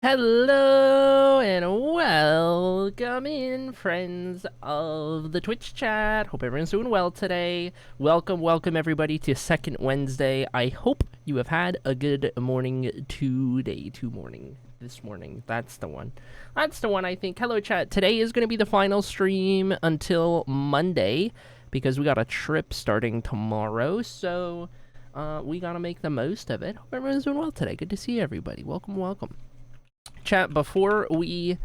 Hello and welcome in, friends of the Twitch chat. Hope everyone's doing well today. Welcome everybody to Second Wednesday. I hope you have had a good morning today. This morning. That's the one. I think. Hello chat. Today is going to be the final stream until Monday because we got a trip starting tomorrow. So we got to make the most of it. Hope everyone's doing well today. Good to see everybody. Welcome. Chat, before we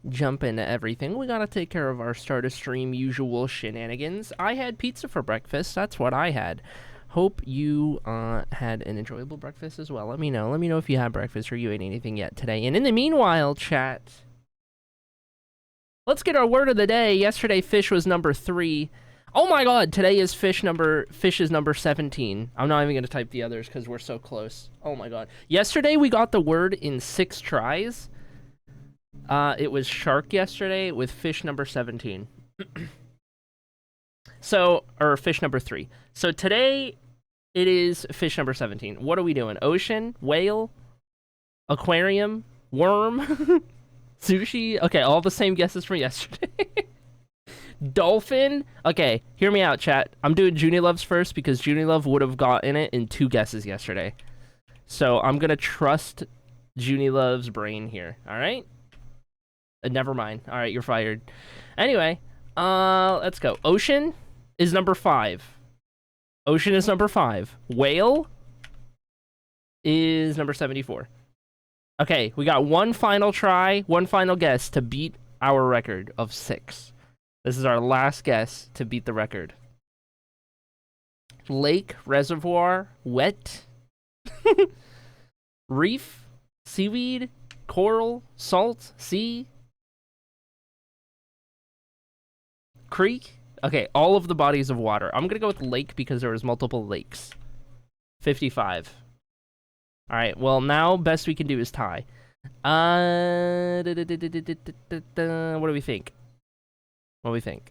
jump into everything, we gotta take care of our start of stream usual shenanigans. I had pizza for breakfast. That's what I had. Hope you had an enjoyable breakfast as well. Let me know if you had breakfast or you ate anything yet today. And in the meanwhile, chat, let's get our word of the day. Yesterday, fish was number 3. Oh my god, today is fish is number 17. I'm not even going to type the others because we're so close. Oh my god. Yesterday, we got the word in 6 tries. It was shark yesterday with fish number 17. Or fish number 3. So today, it is fish number 17. What are we doing? Ocean? Whale? Aquarium? Worm? Sushi? Okay, all the same guesses from yesterday. Dolphin? Okay, hear me out, chat. I'm doing Junie Love's first because Junie Love would have gotten it in 2 guesses yesterday. So I'm gonna trust Junie Love's brain here, alright? Never mind. Alright, you're fired. Anyway, let's go. Ocean is number 5. Ocean is number 5. Whale is number 74. Okay, we got one final try, one final guess to beat our record of 6. This is our last guess to beat the record. Lake, reservoir, wet, reef, seaweed, coral, salt, sea, creek. Okay, all of the bodies of water. I'm gonna go with lake because there was multiple lakes. 55. All right, well now best we can do is tie. What do we think? What do we think?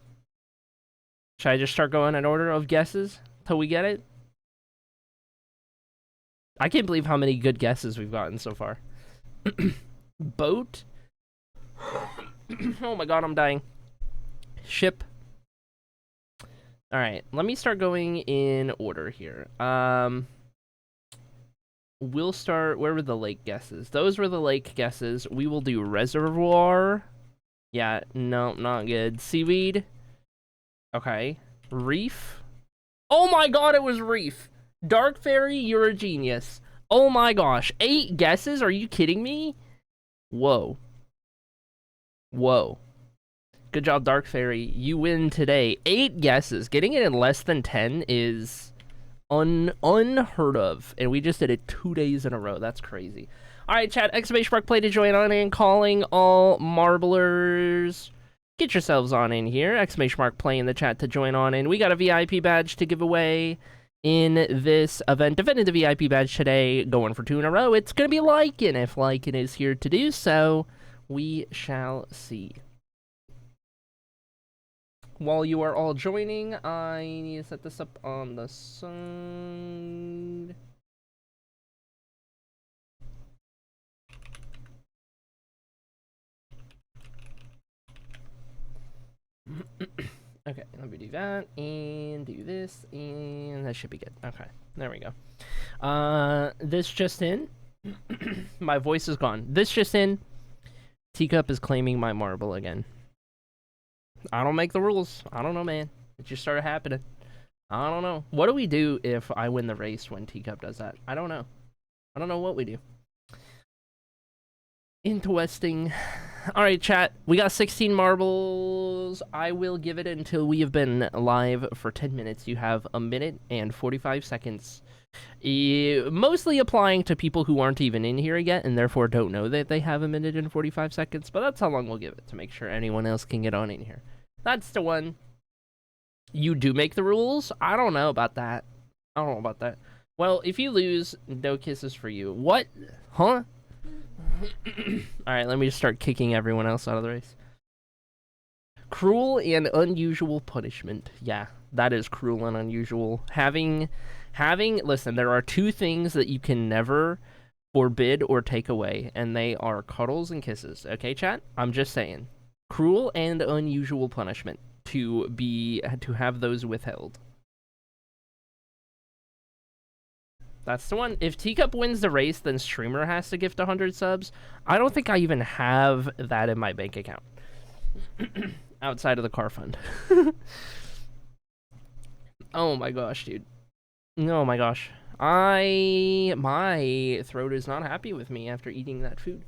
Should I just start going in order of guesses till we get it? I can't believe how many good guesses we've gotten so far. Boat. Oh my god, I'm dying. Ship. Alright, let me start going in order here. We'll start... Where were the lake guesses? Those were the lake guesses. We will do reservoir. Yeah, no, not good. Seaweed. Okay. Reef. Oh my god, it was reef. Dark Fairy, you're a genius. Oh my gosh. 8 guesses? Are you kidding me? Whoa. Good job, Dark Fairy. You win today. 8 guesses. Getting it in less than 10 is unheard of. And we just did it 2 days in a row. That's crazy. Alright, chat, exclamation mark play to join on in, calling all marblers. Get yourselves on in here. Exclamation mark play in the chat to join on in. We got a VIP badge to give away in this event. Defending the VIP badge today, going for 2 in a row. It's going to be Lycan. If Lycan is here to do so, we shall see. While you are all joining, I need to set this up on the side. Okay, let me do that, and do this, and that should be good. Okay, there we go. This just in. My voice is gone. This just in. Teacup is claiming my marble again. I don't make the rules. I don't know, man. It just started happening. I don't know. What do we do if I win the race when Teacup does that? I don't know. I don't know what we do. Interesting. Alright, chat. We got 16 marbles. I will give it until we have been live for 10 minutes. You have 1 minute and 45 seconds. Mostly applying to people who aren't even in here yet and therefore don't know that they have 1 minute and 45 seconds. But that's how long we'll give it to make sure anyone else can get on in here. That's the one. You do make the rules? I don't know about that. Well, if you lose, no kisses for you. What? Huh? Alright, let me just start kicking everyone else out of the race. Cruel and unusual punishment. Yeah, that is cruel and unusual. Listen, there are 2 things that you can never forbid or take away, and they are cuddles and kisses. Okay, chat? I'm just saying. Cruel and unusual punishment to have those withheld. That's the one. If Teacup wins the race, then Streamer has to gift 100 subs. I don't think I even have that in my bank account. Outside of the car fund. Oh my gosh, dude. Oh my gosh. My throat is not happy with me after eating that food.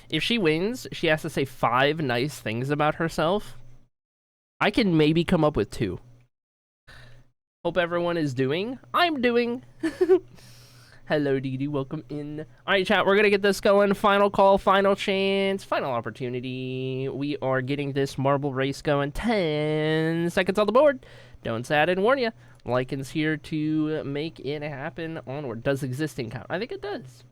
If she wins, she has to say 5 nice things about herself. I can maybe come up with 2. Hope everyone is doing. I'm doing. Hello, Dee, welcome in. All right, chat, we're going to get this going. Final call, final chance, final opportunity. We are getting this marble race going. 10 seconds on the board. Don't say I didn't warn you. Lycan's here to make it happen. Onward. Does existing count? I think it does.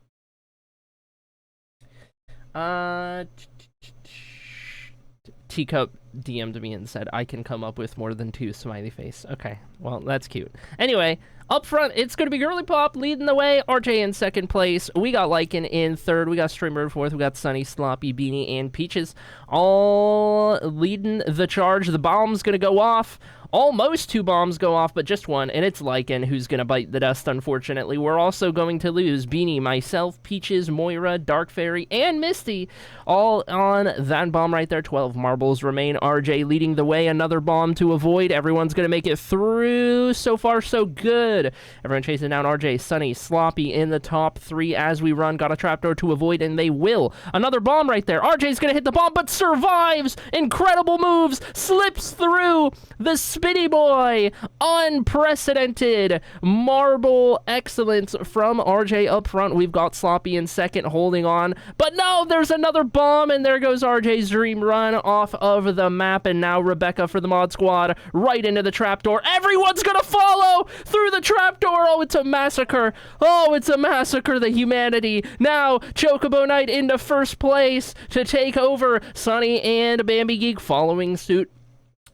Teacup DM'd me and said I can come up with more than 2 smiley face. Okay, well, that's cute. Anyway, up front, it's going to be Girly Pop leading the way. RJ in second place. We got Lycan in third. We got Streamer in fourth. We got Sunny, Sloppy, Beanie, and Peaches all leading the charge. The bomb's going to go off. Almost 2 bombs go off, but just 1, and it's Lycan who's going to bite the dust, unfortunately. We're also going to lose Beanie, myself, Peaches, Moira, Dark Fairy, and Misty, all on that bomb right there. 12 marbles remain. RJ leading the way. Another bomb to avoid. Everyone's going to make it through. So far, so good. Everyone chasing down RJ, Sunny, Sloppy in the top 3 as we run. Got a trapdoor to avoid, and they will. Another bomb right there. RJ's going to hit the bomb, but survives. Incredible moves. Slips through the Spinny Boy. Unprecedented marble excellence from RJ up front. We've got Sloppy in second holding on. But no, there's another bomb, and there goes RJ's dream run off of the map. And now Rebecca for the mod squad right into the trapdoor. Everyone's gonna follow through the trapdoor. Oh, it's a massacre. Oh, it's a massacre. The humanity. Now Chocobo Knight into first place to take over. Sunny and Bambi Geek following suit.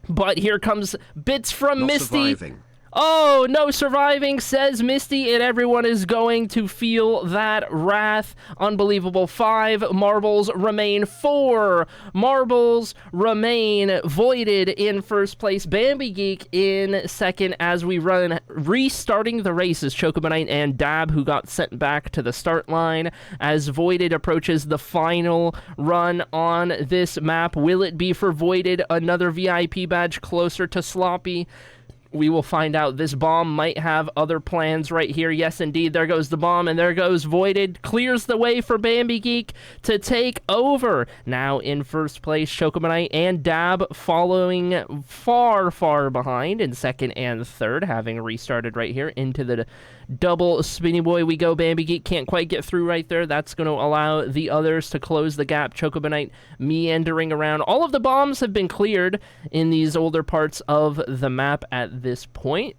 But here comes bits from Misty. Surviving. Oh, no surviving, says Misty, and everyone is going to feel that wrath. Unbelievable. 5 marbles remain. 4 marbles remain. Voided in first place. Bambi Geek in second as we run. Restarting the race is Chocobo Knight and Dab, who got sent back to the start line as Voided approaches the final run on this map. Will it be for Voided? Another VIP badge closer to Sloppy. We will find out. This bomb might have other plans right here. Yes, indeed. There goes the bomb, and there goes Voided. Clears the way for Bambi Geek to take over. Now in first place, Chocobo Knight and Dab following far, far behind in second and third, having restarted right here into the double Spinny Boy we go. Bambi Geek can't quite get through right there. That's going to allow the others to close the gap. Chocobo Knight meandering around. All of the bombs have been cleared in these older parts of the map at this point.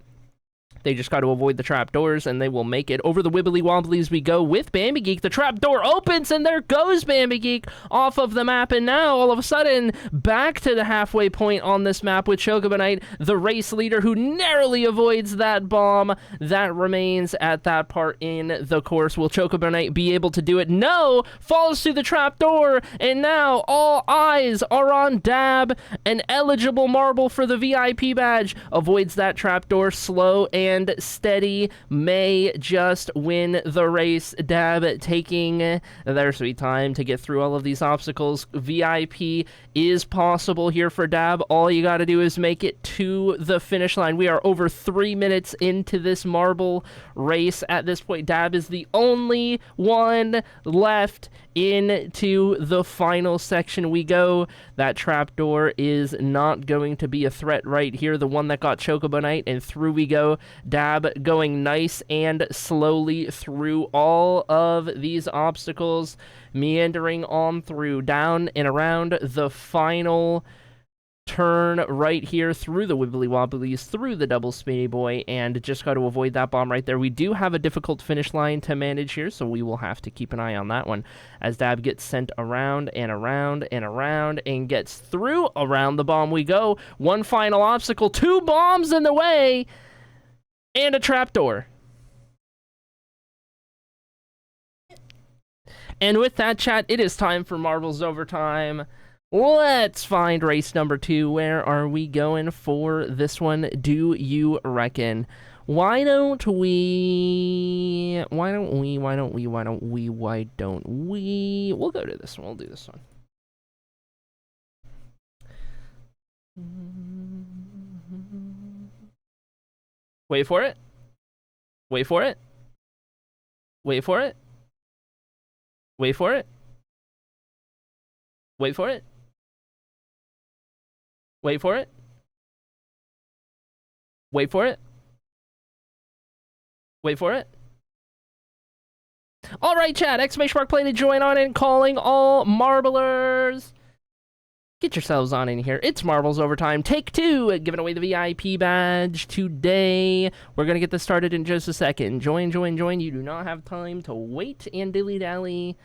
They just got to avoid the trapdoors, and they will make it. Over the wibbly wobblies we go with Bambi Geek. The trapdoor opens, and there goes Bambi Geek off of the map. And now, all of a sudden, back to the halfway point on this map with Chocobo Knight, the race leader who narrowly avoids that bomb that remains at that part in the course. Will Chocobo Knight be able to do it? No! Falls through the trapdoor, and now all eyes are on Dab. An eligible marble for the VIP badge. Avoids that trapdoor. Slow and steady, may just win the race. Dab taking their sweet time to get through all of these obstacles. VIP is possible here for Dab. All you got to do is make it to the finish line. We are over 3 minutes into this marble race at this point. Dab is the only one left into the final section we go. That trapdoor is not going to be a threat right here. The one that got Chocobo Knight, and through we go. Dab going nice and slowly through all of these obstacles, meandering on through, down and around the final turn right here through the wibbly wobblies, through the double spinny boy, and just got to avoid that bomb right there. We do have a difficult finish line to manage here, so we will have to keep an eye on that one as Dab gets sent around and around and around and gets through. Around the bomb we go. One final obstacle, 2 bombs in the way, and a trapdoor. And with that, chat, it is time for Marbles Overtime. Let's find race number 2. Where are we going for this one, do you reckon? Why don't we... We'll go to this one. We'll do this one. Wait for it. Wait for it. Wait for it. Wait for it. Wait for it. Wait for it. Wait for it. Wait for it. All right, chat. Exclamation mark play to join on and calling all marblers. Get yourselves on in here. It's Marbles Overtime. Take 2. Giving away the VIP badge today. We're going to get this started in just a second. Join, join, join. You do not have time to wait and dilly-dally.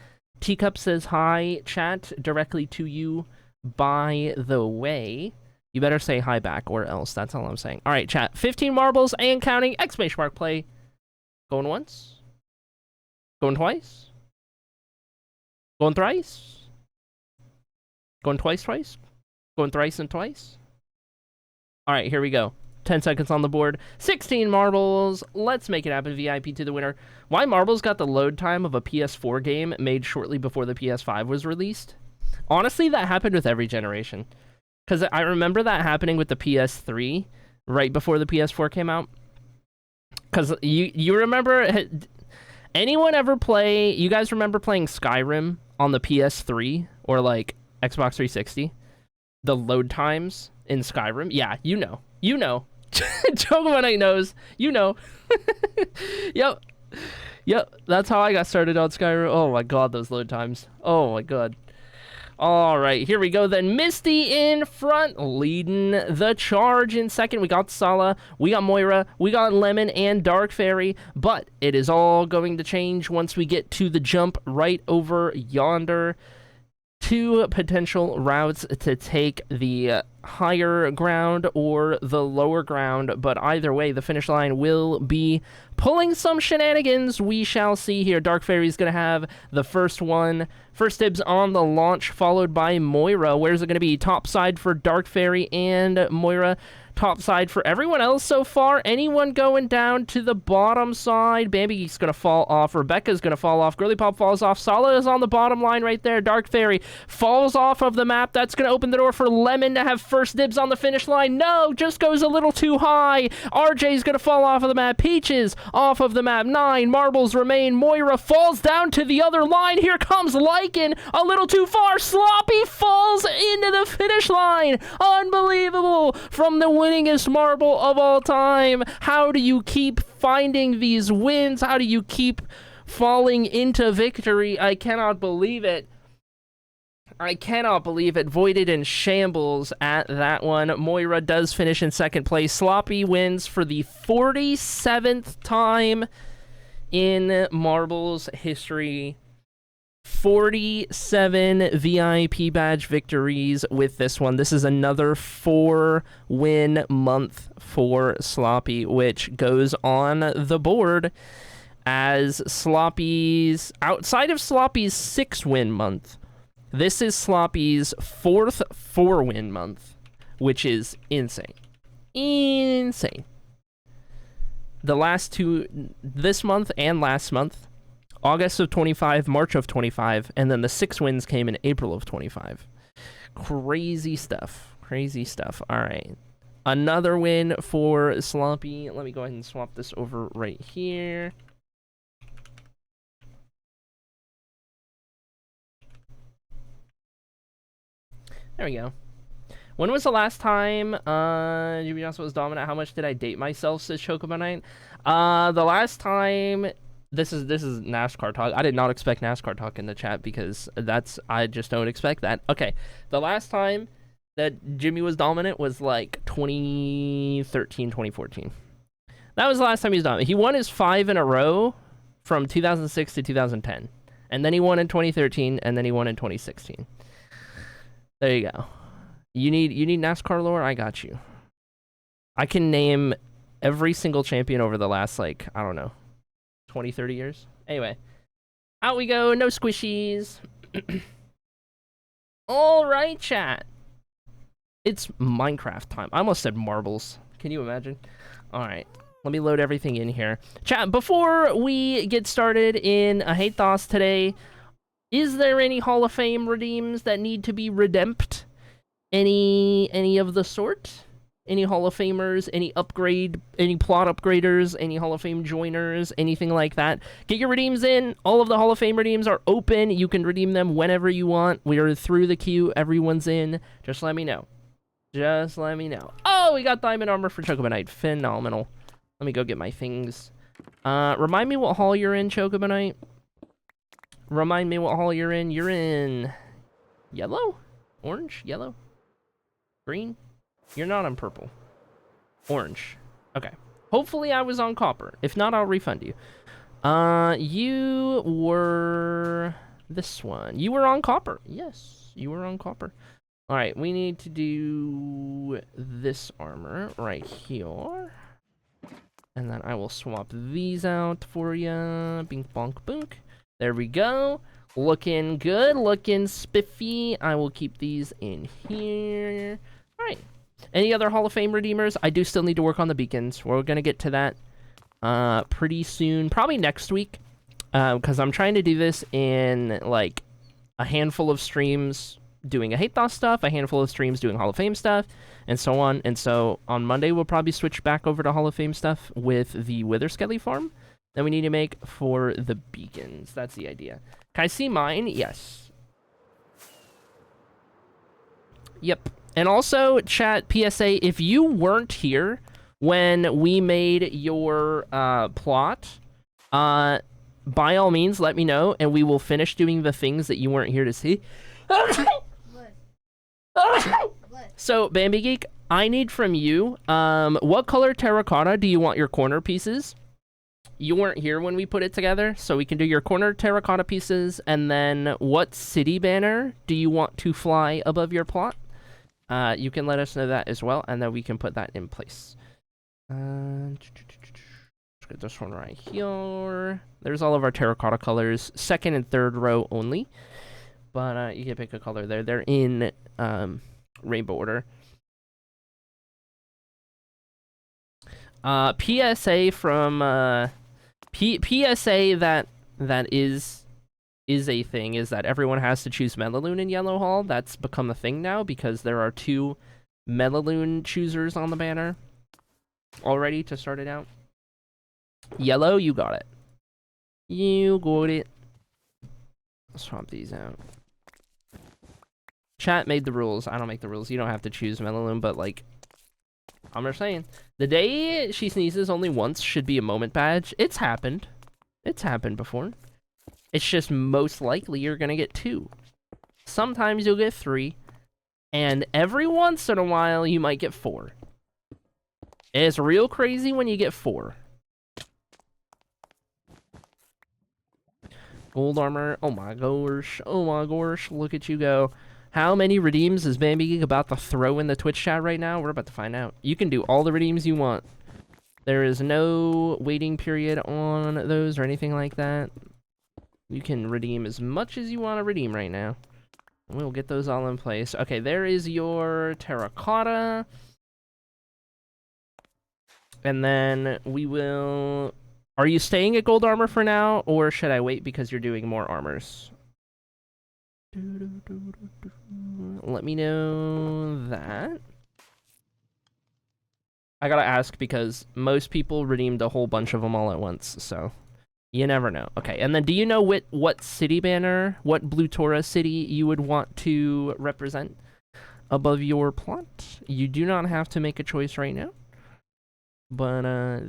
Teacup says hi. Chat directly to you, by the way. You better say hi back or else. That's all I'm saying. All right, chat. 15 marbles and counting. Exclamation mark play. Going once. Going twice. Going thrice. Going twice. Going thrice and twice. All right, here we go. 10 seconds on the board. 16 marbles. Let's make it happen. VIP to the winner. Why marbles got the load time of a PS4 game made shortly before the PS5 was released? Honestly, that happened with every generation. Because I remember that happening with the PS3 right before the PS4 came out. Because you remember... Anyone ever play... You guys remember playing Skyrim on the PS3 or like Xbox 360? The load times in Skyrim? Yeah, you know. You know. Chocobo knows. You know. Yep. Yep. That's how I got started on Skyrim. Oh my god, those load times. Oh my god. All right, here we go then. Misty in front, leading the charge in second. We got Sala, we got Moira, we got Lemon and Dark Fairy, but it is all going to change once we get to the jump right over yonder. 2 potential routes to take the higher ground or the lower ground, but either way, the finish line will be pulling some shenanigans. We shall see here. Dark Fairy's going to have the first one. First dibs on the launch, followed by Moira. Where's it going to be? Top side for Dark Fairy and Moira. Top side for everyone else so far. Anyone going down to the bottom side? Bambi's going to fall off. Rebecca's going to fall off. Girly Pop falls off. Sala is on the bottom line right there. Dark Fairy falls off of the map. That's going to open the door for Lemon to have first dibs on the finish line. No, just goes a little too high. RJ's going to fall off of the map. Peaches off of the map. 9 marbles remain. Moira falls down to the other line. Here comes Lycan. A little too far. Sloppy falls into the finish line. Unbelievable. From the winningest marble of all time. How do you keep finding these wins? How do you keep falling into victory? I cannot believe it. I cannot believe it. Voided in shambles at that one. Moira does finish in second place. Sloppy wins for the 47th time in marbles history. 47 VIP badge victories with this one. This is another 4-win month for Sloppy, which goes on the board as Sloppy's, outside of Sloppy's 6-win month, this is Sloppy's 4th 4-win month, which is insane. Insane. The last 2, this month and last month, August of 25, March of 25, and then the 6 wins came in April of 25. Crazy stuff. Crazy stuff. All right. Another win for Sloppy. Let me go ahead and swap this over right here. There we go. When was the last time Jubinos was dominant? How much did I date myself, says Chocobo Knight? The last time... This is NASCAR talk. I did not expect NASCAR talk in the chat because I just don't expect that. Okay, the last time that Jimmy was dominant was like 2013, 2014. That was the last time he was dominant. He won his 5 in a row from 2006 to 2010. And then he won in 2013, and then he won in 2016. There you go. You need NASCAR lore? I got you. I can name every single champion over the last, like, I don't know, 20, 30 years. Anyway, out we go. No squishies. All right, chat. It's Minecraft time. I almost said marbles. Can you imagine? All right. Let me load everything in here. Chat, before we get started in a hate toss today, is there any Hall of Fame redeems that need to be redeemed? Any of the sort? Any Hall of Famers, any plot upgraders, any Hall of Fame joiners, anything like that? Get your redeems in. All of the Hall of Fame redeems are open. You can redeem them whenever you want. We are through the queue. Everyone's in. Just let me know. Just let me know. Oh, we got diamond armor for Chocobonite. Phenomenal. Let me go get my things. Remind me what hall you're in, Chocobonite. Remind me what hall you're in. You're in yellow? Orange? Yellow? Green? You're not on purple. Orange. Okay. Hopefully I was on copper. If not, I'll refund you. You were this one. You were on copper. Yes, you were on copper. All right, we need to do this armor right here. And then I will swap these out for ya. Bink, bonk, boonk. There we go. Looking good, looking spiffy. I will keep these in here. All right. Any other Hall of Fame redeemers? I do still need to work on the beacons. We're going to get to that pretty soon. Probably next week. Because I'm trying to do this in, like, a handful of streams doing a hate toss stuff, a handful of streams doing Hall of Fame stuff, and so on. And so on Monday, we'll probably switch back over to Hall of Fame stuff with the Wither Skelly farm that we need to make for the beacons. That's the idea. Can I see mine? Yes. Yep. And also, chat, PSA, if you weren't here when we made your plot, by all means, let me know, and we will finish doing the things that you weren't here to see. So, Bambi Geek, I need from you, what color terracotta do you want your corner pieces? You weren't here when we put it together, so we can do your corner terracotta pieces, and then what city banner do you want to fly above your plot? You can let us know that as well, and then we can put that in place. Let's get this one right here. There's all of our terracotta colors, second and third row only. But you can pick a color there. They're in rainbow order. PSA from PSA that is a thing is that everyone has to choose Melaloon in Yellow Hall. That's become a thing now because there are 2 Melaloon choosers on the banner already to start it out. Yellow, you got it. You got it. Swap these out. Chat made the rules. I don't make the rules. You don't have to choose Melaloon, but like, I'm just saying. The day she sneezes only once should be a moment badge. It's happened. It's happened before. It's just most likely you're gonna get 2. Sometimes you'll get 3. And every once in a while you might get 4. It's real crazy when you get 4. Gold armor. Oh my gosh. Oh my gosh. Look at you go. How many redeems is Bambi Geek about to throw in the Twitch chat right now? We're about to find out. You can do all the redeems you want. There is no waiting period on those or anything like that. You can redeem as much as you want to redeem right now. We'll get those all in place. Okay, there is your terracotta. And then we will... Are you staying at gold armor for now, or should I wait because you're doing more armors? Let me know that. I gotta ask because most people redeemed a whole bunch of them all at once, so you never know. Okay, and then do you know what city banner, what Blue Tora city you would want to represent above your plot? You do not have to make a choice right now. But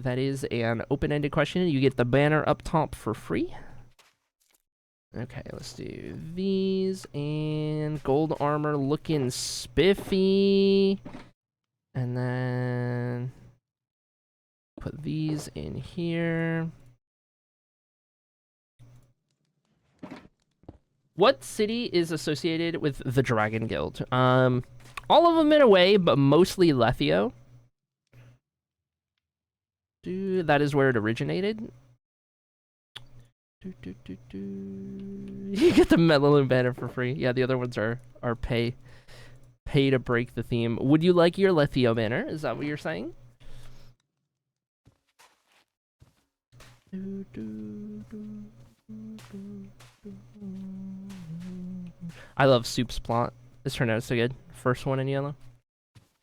that is an open-ended question. You get the banner up top for free. Okay, let's do these and gold armor looking spiffy. And then put these in here. What city is associated with the Dragon Guild? All of them in a way, but mostly Lethio. Dude, that is where it originated. You get the Melalune banner for free. Yeah, the other ones are pay to break the theme. Would you like your Lethio banner? Is that what you're saying? I love Soup's plot. This turned out so good. First one in yellow.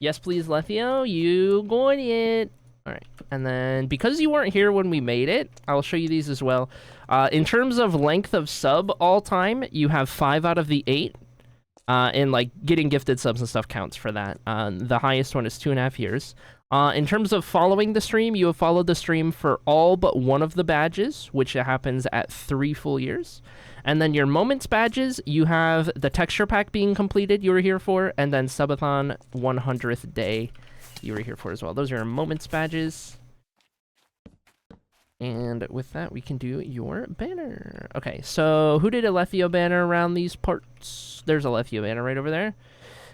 Yes, please, Lethio. You got it. Alright, and then because you weren't here when we made it, I'll show you these as well. In terms of length of sub all time, you have 5 out of the 8. And like getting gifted subs and stuff counts for that. The highest one is 2.5 years. In terms of following the stream, you have followed the stream for all but one of the badges, which happens at 3 full years. And then your moments badges, you have the texture pack being completed you were here for, and then subathon 100th day you were here for as well. Those are your moments badges. And with that, we can do your banner. Okay, so who did a Lethio banner around these parts? There's a Lethio banner right over there.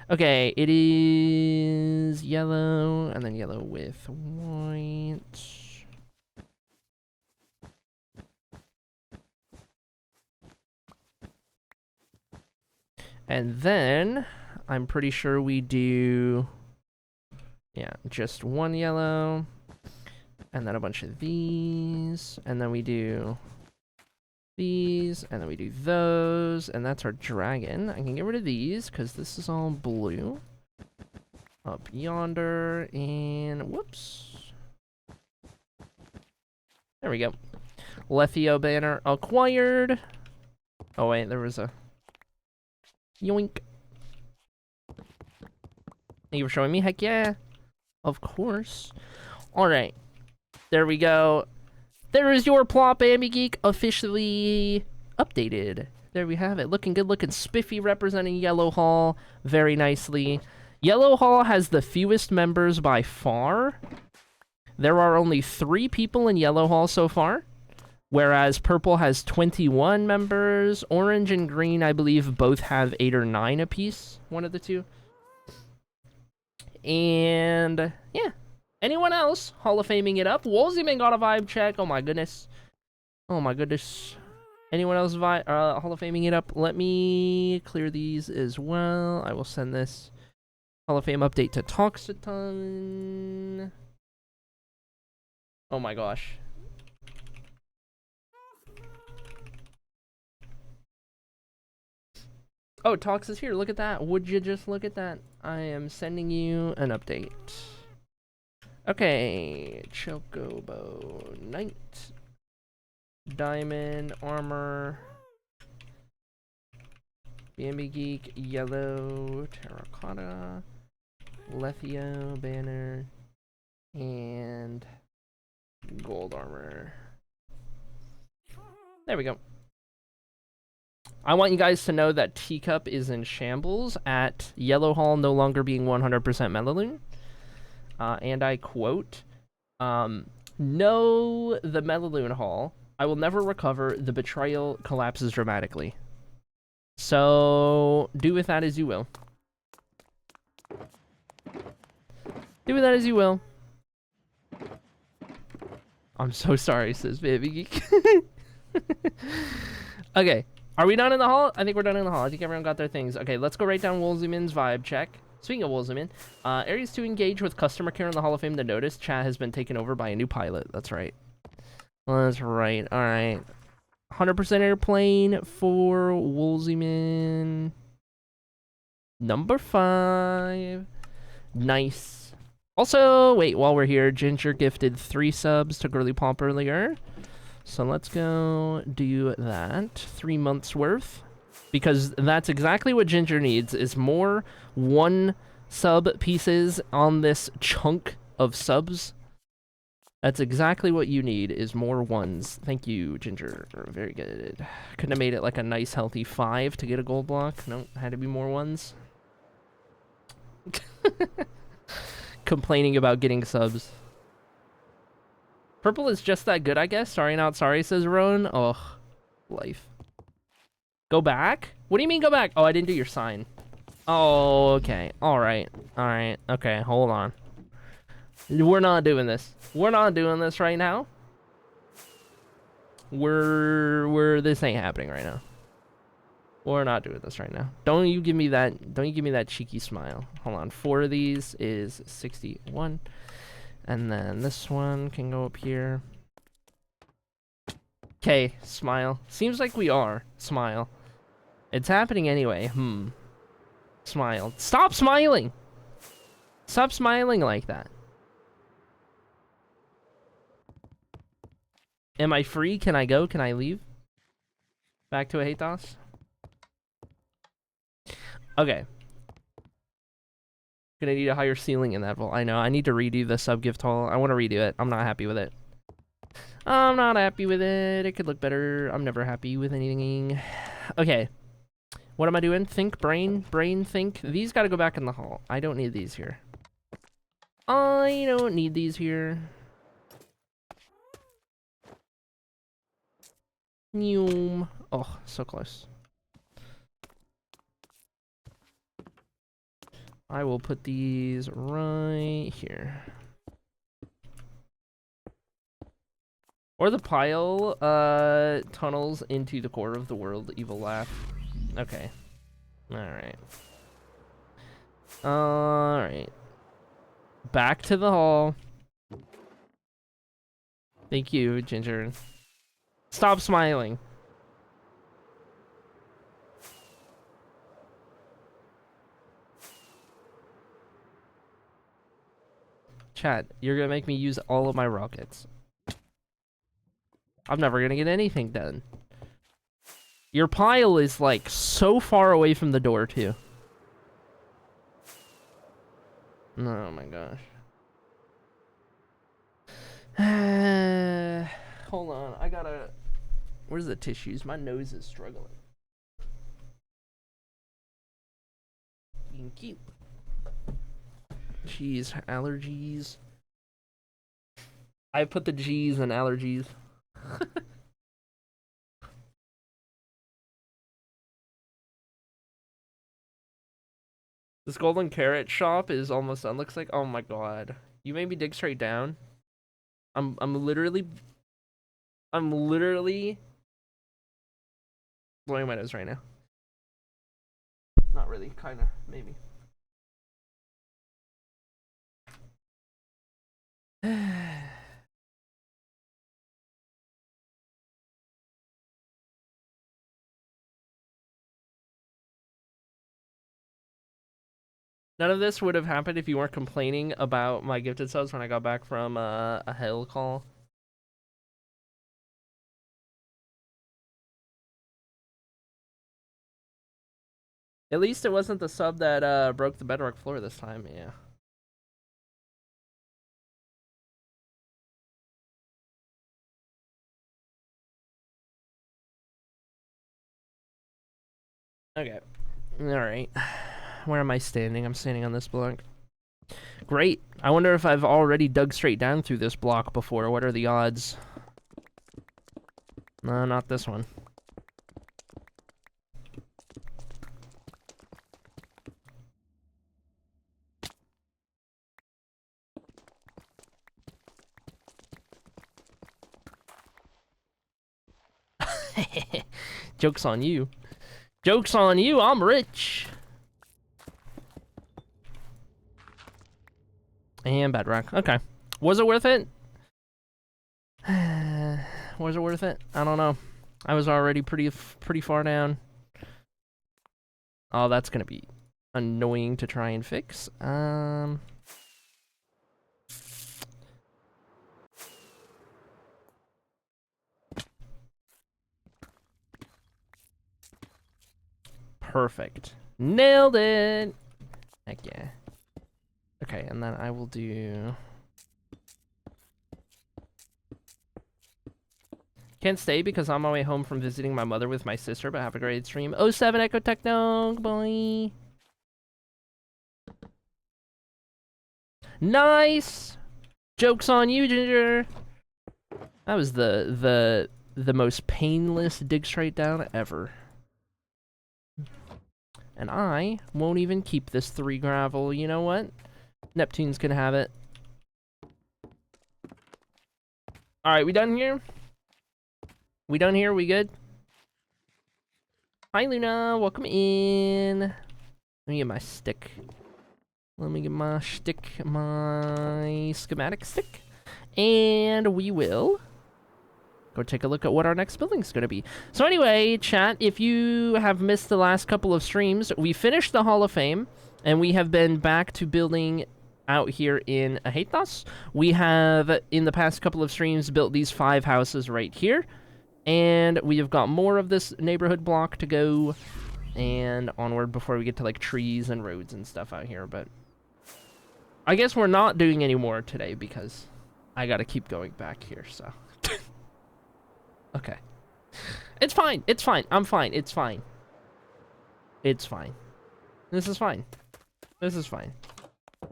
Okay, it is yellow, and then yellow with white. And then, I'm pretty sure we do, yeah, just one yellow, and then a bunch of these, and then we do these, and then we do those, and that's our dragon. I can get rid of these, because this is all blue. Up yonder, and whoops. There we go. Lethio banner acquired. Oh wait, there was a yoink. Thank you for showing me. Heck yeah. Of course. Alright. There we go. There is your plot, Bambi Geek, officially updated. There we have it. Looking good, looking spiffy, representing Yellow Hall very nicely. Yellow Hall has the fewest members by far. There are only 3 people in Yellow Hall so far, whereas Purple has 21 members. Orange and Green, I believe, both have 8 or 9 apiece. One of the two. And, yeah. Anyone else Hall of Faming it up? Wolzieman got a vibe check. Oh my goodness. Oh my goodness. Anyone else Hall of Faming it up? Let me clear these as well. I will send this Hall of Fame update to Toxaton. Oh my gosh. Oh, Tox is here. Look at that. Would you just look at that? I am sending you an update. Okay. Chocobo Knight. Diamond Armor. Bambi Geek Yellow Terracotta. Lethio Banner. And Gold Armor. There we go. I want you guys to know that Teacup is in shambles at Yellow Hall no longer being 100% Melalune. And I quote, no, the Melalune Hall, I will never recover. The betrayal collapses dramatically. So, do with that as you will. Do with that as you will. I'm so sorry, says Baby Geek. Okay. Are we done in the hall? I think we're done in the hall. I think everyone got their things. Okay, let's go right down Wolzieman's vibe check. Speaking of Wolzieman, areas to engage with customer care in the Hall of Fame to notice. Chat has been taken over by a new pilot. That's right. That's right. All right. 100% airplane for Wolzieman. Number 5. Nice. Also, wait, while we're here, Ginger gifted 3 subs to Girly Pop earlier. So let's go do that. 3 months worth. Because that's exactly what Ginger needs, is more 1 sub pieces on this chunk of subs. That's exactly what you need, is more ones. Thank you, Ginger. Very good. Couldn't have made it like a nice, healthy 5 to get a gold block. Nope, had to be more ones. Complaining about getting subs. Purple is just that good, I guess. Sorry, not sorry, says Roan. Ugh. Life. Go back? What do you mean go back? Oh, I didn't do your sign. Oh, okay. Alright. Alright. Okay, hold on. We're not doing this. We're not doing this right now. This ain't happening right now. We're not doing this right now. Don't you give me that cheeky smile. Hold on. 4 of these is 61. And then this one can go up here. Okay, smile. Seems like we are. Smile. It's happening anyway. Smile. Stop smiling! Stop smiling like that. Am I free? Can I go? Can I leave? Back to a Hatos? Okay. Gonna need a higher ceiling in that vault. I know. I need to redo the sub-gift hall. I want to redo it. I'm not happy with it. I'm not happy with it. It could look better. I'm never happy with anything. Okay. What am I doing? Think, brain, think. These gotta go back in the hall. I don't need these here. I don't need these here. Noom. Oh, so close. I will put these right here. Or the pile tunnels into the core of the world, evil laugh. Okay. Alright. Alright. Back to the hall. Thank you, Ginger. Stop smiling. Chat, you're gonna make me use all of my rockets. I'm never gonna get anything done. Your pile is like so far away from the door too. Oh my gosh. Hold on, I gotta... Where's the tissues? My nose is struggling. Thank you. Jeez, allergies. I put the G's in allergies. This golden carrot shop is almost done. Looks like, oh my god. You made me dig straight down. I'm literally blowing my nose right now. Not really, kinda, maybe. None of this would have happened if you weren't complaining about my gifted subs when I got back from a hell call. At least it wasn't the sub that broke the bedrock floor this time, yeah. Okay. Alright. Where am I standing? I'm standing on this block. Great. I wonder if I've already dug straight down through this block before. What are the odds? No, not this one. Joke's on you. Joke's on you, I'm rich. And bedrock. Okay. Was it worth it? Was it worth it? I don't know. I was already pretty far down. Oh, that's gonna be annoying to try and fix. Perfect. Nailed it! Heck yeah. Okay, and then I will do... Can't stay because I'm on my way home from visiting my mother with my sister, but have a great stream. Oh, 07 Echo Techno, boy. Nice! Joke's on you, Ginger. That was the most painless dig straight down ever. And I won't even keep this 3 gravel. You know what? Neptune's gonna have it. Alright, we done here? We done here? We good? Hi, Luna. Welcome in. Let me get my stick. Let me get my stick, my schematic stick. And we will go take a look at what our next building's gonna be. So anyway, chat, if you have missed the last couple of streams, we finished the Hall of Fame, and we have been back to building out here in Ahetas. We have, in the past couple of streams, built these 5 houses right here. And we have got more of this neighborhood block to go and onward before we get to, like, trees and roads and stuff out here. But I guess we're not doing any more today because I gotta keep going back here, so. Okay. It's fine. It's fine. I'm fine. It's fine. It's fine. This is fine. This is fine.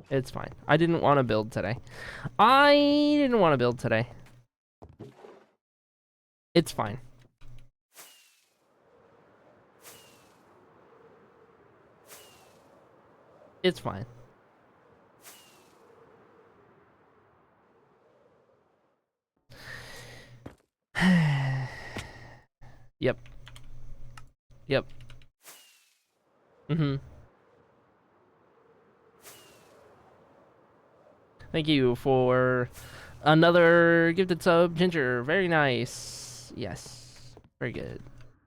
It's fine. I didn't want to build today. I didn't want to build today. It's fine. It's fine. Yep. Yep. Mm-hmm. Thank you for another gifted sub, Ginger. Very nice. Yes. Very good.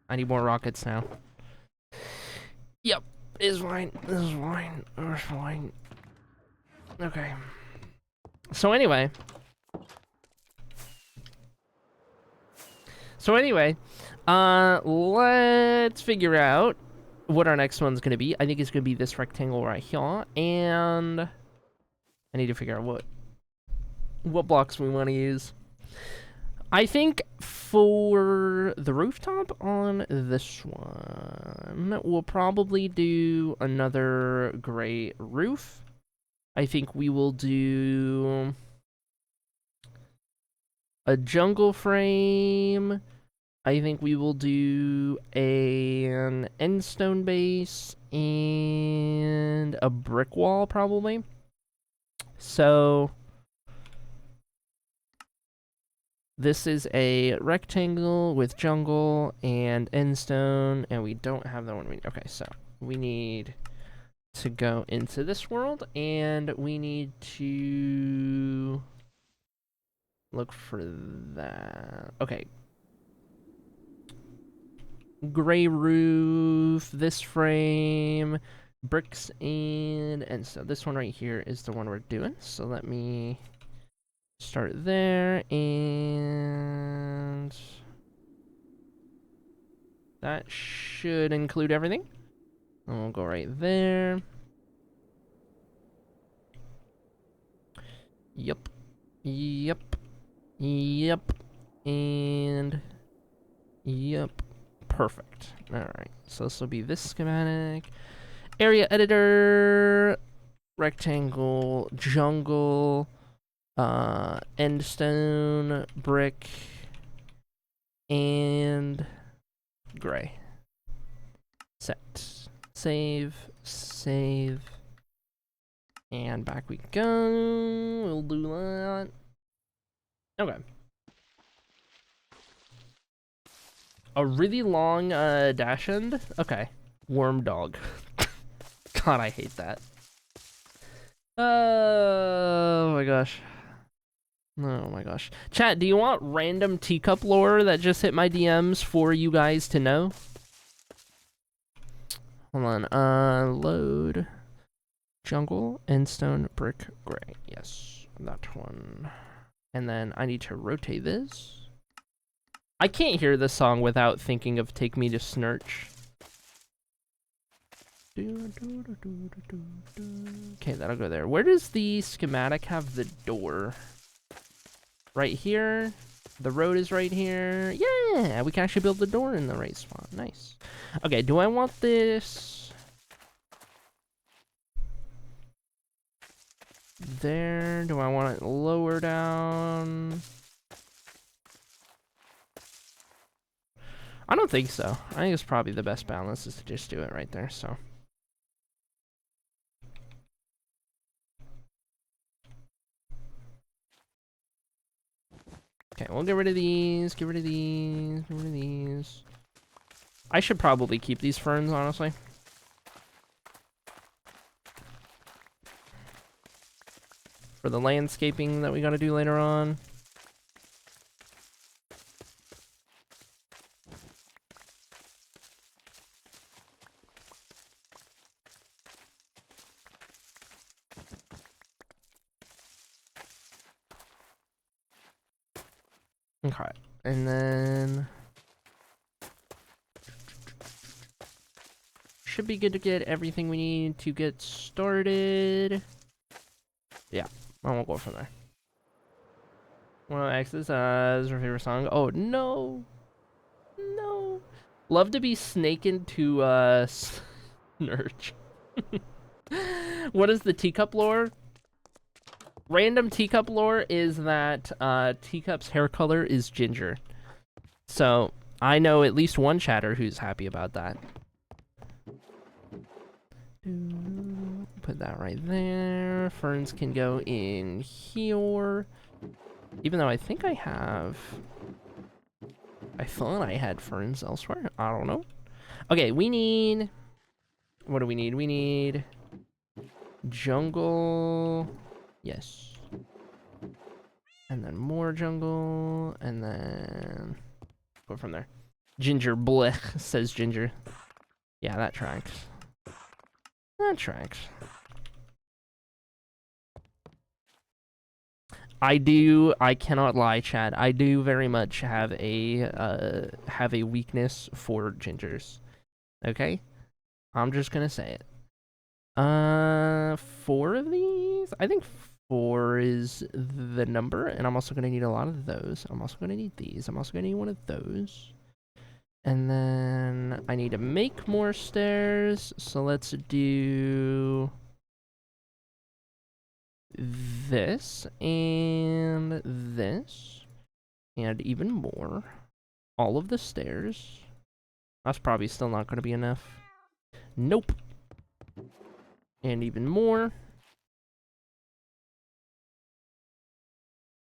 I need more rockets now. Yep. It's fine. This is fine. It's fine. Okay. So anyway. Let's figure out what our next one's gonna be. I think it's gonna be this rectangle right here, and I need to figure out what blocks we want to use. I think for the rooftop on this one, we'll probably do another gray roof. I think we will do a jungle frame. I think we will do an end stone base and a brick wall, probably. So this is a rectangle with jungle and end stone, and we don't have the one we need. Okay, so we need to go into this world, and we need to look for that. Okay. Gray roof, this frame, bricks, and so this one right here is the one we're doing. So let me start there, and that should include everything. And we'll go right there. Yep. Yep. Yep. And yep. Perfect. Alright, so this will be this schematic. Area editor, rectangle, jungle, end stone, brick, and gray. Set. Save, save, and back we go. We'll do that. Okay. A really long dash end? Okay. Worm dog. God, I hate that. Oh my gosh. Oh my gosh. Chat, do you want random teacup lore that just hit my DMs for you guys to know? Hold on. Load. Jungle, endstone, brick, gray. Yes, that one. And then I need to rotate this. I can't hear this song without thinking of Take Me to Snurch. Okay, that'll go there. Where does the schematic have the door? Right here? The road is right here. Yeah, we can actually build the door in the right spot. Nice. Okay, do I want this there? Do I want it lower down? I don't think so. I think it's probably the best balance is to just do it right there, so. Okay, we'll get rid of these, get rid of these, get rid of these. I should probably keep these ferns, honestly. For the landscaping that we gotta do later on. Okay, and then should be good to get everything we need to get started. Yeah, I won't go from there. Well, exercise, your favorite song. Oh, no. No. Love to be snaking to, Snurch. What is the teacup lore? Random teacup lore is that, Teacup's hair color is ginger. So, I know at least one chatter who's happy about that. Put that right there. Ferns can go in here. Even though I think I have... I thought I had ferns elsewhere. I don't know. Okay, we need... What do we need? We need... jungle... Yes. And then more jungle. And then... Go from there. Ginger blech, says Ginger. Yeah, that tracks. That tracks. I cannot lie, Chad. I do very much have a weakness for gingers. Okay? I'm just gonna say it. 4 of these? I think 4 is the number, and I'm also gonna need a lot of those. I'm also gonna need these. I'm also gonna need one of those. And then I need to make more stairs, so let's do this and this and even more. All of the stairs. That's probably still not going to be enough. Nope. And even more.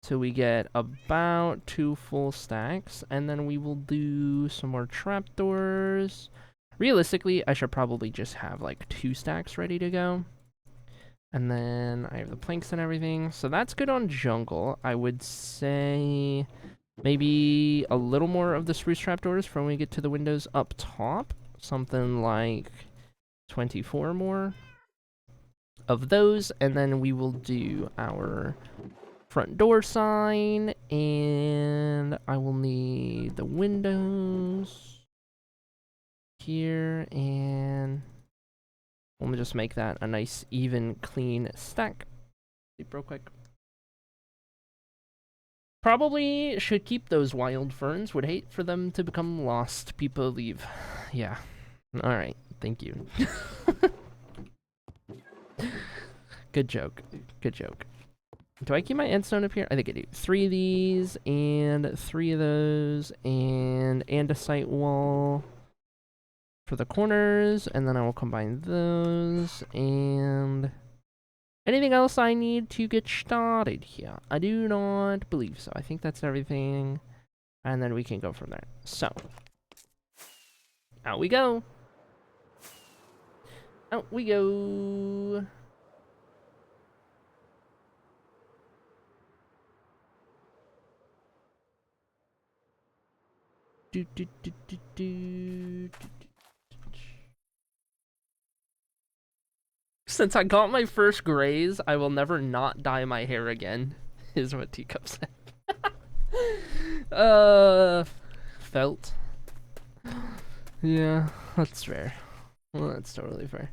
So we get about 2 full stacks, and then we will do some more trapdoors. Realistically, I should probably just have like 2 stacks ready to go. And then I have the planks and everything. So that's good on jungle. I would say maybe a little more of the spruce trapdoors for when we get to the windows up top. Something like 24 more of those. And then we will do our front door sign. And I will need the windows here. And let me just make that a nice, even, clean stack. Sleep real quick. Probably should keep those wild ferns. Would hate for them to become lost. People leave. Yeah. Alright. Thank you. Good joke. Good joke. Do I keep my endstone up here? I think I do. 3 of these, and 3 of those, and andesite wall for the corners, and then I will combine those, and anything else I need to get started here? I do not believe so. I think that's everything, and then we can go from there. So, out we go. Out we go. Do, do, do, do, do, do. Since I got my first grays, I will never not dye my hair again, is what Teacup said. Felt. Yeah, that's fair. Well, that's totally fair.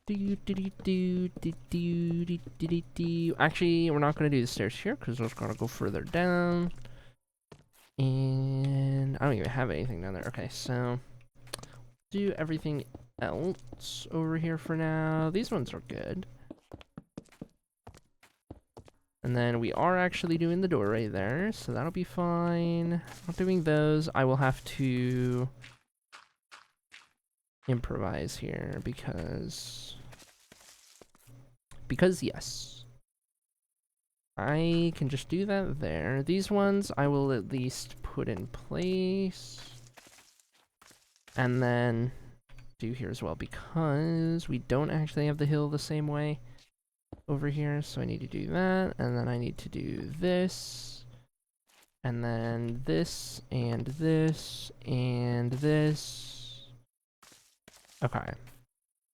Actually, we're not going to do the stairs here because those going to go further down. And I don't even have anything down there. Okay, so do everything else over here for now. These ones are good. And then we are actually doing the door right there, so that'll be fine. Not doing those. I will have to improvise here because yes. I can just do that there. These ones I will at least put in place. And then do here as well because we don't actually have the hill the same way over here. So I need to do that. And then I need to do this. And then this and this and this. Okay.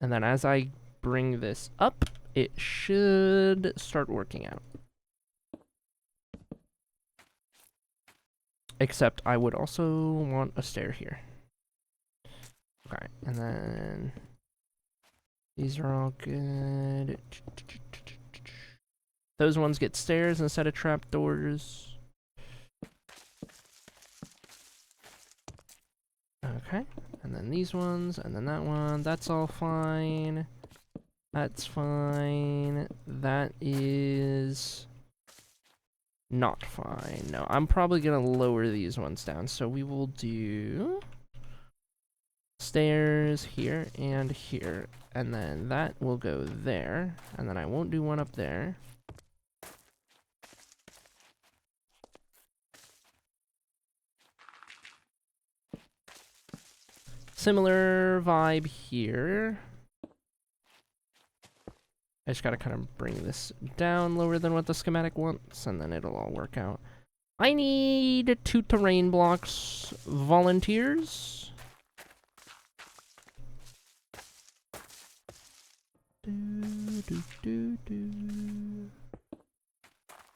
And then as I bring this up, it should start working out. Except I would also want a stair here. Okay, and then these are all good. Those ones get stairs instead of trapdoors. Okay, and then these ones, and then that one. That's all fine. That's fine. That is not fine. No, I'm probably gonna lower these ones down. So we will do stairs here and here. And then that will go there. And then I won't do one up there. Similar vibe here. I just gotta kind of bring this down lower than what the schematic wants, and then it'll all work out. I need 2 terrain blocks. Volunteers? Do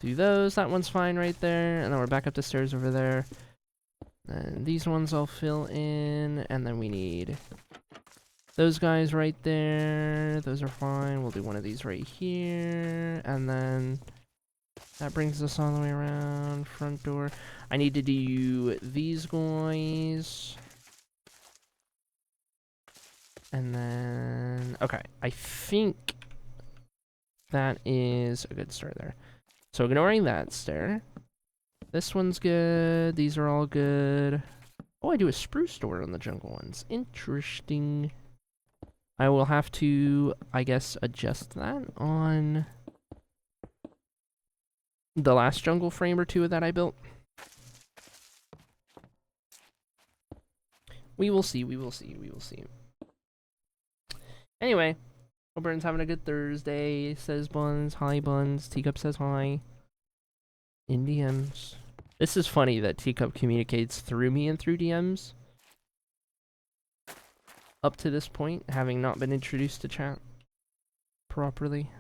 those. That one's fine right there. And then we're back up the stairs over there. And these ones I'll fill in. And then we need those guys right there. Those are fine. We'll do one of these right here. And then that brings us all the way around. Front door. I need to do these guys. And then... okay, I think that is a good start there. So ignoring that stair. This one's good. These are all good. Oh, I do a spruce door on the jungle ones. Interesting. I will have to, I guess, adjust that on the last jungle frame or two that I built. We will see, we will see, we will see. Anyway, hope everyone's having a good Thursday. Says Buns, hi Buns. Teacup says hi. In DMs. This is funny that Teacup communicates through me and through DMs. Up to this point, having not been introduced to chat properly.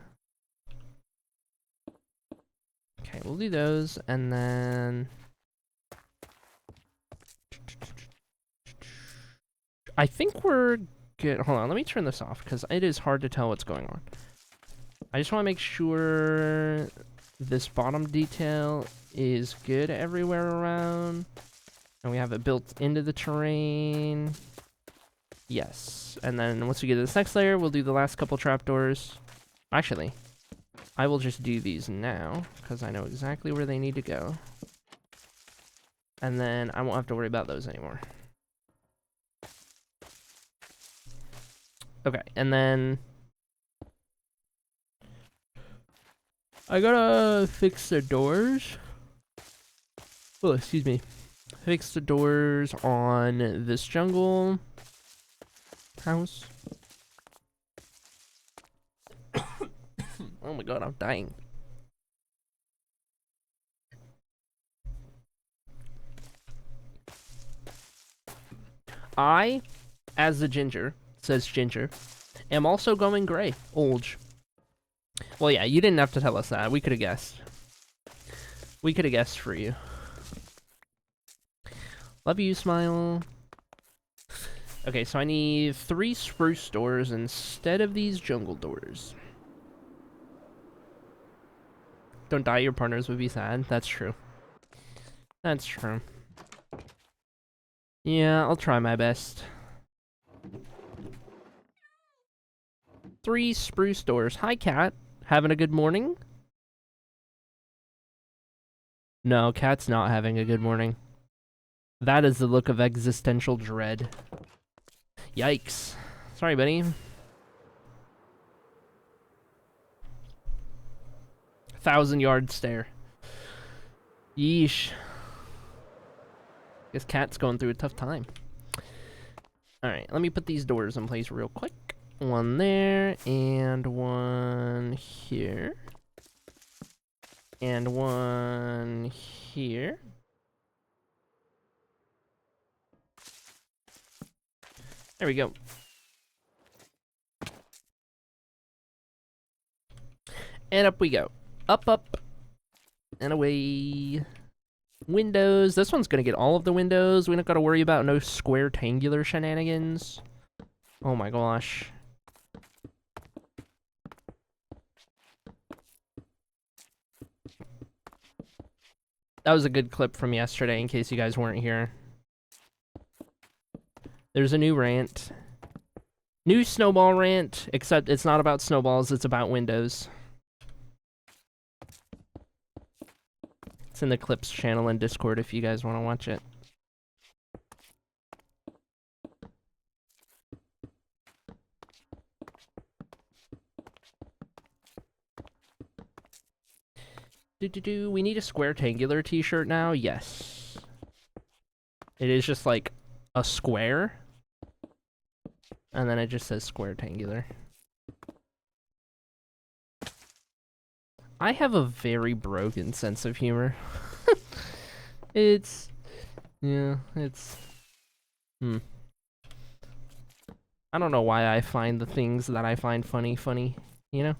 Okay, we'll do those, and then... I think we're good. Hold on, let me turn this off, because it is hard to tell what's going on. I just want to make sure this bottom detail is good everywhere around. And we have it built into the terrain. Yes. And then once we get to this next layer, we'll do the last couple trapdoors. Actually, I will just do these now, because I know exactly where they need to go. And then I won't have to worry about those anymore. Okay, and then I gotta fix the doors. Oh, excuse me. Fix the doors on this jungle house. Oh my god, I'm dying. I, as the ginger, says Ginger, am also going gray. Olge. Well, yeah, you didn't have to tell us that. We could have guessed. We could have guessed for you. Love you, Smile. Okay, so I need 3 spruce doors instead of these jungle doors. Don't die, your partners would be sad. That's true. That's true. Yeah, I'll try my best. 3 spruce doors. Hi, cat. Having a good morning? No, cat's not having a good morning. That is the look of existential dread. Yikes. Sorry, buddy. 1,000-yard stare. Yeesh. Guess cat's going through a tough time. Alright, let me put these doors in place real quick. One there, and one here. And one here. There we go. And up we go. Up, up, and away. Windows. This one's gonna get all of the windows. We don't gotta worry about no square-tangular shenanigans. Oh my gosh. That was a good clip from yesterday, in case you guys weren't here. There's a new rant. New snowball rant, except it's not about snowballs, it's about windows. It's in the Clips channel in Discord if you guys want to watch it. We need a square-tangular t-shirt now? Yes. It is just like a square. And then it just says square-tangular. I have a very broken sense of humor. It's... Yeah, it's... I don't know why I find the things that I find funny, you know?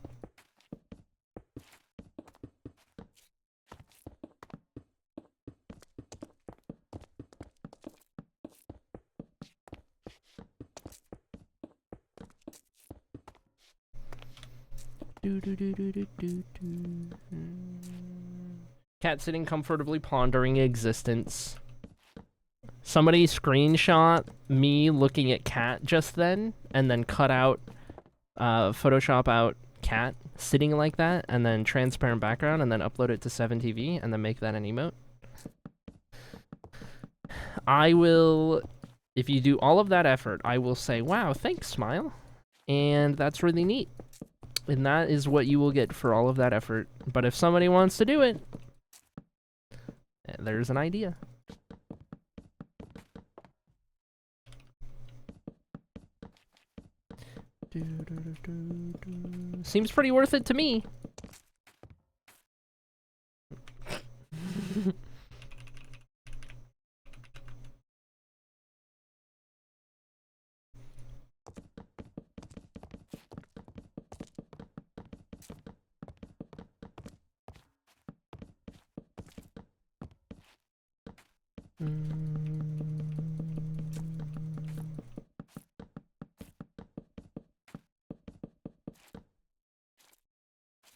Cat sitting comfortably pondering existence. Somebody screenshot me looking at cat just then, and then cut out, Photoshop out cat sitting like that, and then transparent background, and then upload it to 7TV, and then make that an emote. I will, if you do all of that effort, I will say, wow, thanks, Smile. And that's really neat. And that is what you will get for all of that effort. But if somebody wants to do it, there's an idea. Seems pretty worth it to me.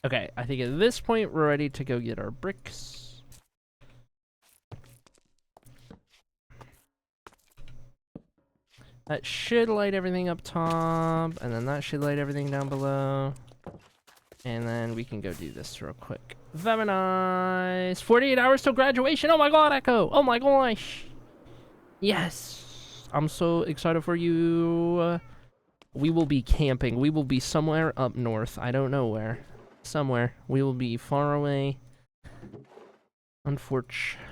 Okay, I think at this point we're ready to go get our bricks. That should light everything up top, and then that should light everything down below. And then we can go do this real quick. Very nice. 48 hours till graduation. Oh my god, Echo. Oh my gosh. Yes. I'm so excited for you. We will be camping. We will be somewhere up north. I don't know where. Somewhere. We will be far away. Unfortunately.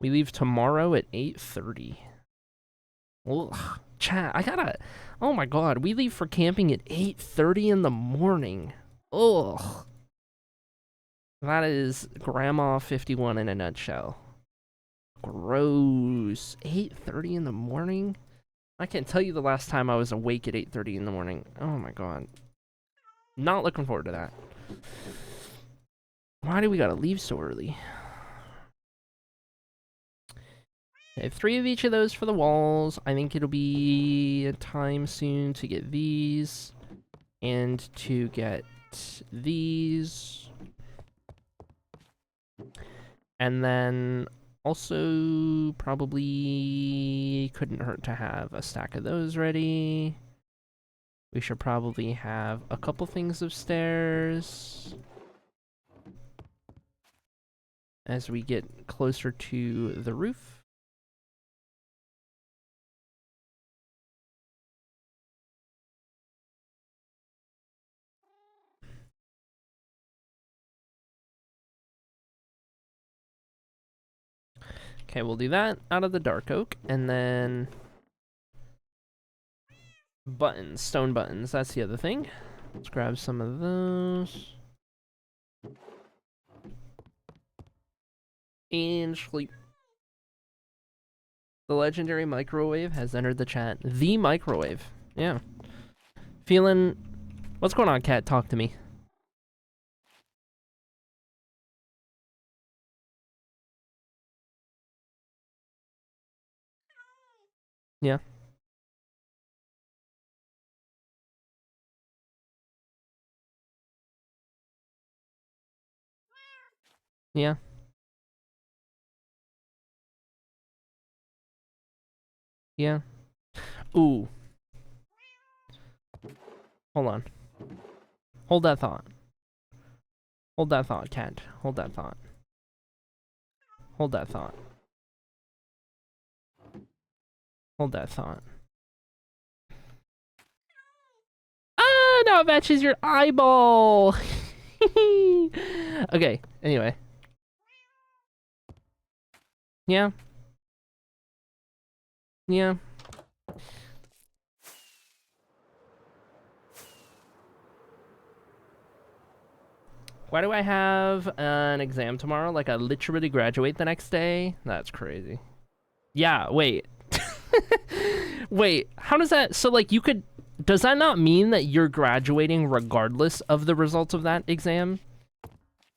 We leave tomorrow at 8:30. Ugh. Chat, I gotta... Oh my god, we leave for camping at 8:30 in the morning. Ugh. That is Grandma 51 in a nutshell. Gross. 8:30 in the morning? I can't tell you the last time I was awake at 8:30 in the morning. Oh my god. Not looking forward to that. Why do we gotta leave so early? Okay, 3 of each of those for the walls. I think it'll be a time soon to get these and to get these. And then also probably couldn't hurt to have a stack of those ready. We should probably have a couple things upstairs as we get closer to the roof. Okay, we'll do that out of the dark oak, and then buttons, stone buttons, that's the other thing. Let's grab some of those. And sleep. The legendary microwave has entered the chat. The microwave. Yeah. Feeling... What's going on, cat? Talk to me. Yeah. Yeah. Yeah. Ooh. Hold on. Hold that thought. Hold that thought, cat. Hold that thought. Hold that thought. Hold that thought. Ah, now it matches your eyeball. Okay, anyway. Yeah. Yeah. Why do I have an exam tomorrow? Like, I literally graduate the next day? That's crazy. Yeah, wait. Wait, how does that... So, like, you could... Does that not mean that you're graduating regardless of the results of that exam?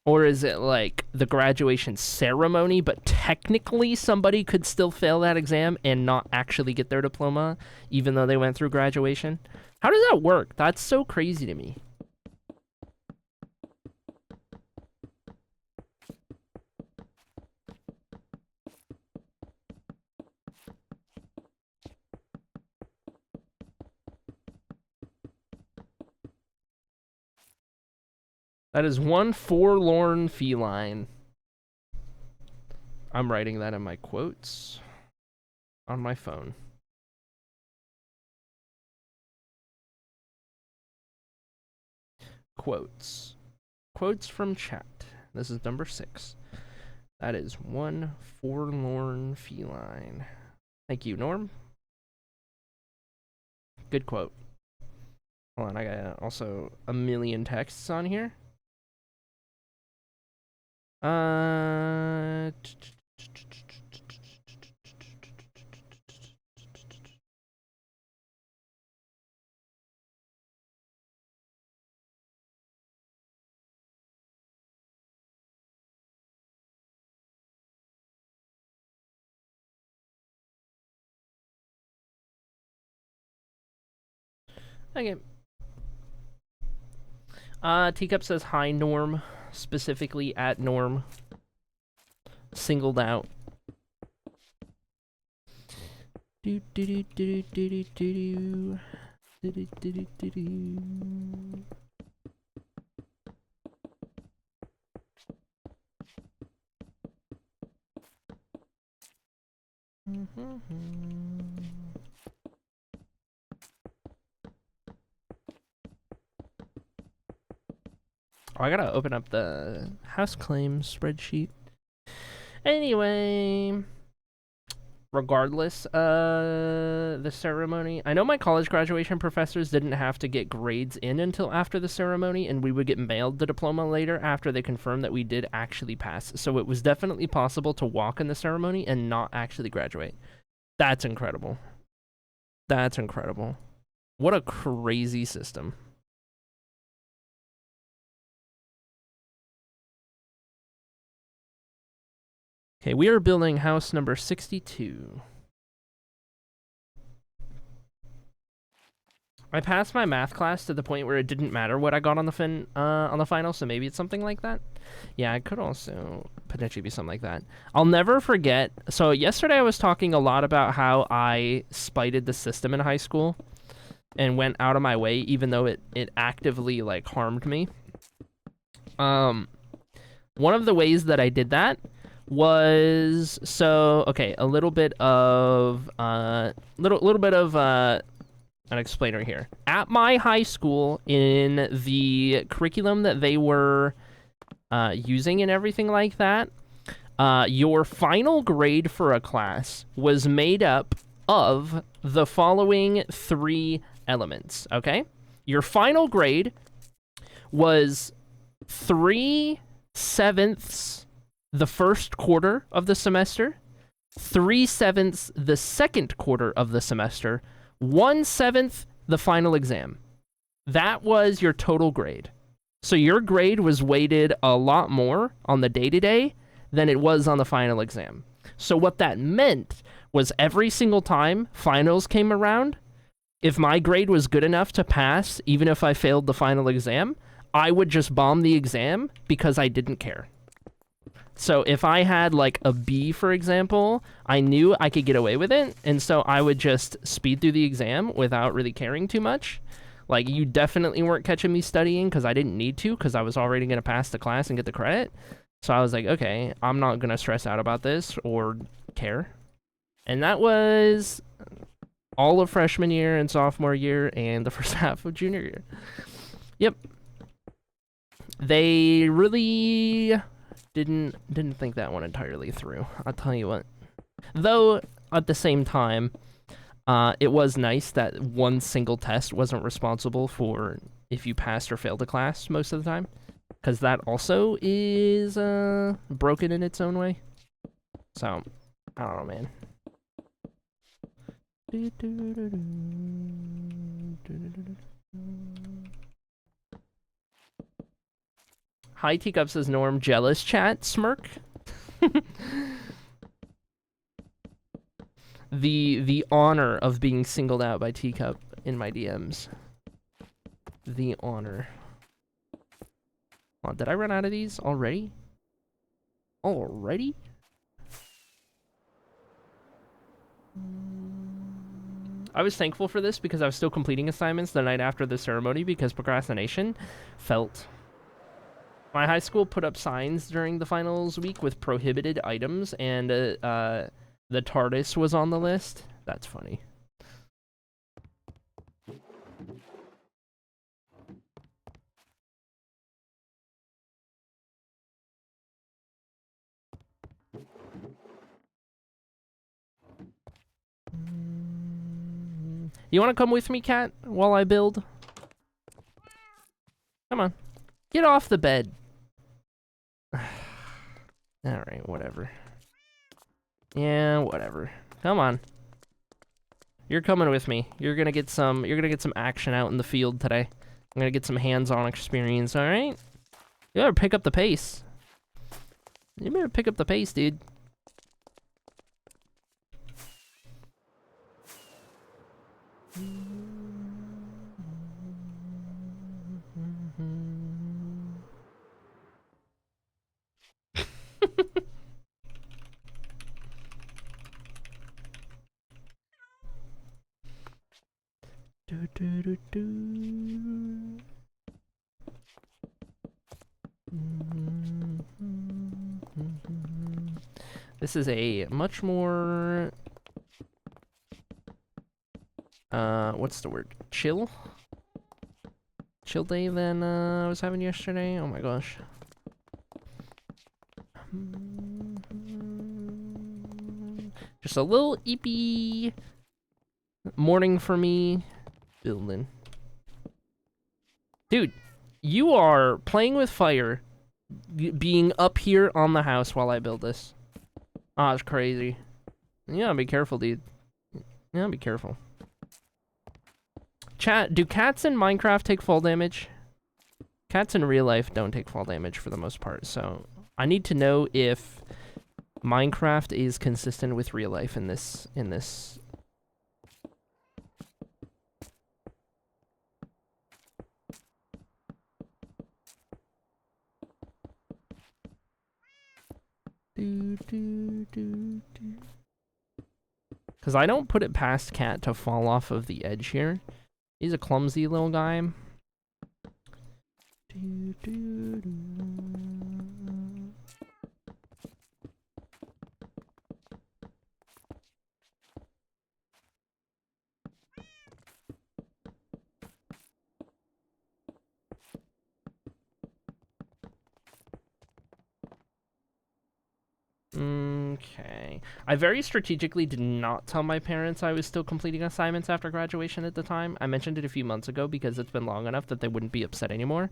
Or is it, like, the graduation ceremony, but technically somebody could still fail that exam and not actually get their diploma, even though they went through graduation? How does that work? That's so crazy to me. That is one forlorn feline. I'm writing that in my quotes on my phone. Quotes. Quotes from chat. This is number 6. That is one forlorn feline. Thank you, Norm. Good quote. Hold on, I got also a million texts on here. Okay. Teacup says hi, Norm. Specifically at Norm. Singled out. Do do do do do do do do do do do do. Oh, I gotta open up the house claim spreadsheet. Anyway, regardless, the ceremony. I know my college graduation professors didn't have to get grades in until after the ceremony, and we would get mailed the diploma later after they confirmed that we did actually pass. So it was definitely possible to walk in the ceremony and not actually graduate. That's incredible. That's incredible. What a crazy system. Okay, we are building house number 62. I passed my math class to the point where it didn't matter what I got on the final, so maybe it's something like that. Yeah, it could also potentially be something like that. I'll never forget. So yesterday I was talking a lot about how I spited the system in high school and went out of my way, even though it actively like harmed me. One of the ways that I did that was a little bit of an explainer here. At my high school, in the curriculum that they were using and everything like that, your final grade for a class was made up of the following 3 elements, okay? Your final grade was 3/7 the first quarter of the semester, 3/7 the second quarter of the semester, 1/7 the final exam. That was your total grade. So your grade was weighted a lot more on the day-to-day than it was on the final exam. So what that meant was every single time finals came around, if my grade was good enough to pass, even if I failed the final exam, I would just bomb the exam because I didn't care. So if I had like a B, for example, I knew I could get away with it, and so I would just speed through the exam without really caring too much. Like, you definitely weren't catching me studying because I didn't need to, because I was already going to pass the class and get the credit. So I was like, okay, I'm not going to stress out about this or care. And that was all of freshman year and sophomore year and the first half of junior year. Yep. They really didn't think that one entirely through, I'll tell you what. Though, at the same time, it was nice that one single test wasn't responsible for if you passed or failed a class most of the time, because that also is broken in its own way. So, I don't know, man. Hi, Teacup says Norm. Jealous chat? Smirk? The honor of being singled out by Teacup in my DMs. The honor. Oh, did I run out of these already? Already? I was thankful for this because I was still completing assignments the night after the ceremony because procrastination felt... My high school put up signs during the finals week with prohibited items, and the TARDIS was on the list. That's funny. You want to come with me, Cat, while I build? Come on. Get off the bed. Alright, whatever. Yeah, whatever. Come on. You're coming with me. You're gonna get some action out in the field today. I'm gonna get some hands-on experience, alright? You better pick up the pace. You better pick up the pace, dude. This is a much more what's the word? Chill day than I was having yesterday. Oh my gosh. Just a little eepy morning for me. Building. Dude, you are playing with fire being up here on the house while I build this. Oh, it's crazy. Yeah, be careful, dude. Yeah, be careful. Chat, do cats in Minecraft take fall damage? Cats in real life don't take fall damage for the most part, so I need to know if Minecraft is consistent with real life in this Because I don't put it past Cat to fall off of the edge here. He's a clumsy little guy. Okay. I very strategically did not tell my parents I was still completing assignments after graduation at the time. I mentioned it a few months ago because it's been long enough that they wouldn't be upset anymore.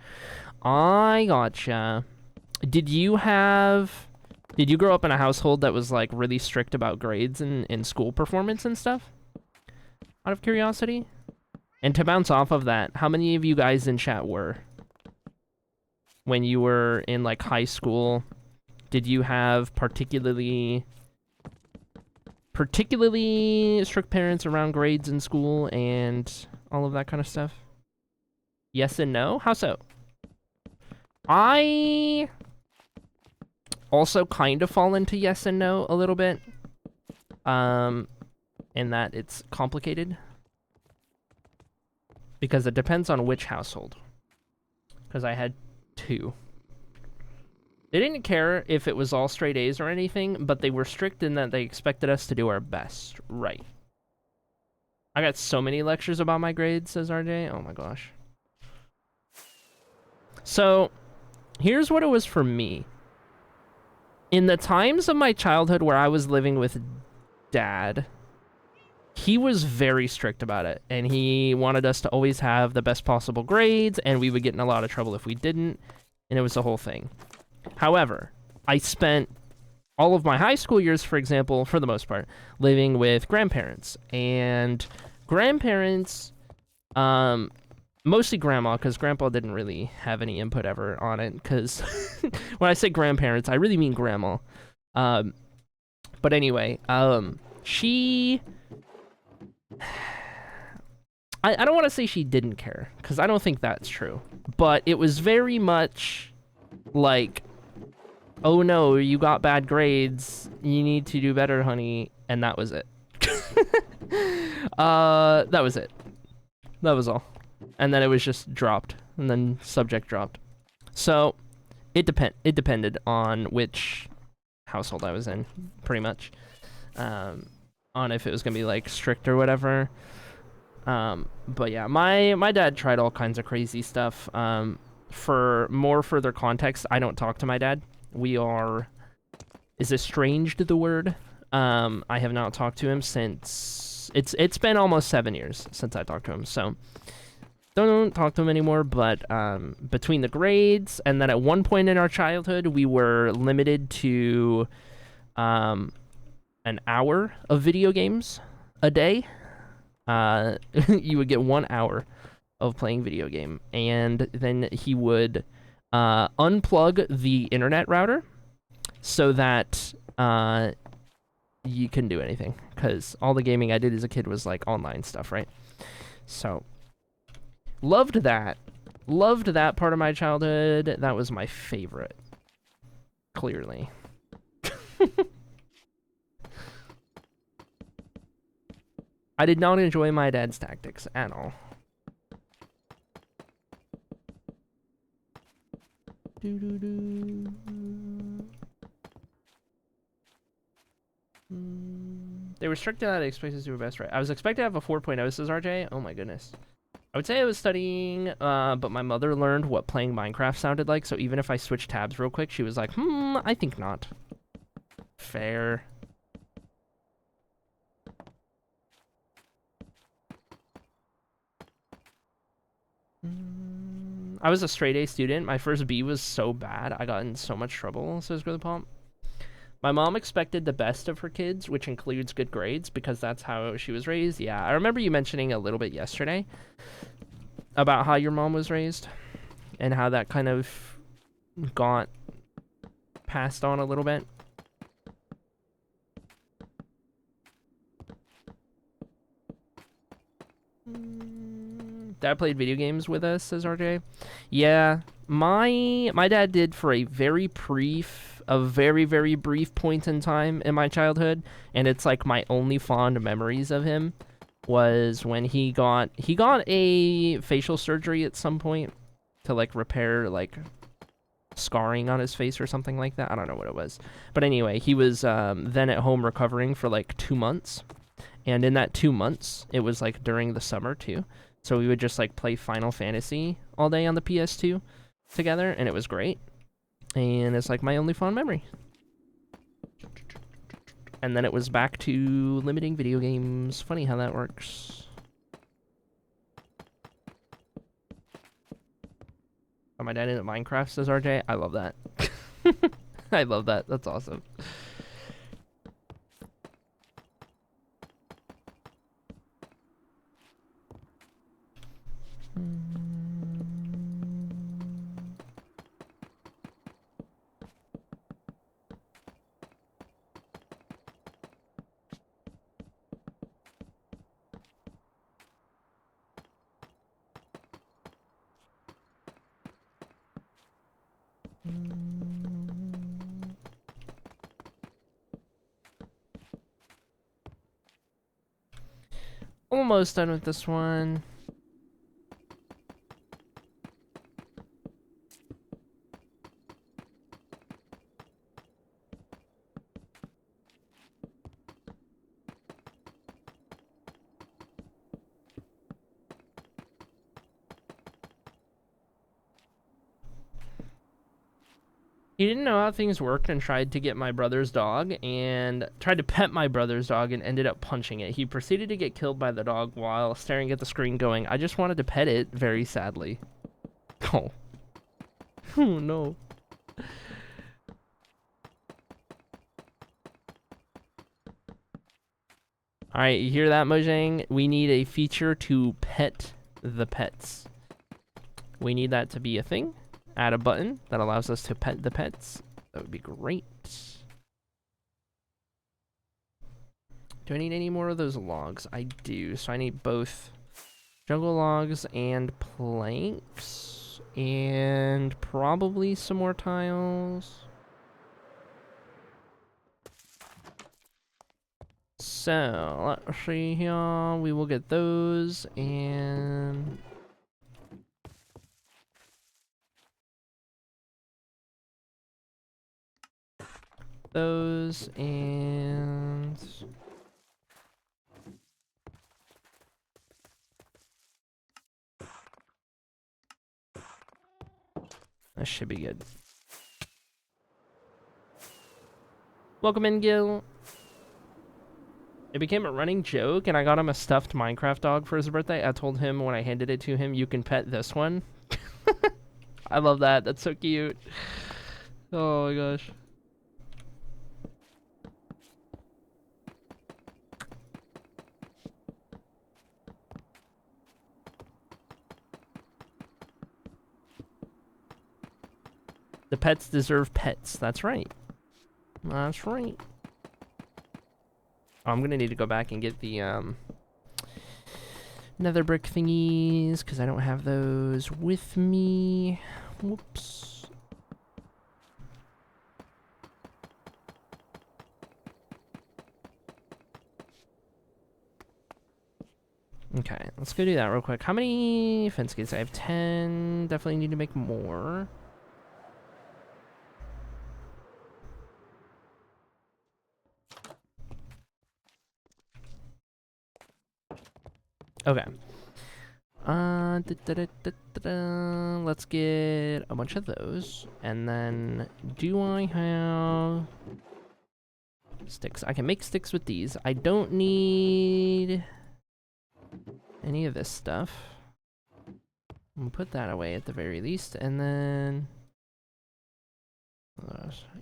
I gotcha. Did you grow up in a household that was like really strict about grades and school performance and stuff? Out of curiosity? And to bounce off of that, how many of you guys in chat were? When you were in like high school, did you have particularly strict parents around grades in school and all of that kind of stuff? Yes and no? How so? I also kind of fall into yes and no a little bit. In that it's complicated. Because it depends on which household. Because I had two. They didn't care if it was all straight A's or anything, but they were strict in that they expected us to do our best. Right. I got so many lectures about my grades, says RJ. Oh my gosh. So, here's what it was for me. In the times of my childhood where I was living with Dad, he was very strict about it, and he wanted us to always have the best possible grades, and we would get in a lot of trouble if we didn't, and it was the whole thing. However, I spent all of my high school years, for example, for the most part, living with grandparents. And grandparents, mostly grandma, because grandpa didn't really have any input ever on it, because when I say grandparents, I really mean grandma. But anyway, she... I don't want to say she didn't care, because I don't think that's true. But it was very much like, oh no, you got bad grades, you need to do better, honey, and that was it. That was it. That was all. And then it was just dropped, and then subject dropped. So, it depended on which household I was in, pretty much. On if it was gonna be, like, strict or whatever. But yeah, my dad tried all kinds of crazy stuff. For more further context, I don't talk to my dad. We are... Is estranged the word? I have not talked to him since... It's been almost 7 years since I talked to him, so... Don't talk to him anymore, but between the grades, and then at one point in our childhood, we were limited to an hour of video games a day. You would get 1 hour of playing video game, and then he would unplug the internet router so that you couldn't do anything, because all the gaming I did as a kid was like online stuff, right? So loved that part of my childhood. That was my favorite, clearly. I did not enjoy my dad's tactics at all. They were strict that I expected to do my best, right? I was expected to have a 4.0, says RJ. Oh my goodness. I would say I was studying, but my mother learned what playing Minecraft sounded like, so even if I switched tabs real quick, she was like, I think not. Fair. I was a straight A student. My first B was so bad. I got in so much trouble, says Growth Pomp. My mom expected the best of her kids, which includes good grades, because that's how she was raised. Yeah, I remember you mentioning a little bit yesterday about how your mom was raised and how that kind of got passed on a little bit. Dad played video games with us, says RJ. Yeah, my dad did for a very very brief point in time in my childhood, and it's like my only fond memories of him was when he got a facial surgery at some point to like repair like scarring on his face or something like that. I don't know what it was, but anyway, he was then at home recovering for like 2 months, and in that 2 months, it was like during the summer too. So we would just like play Final Fantasy all day on the PS2 together, and it was great. And it's like my only fond memory. And then it was back to limiting video games. Funny how that works. Oh, my dad into Minecraft, says RJ. I love that. I love that. That's awesome. Almost done with this one. He didn't know how things worked and tried to get my brother's dog and tried to pet my brother's dog and ended up punching it. He proceeded to get killed by the dog while staring at the screen going, I just wanted to pet it, very sadly. Oh. Oh no. Alright, you hear that, Mojang? We need a feature to pet the pets. We need that to be a thing. Add a button that allows us to pet the pets. That would be great. Do I need any more of those logs? I do. So I need both jungle logs and planks. And probably some more tiles. So, let's see here. We will get those and... those and... that should be good. Welcome in, Gil. It became a running joke, and I got him a stuffed Minecraft dog for his birthday. I told him when I handed it to him, you can pet this one. I love that. That's so cute. Oh my gosh. The pets deserve pets. That's right. That's right. Oh, I'm gonna need to go back and get the nether brick thingies because I don't have those with me. Whoops. Okay, let's go do that real quick. How many fence gates? I have 10. Definitely need to make more. Okay. Let's get a bunch of those. And then, do I have sticks? I can make sticks with these. I don't need any of this stuff. I'm gonna put that away at the very least. And then,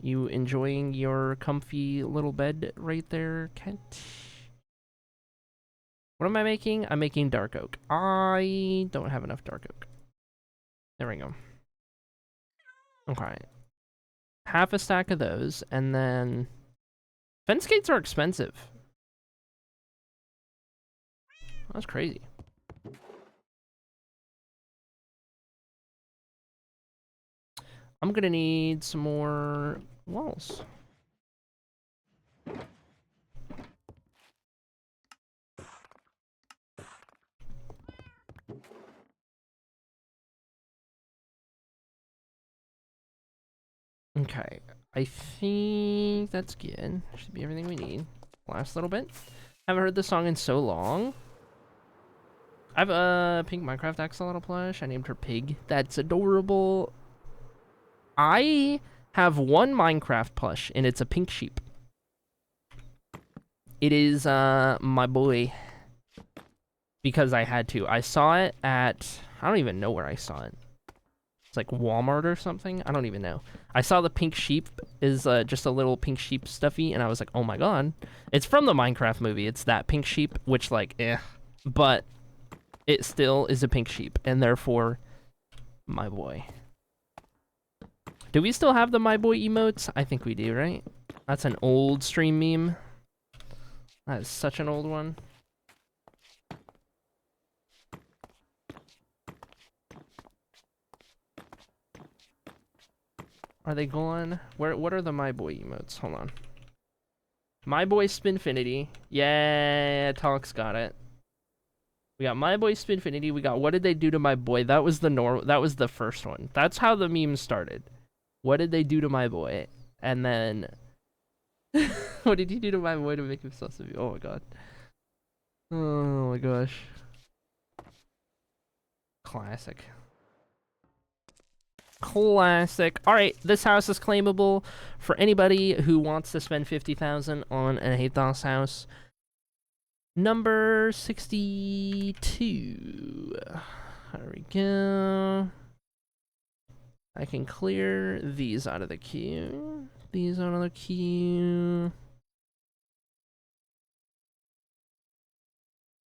you enjoying your comfy little bed right there, Kent? What am I making? I'm making dark oak. I don't have enough dark oak. There we go. Okay. Half a stack of those, and then... fence gates are expensive. That's crazy. I'm gonna need some more walls. Okay, I think that's good. Should be everything we need. Last little bit. Haven't heard this song in so long. I have a pink Minecraft axolotl plush. I named her Pig. That's adorable. I have one Minecraft plush, and it's a pink sheep. It is my boy. Because I had to. I saw it at... I don't even know where I saw it. It's like Walmart or something? I don't even know. I saw the pink sheep is just a little pink sheep stuffy, and I was like, oh my god. It's from the Minecraft movie. It's that pink sheep, which like, eh. But it still is a pink sheep, and therefore, my boy. Do we still have the my boy emotes? I think we do, right? That's an old stream meme. That is such an old one. Are they gone? What are the my boy emotes? Hold on. My boy Spinfinity. Yeah, Talk's got it. We got my boy Spinfinity. We got what did they do to my boy? That was the first one. That's how the meme started. What did they do to my boy? And then what did he do to my boy to make him so severe? Oh my god. Oh my gosh. Classic. Classic. Alright, this house is claimable for anybody who wants to spend 50,000 on an 8 house. Number 62. There we go. I can clear these out of the queue. These out of the queue.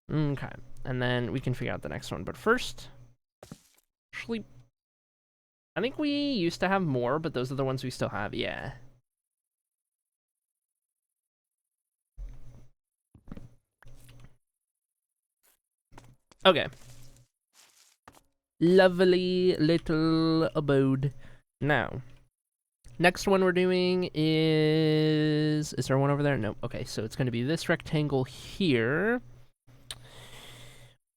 Okay, and then we can figure out the next one. But first, sleep. I think we used to have more, but those are the ones we still have, yeah. Okay. Lovely little abode. Now, next one we're doing is... Is there one over there? No. Okay, so it's going to be this rectangle here.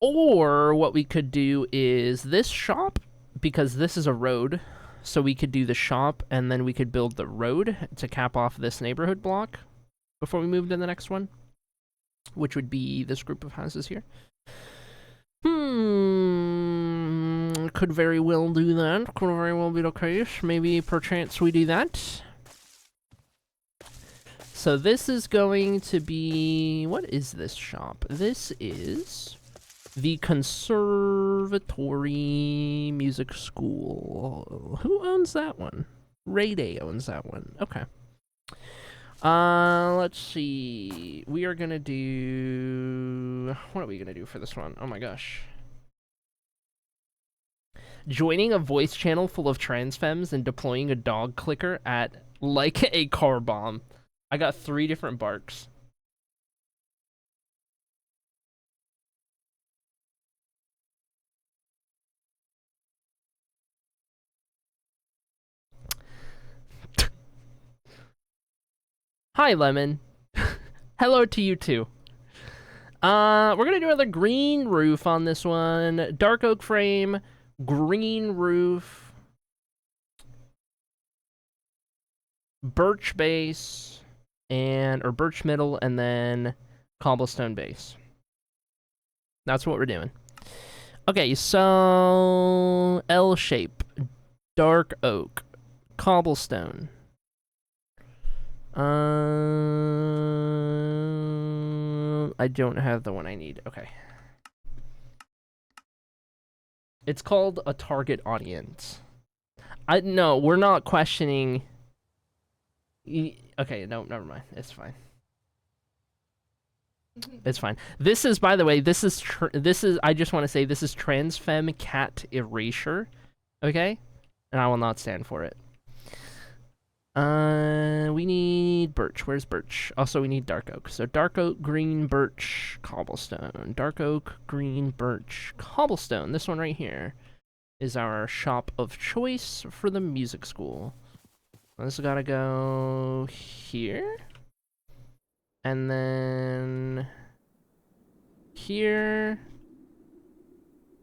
Or what we could do is this shop, because this is a road, so we could do the shop, and then we could build the road to cap off this neighborhood block before we move to the next one, which would be this group of houses here. Could very well do that. Could very well be the case. Maybe perchance we do that. So this is going to be... What is this shop? This is the Conservatory Music School. Who owns that one? Ray Day owns that one. Okay. Let's see. We are gonna do... What are we gonna do for this one? Oh my gosh. Joining a voice channel full of trans femmes and deploying a dog clicker at like a car bomb. I got 3 different barks. Hi, Lemon. Hello to you too. We're gonna do another green roof on this one. Dark oak frame, green roof, birch base, or birch middle, and then cobblestone base. That's what we're doing. Okay, so L shape, dark oak, cobblestone. I don't have the one I need. Okay. It's called a target audience. No, we're not questioning. Okay, no, never mind. It's fine. It's fine. This is, by the way, this is, I just want to say, this is trans femme cat erasure. Okay? And I will not stand for it. We need birch. Where's birch? Also, we need dark oak. So dark oak, green, birch, cobblestone. Dark oak, green, birch, cobblestone. This one right here is our shop of choice for the music school. This gotta go here. And then here.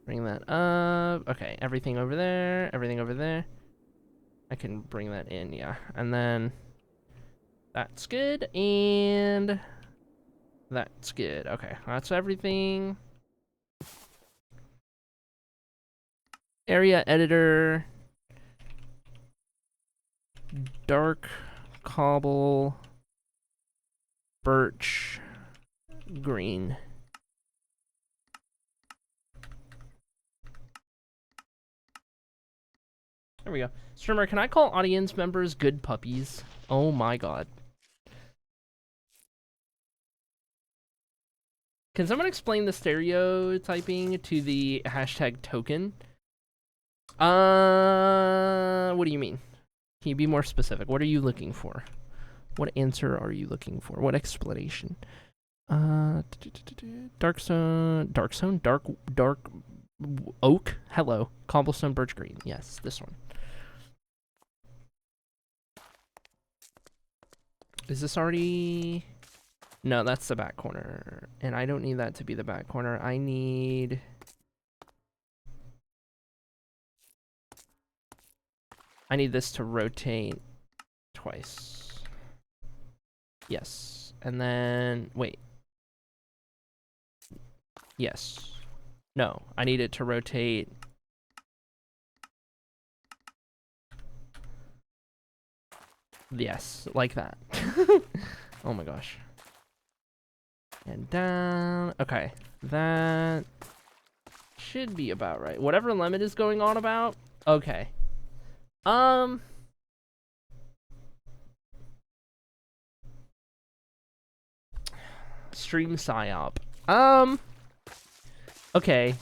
Bring that up. Okay, everything over there, everything over there. I can bring that in, yeah. And then that's good, and that's good. Okay, that's everything. Area editor. Dark cobble. Birch. Green. There we go. Streamer, can I call audience members good puppies? Oh my god. Can someone explain the stereotyping to the hashtag token? What do you mean? Can you be more specific? What are you looking for? What answer are you looking for? What explanation? Dark oak. Hello. Cobblestone birch green. Yes, this one. Is this already? No, that's the back corner. And I don't need that to be the back corner. I need this to rotate twice. Yes. And then, wait. Yes. No, I need it to rotate. Yes, like that. Oh my gosh. And down. Okay, that should be about right. Whatever Lemon is going on about. Okay. Stream psyop. Okay.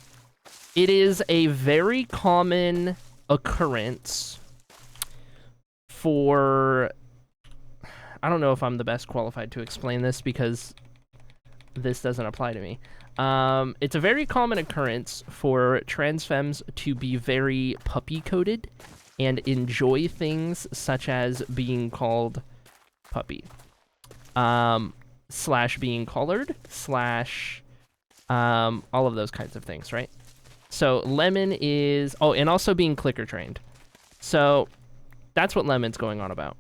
It is a very common occurrence for... I don't know if I'm the best qualified to explain this because this doesn't apply to me. It's a very common occurrence for trans femmes to be very puppy-coded and enjoy things such as being called puppy. Slash being collared, slash all of those kinds of things, right? So Lemon is... Oh, and also being clicker trained. So that's what Lemon's going on about.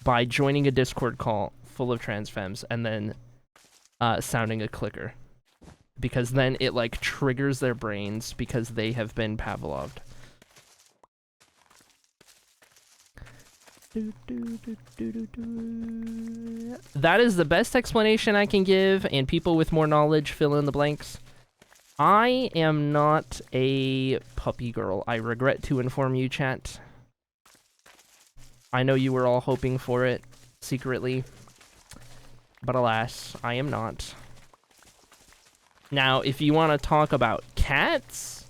By joining a Discord call full of trans femmes and then sounding a clicker. Because then it, like, triggers their brains because they have been Pavloved. That is the best explanation I can give, and people with more knowledge fill in the blanks. I am not a puppy girl. I regret to inform you, chat. I know you were all hoping for it secretly, but alas, I am not. Now, if you want to talk about cats,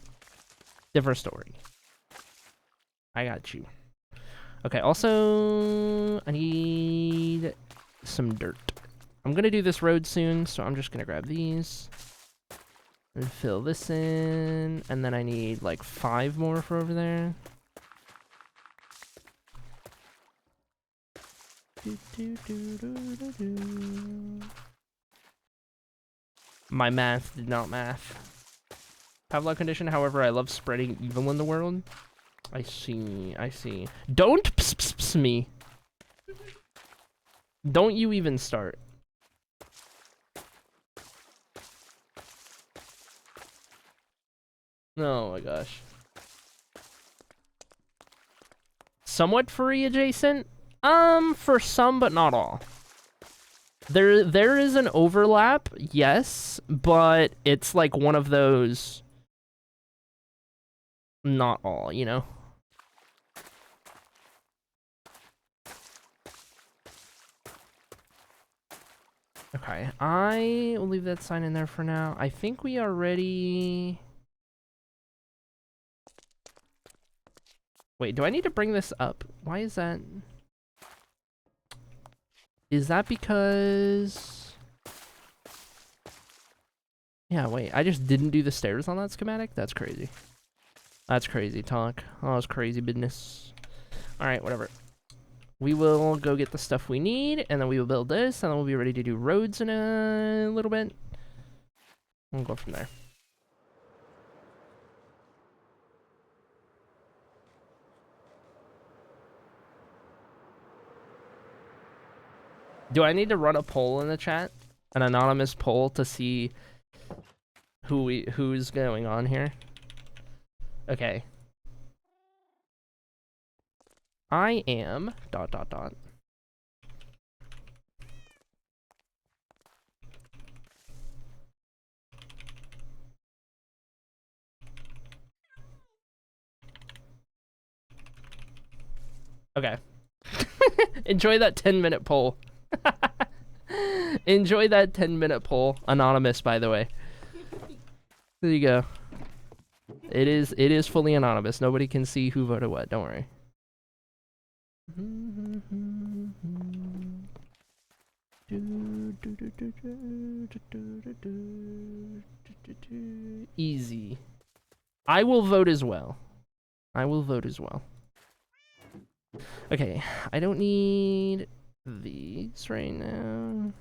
different story. I got you. Okay, also, I need some dirt. I'm going to do this road soon, so I'm just going to grab these and fill this in, and then I need like 5 more for over there. My math did not math. Pavlov condition, however, I love spreading evil in the world. I see, I see. Don't pss me. Don't you even start. Oh my gosh. Somewhat furry adjacent? For some, but not all. There is an overlap, yes, but it's like one of those... Not all, you know? Okay, I will leave that sign in there for now. I think we are ready... Wait, do I need to bring this up? Why is that... Is that because... Yeah, wait, I just didn't do the stairs on that schematic? That's crazy. That's crazy talk. Oh, that's crazy business. Alright, whatever. We will go get the stuff we need, and then we will build this, and then we'll be ready to do roads in a little bit. We'll go from there. Do I need to run a poll in the chat? An anonymous poll to see who's going on here? Okay. I am ... Okay. Enjoy that 10-minute poll. Enjoy that 10-minute poll. Anonymous, by the way. There you go. It is fully anonymous. Nobody can see who voted what. Don't worry. Easy. I will vote as well. I will vote as well. Okay, I don't need these right now.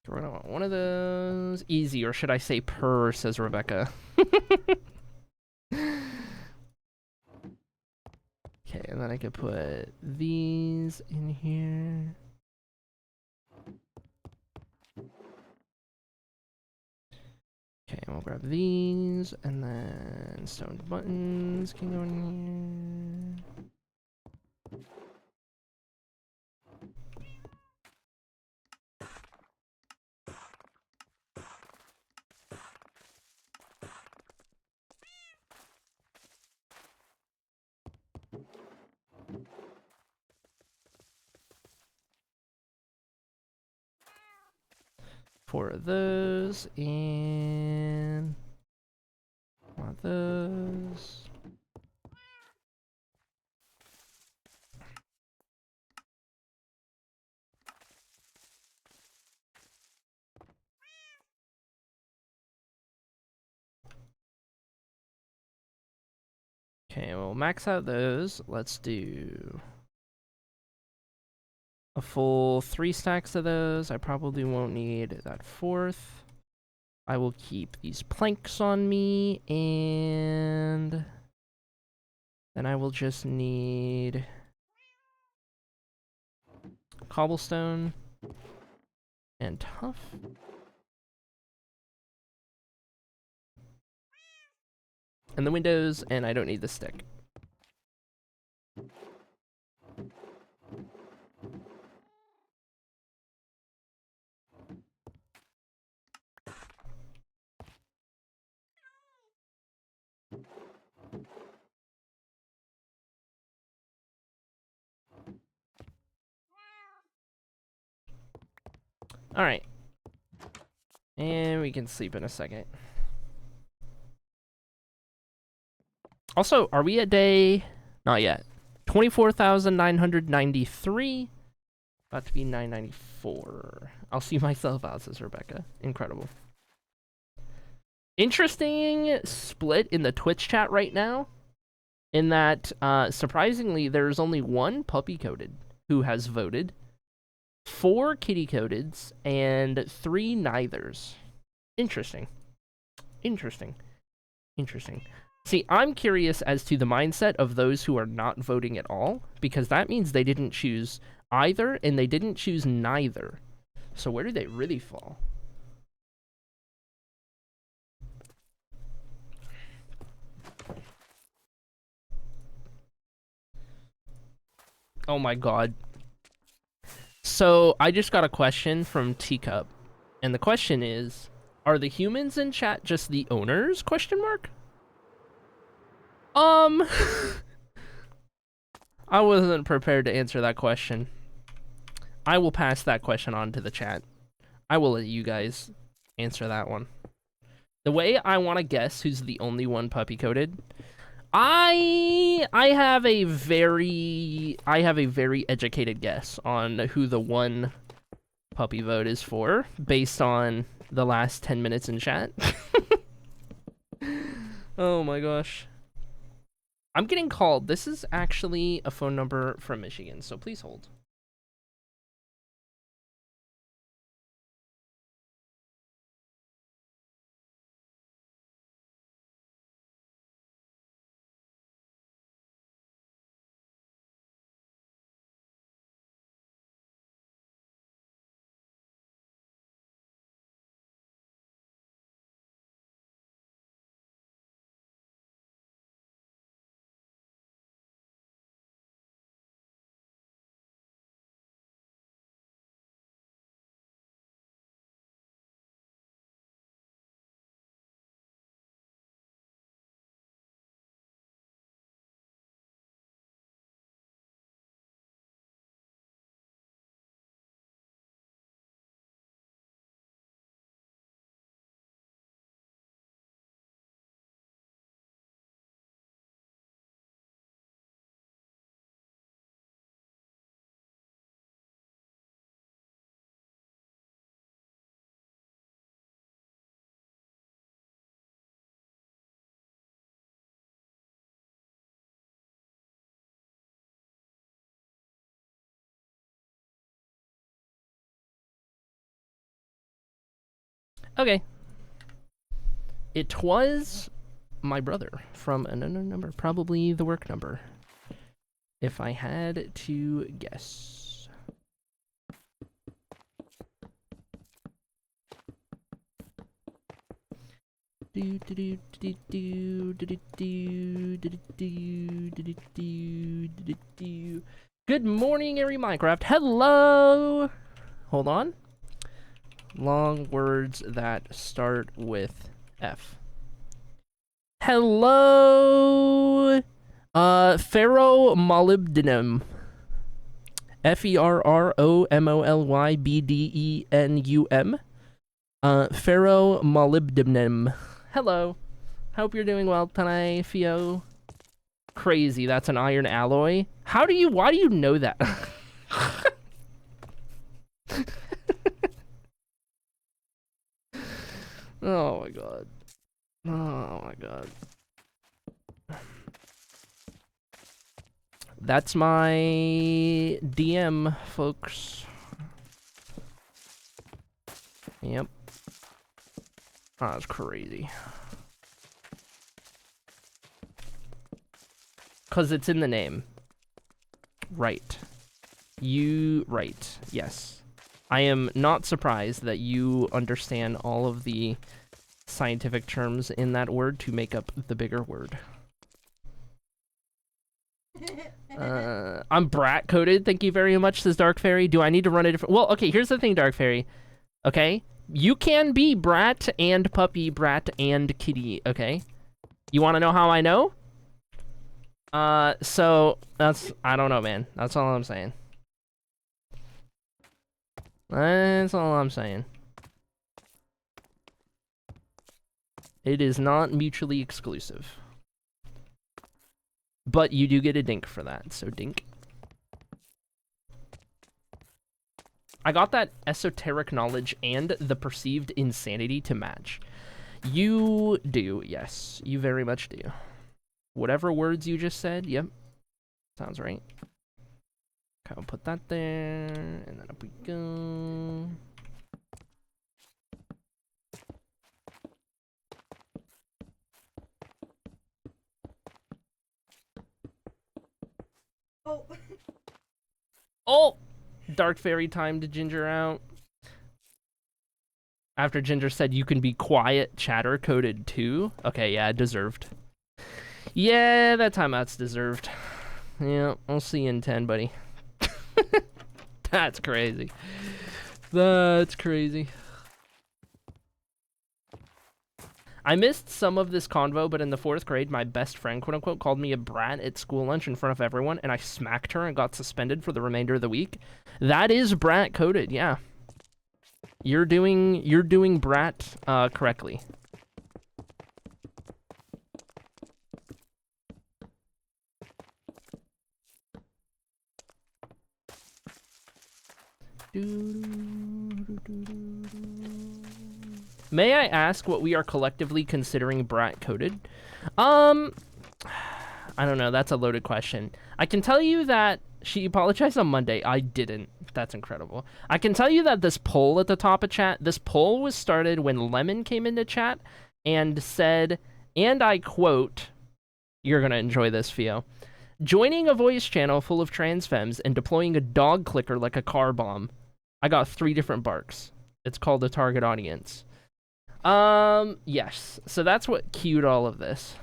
We're gonna want one of those. Easy, or should I say purr, says Rebecca. Okay, and then I could put these in here. Okay, and we'll grab these, and then stone buttons can go in here. Four of those, and one of those. Okay, we'll max out those. Let's do a full 3 stacks of those. I probably won't need that 4th. I will keep these planks on me, and then I will just need cobblestone and tough. And the windows, and I don't need the stick. Alright. And we can sleep in a second. Also, are we at day... Not yet. 24,993. About to be 994. I'll see myself out, says Rebecca. Incredible. Interesting split in the Twitch chat right now. In that, surprisingly, there's only one puppy coded who has voted. 4 kitty codeds and 3 neithers. Interesting. Interesting. Interesting. See, I'm curious as to the mindset of those who are not voting at all, because that means they didn't choose either and they didn't choose neither. So where do they really fall? Oh my god. So I just got a question from Teacup, and the question is, are the humans in chat just the owners, question mark? I wasn't prepared to answer that question. I will pass that question on to the chat. I will let you guys answer that one. The way I want to guess who's the only one puppy coded, I have a very educated guess on who the one puppy vote is for, based on the last 10 minutes in chat. Oh my gosh. I'm getting called. This is actually a phone number from Michigan, so please hold. Okay. It was my brother from another number, probably the work number, if I had to guess. Good morning, Airy Minecraft. Hello! Hold on. Long words that start with F. Hello! Ferro molybdenum. FERROMOLYBDENUM. Ferro molybdenum. Hello. Hope you're doing well tonight, Fio. Crazy, that's an iron alloy. Why do you know that? Oh my god. Oh my god. That's my DM, folks. Yep. Oh, that's crazy. Because it's in the name. Right. Right. Yes. I am not surprised that you understand all of the scientific terms in that word to make up the bigger word. I'm brat coded. Thank you very much, says Dark Fairy. Do I need to run a different... Well, okay, here's the thing, Dark Fairy. Okay? You can be brat and puppy, brat and kitty, okay? You want to know how I know? So, I don't know, man. That's all I'm saying. That's all I'm saying. It is not mutually exclusive. But you do get a dink for that, so dink. I got that esoteric knowledge and the perceived insanity to match. You do, yes. You very much do. Whatever words you just said, yep. Sounds right. Okay, I'll put that there, and then up we go. Oh. Oh! Dark Fairy timed Ginger out. After Ginger said you can be quiet, chatter coded too. Okay, yeah, deserved. Yeah, that timeout's deserved. Yeah, I'll see you in 10, buddy. That's crazy. That's crazy. I missed some of this convo, but in the 4th grade, my best friend, quote unquote, called me a brat at school lunch in front of everyone, and I smacked her and got suspended for the remainder of the week. That is brat coded, yeah. You're doing brat correctly. May I ask what we are collectively considering brat coded? I don't know. That's a loaded question. I can tell you that she apologized on Monday. I didn't. That's incredible. I can tell you that this poll at the top of chat, this poll was started when Lemon came into chat and said, and I quote, you're going to enjoy this, Fio. Joining a voice channel full of trans femmes and deploying a dog clicker like a car bomb. I got 3 different barks. It's called the target audience. Yes. So that's what cued all of this.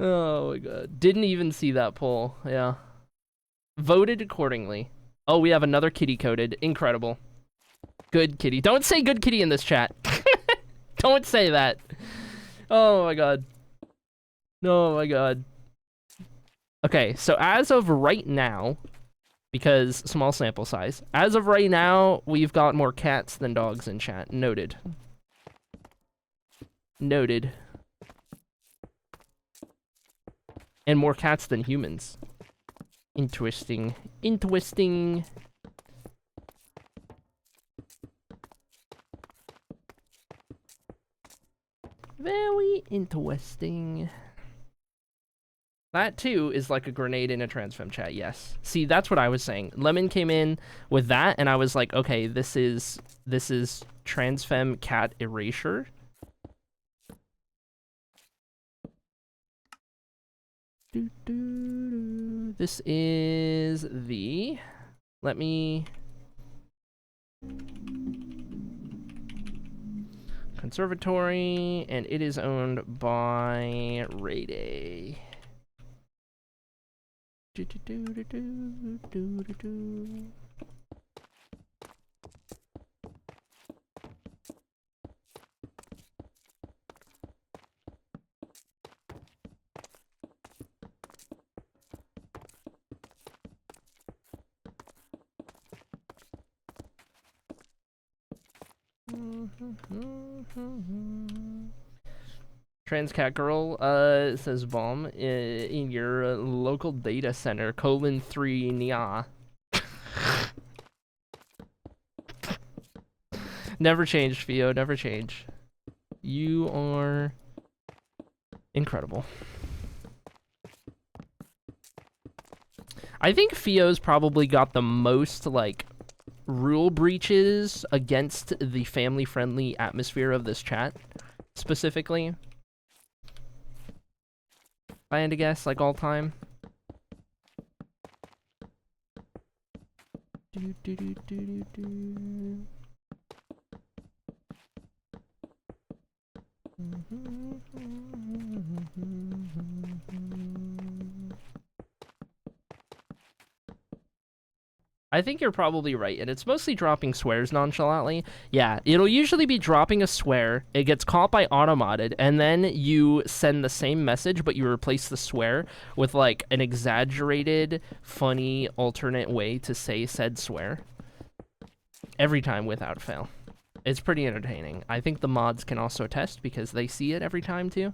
Oh my god. Didn't even see that poll. Yeah. Voted accordingly. Oh, we have another kitty coded. Incredible. Good kitty. Don't say good kitty in this chat. Don't say that. Oh my god. Oh my god. Okay, so as of right now, because small sample size, as of right now, we've got more cats than dogs in chat. Noted. Noted. And more cats than humans. Interesting. Interesting. Very interesting. That too is like a grenade in a transfem chat, yes. See, that's what I was saying. Lemon came in with that, and I was like, okay, this is transfem cat erasure. This is the... Let me... Conservatory, and it is owned by Rayday. Trans cat girl says bomb in your local data center :3 nya. Never changed, Fio, never change. You are incredible. I think Fio's probably got the most like rule breaches against the family-friendly atmosphere of this chat, specifically. If I had to guess, like all time. I think you're probably right, and it's mostly dropping swears nonchalantly. Yeah, it'll usually be dropping a swear, it gets caught by automodded, and then you send the same message, but you replace the swear with, like, an exaggerated, funny, alternate way to say said swear. Every time without fail. It's pretty entertaining. I think the mods can also attest, because they see it every time, too.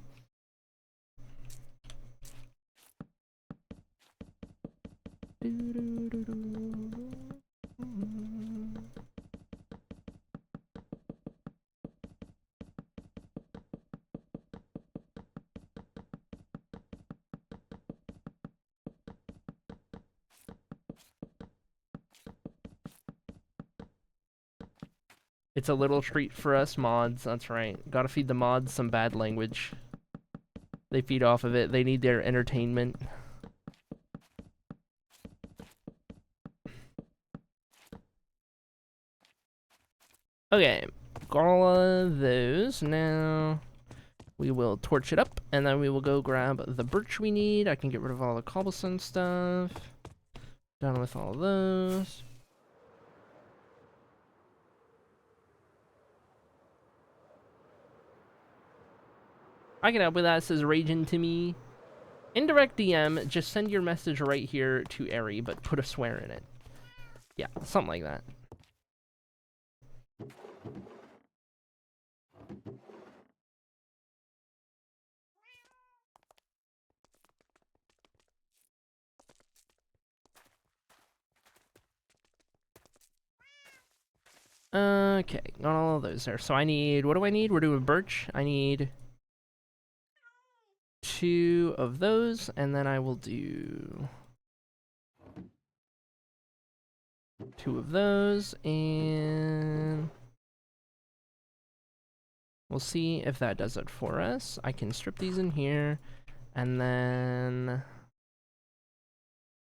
It's a little treat for us mods, that's right. Gotta feed the mods some bad language. They feed off of it, they need their entertainment. Okay, got all of those. Now we will torch it up, and then we will go grab the birch we need. I can get rid of all the cobblestone stuff. Done with all those. I can help with that, says Raging to me. Indirect DM, just send your message right here to Ari, but put a swear in it. Yeah, something like that. Okay, got all of those there. So I need, what do I need? We're doing birch. I need 2 of those, and then I will do 2 of those, and we'll see if that does it for us. I can strip these in here, and then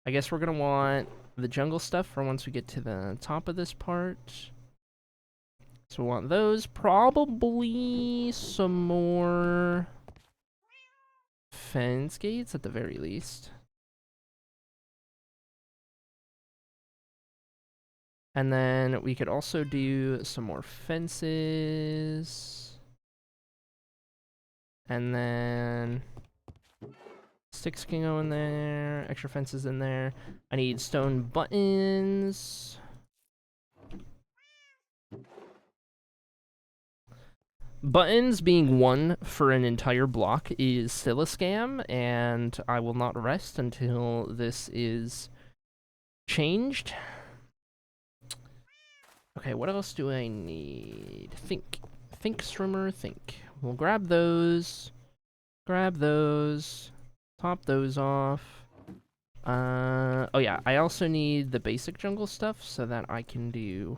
I guess we're gonna want the jungle stuff for once we get to the top of this part. So we want those, probably some more fence gates at the very least. And then we could also do some more fences. And then sticks can go in there, extra fences in there. I need stone buttons. Buttons being 1 for an entire block is still a scam, and I will not rest until this is changed. Okay, what else do I need? Think. Think, streamer, think. We'll grab those. Grab those. Top those off. Oh yeah, I also need the basic jungle stuff so that I can do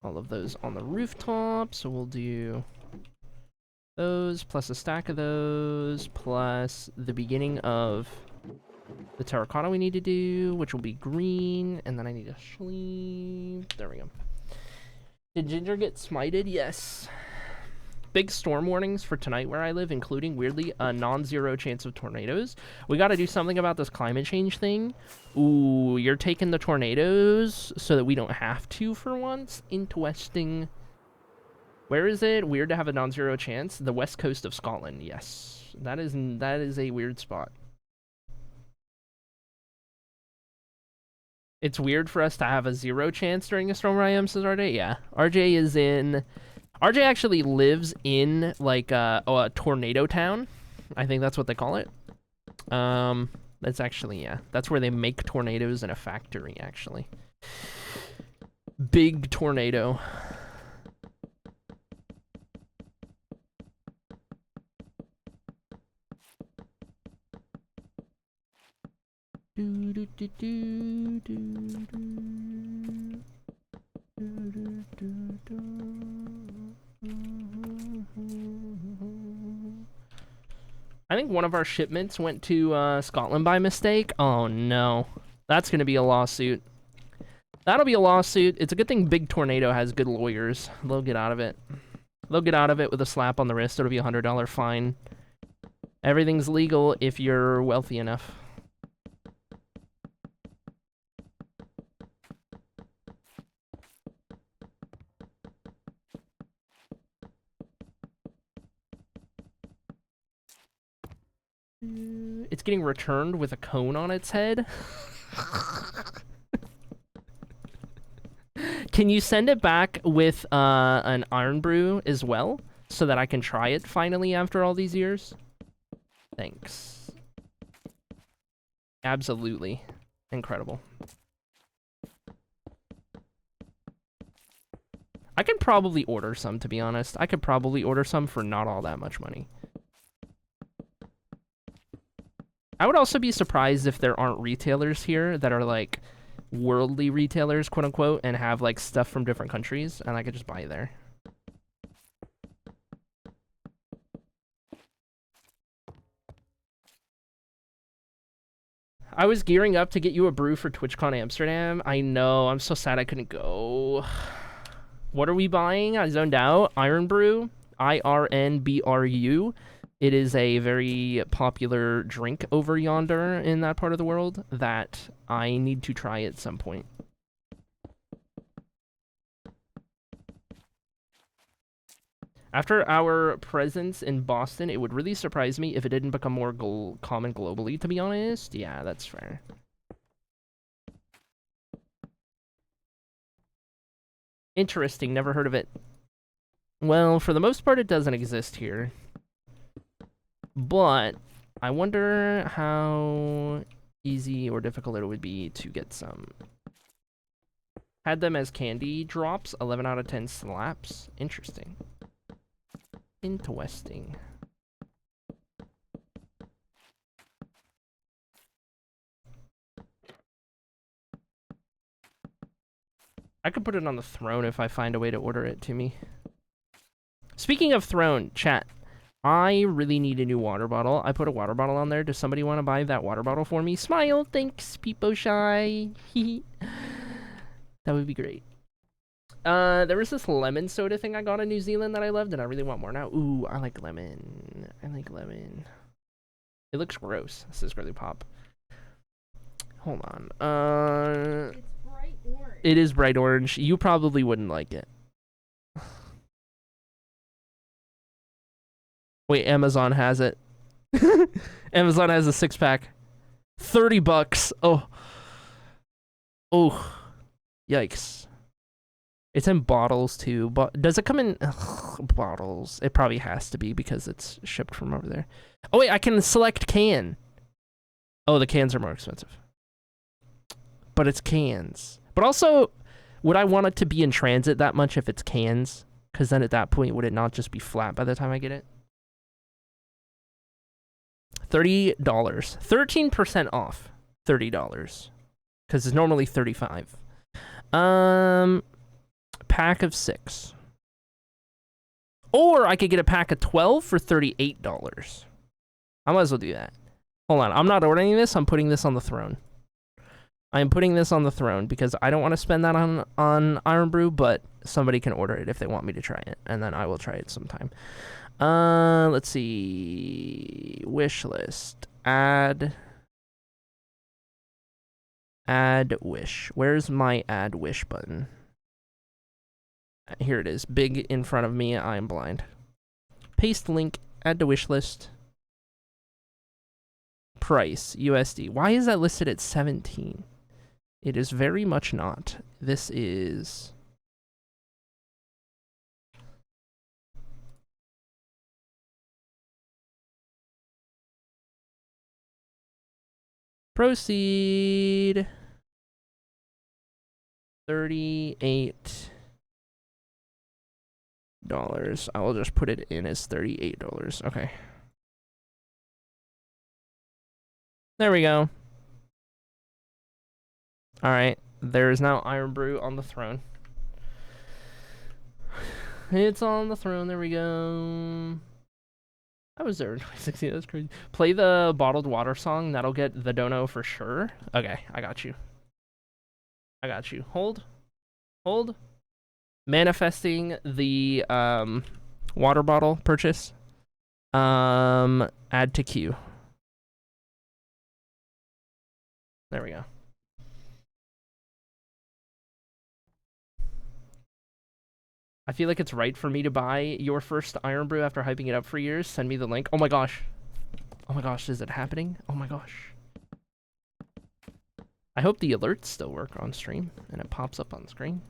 all of those on the rooftop. So we'll do those, plus a stack of those, plus the beginning of the terracotta we need to do, which will be green, and then I need a sleeve. There we go. Did Ginger get smited? Yes. Big storm warnings for tonight where I live, including, weirdly, a non-zero chance of tornadoes. We gotta do something about this climate change thing. Ooh, you're taking the tornadoes so that we don't have to for once? Interesting. Where is it? Weird to have a non-zero chance. The west coast of Scotland, yes. That is a weird spot. It's weird for us to have a 0 chance during a storm where I am, says RJ. Yeah. RJ is in... RJ actually lives in, like, a tornado town. I think that's what they call it. That's actually, yeah. That's where they make tornadoes in a factory, actually. Big tornado. I think one of our shipments went to Scotland by mistake. Oh no. That's gonna be a lawsuit. That'll be a lawsuit. It's a good thing Big Tornado has good lawyers. They'll get out of it. They'll get out of it with a slap on the wrist. It'll be a $100 fine. Everything's legal if you're wealthy enough. It's getting returned with a cone on its head. Can you send it back with an iron brew as well, so that I can try it finally after all these years? Thanks. Absolutely. Incredible. I could probably order some, to be honest. I could probably order some for not all that much money. I would also be surprised if there aren't retailers here that are, like, worldly retailers, quote-unquote, and have, like, stuff from different countries, and I could just buy it there. I was gearing up to get you a brew for TwitchCon Amsterdam. I know, I'm so sad I couldn't go. What are we buying? I zoned out. Iron Brew. IRNBRU. It is a very popular drink over yonder in that part of the world that I need to try at some point. After our presence in Boston, it would really surprise me if it didn't become more common globally, to be honest. Yeah, that's fair. Interesting, never heard of it. Well, for the most part, it doesn't exist here. But I wonder how easy or difficult it would be to get some. Had them as candy drops. 11 out of 10 slaps. Interesting. Interesting. I could put it on the throne if I find a way to order it to me. Speaking of throne, chat. I really need a new water bottle. I put a water bottle on there. Does somebody want to buy that water bottle for me? Smile. Thanks, Peepo Shy. That would be great. There was this lemon soda thing I got in New Zealand that I loved, and I really want more now. Ooh, I like lemon. I like lemon. It looks gross. This is Girly Pop. Hold on. It's bright orange. It is bright orange. You probably wouldn't like it. Wait, Amazon has it. Amazon has a 6-pack. $30. Oh. Oh. Yikes. It's in bottles too. But does it come in bottles? It probably has to be because it's shipped from over there. Oh wait, I can select can. Oh, the cans are more expensive. But it's cans. But also, would I want it to be in transit that much if it's cans? Because then at that point, would it not just be flat by the time I get it? $30. 13% off. $30. Because it's normally $35. Pack of 6. Or I could get a pack of 12 for $38. I might as well do that. Hold on, I'm not ordering this, I'm putting this on the throne. I'm putting this on the throne because I don't want to spend that on Iron Brew, but somebody can order it if they want me to try it, and then I will try it sometime. Let's see. Wish list. Add wish. Where's my add wish button? Here it is. Big in front of me. I am blind. Paste link. Add to wish list. Price. USD. Why is that listed at 17? It is very much not. This is... Proceed. $38. I will just put it in as $38. Okay. There we go. Alright. There is now Iron Brew on the throne. It's on the throne. There we go. I was there in 2016. That's crazy. Play the bottled water song. That'll get the dono for sure. Okay, I got you. I got you. Hold. Hold. Manifesting the water bottle purchase. Add to queue. There we go. I feel like it's right for me to buy your first Iron Brew after hyping it up for years. Send me the link. Oh my gosh. Oh my gosh, is it happening? Oh my gosh. I hope the alerts still work on stream and it pops up on screen.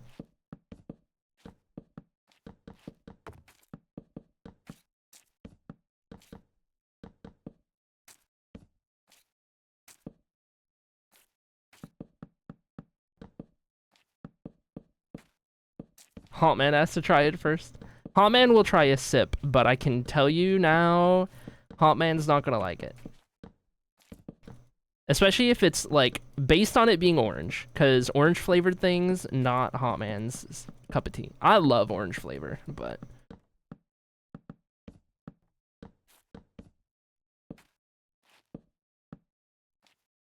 Hotman has to try it first. Hotman will try a sip, but I can tell you now, Hotman's not gonna like it. Especially if it's, like, based on it being orange. Because orange flavored things, not Hotman's cup of tea. I love orange flavor, but...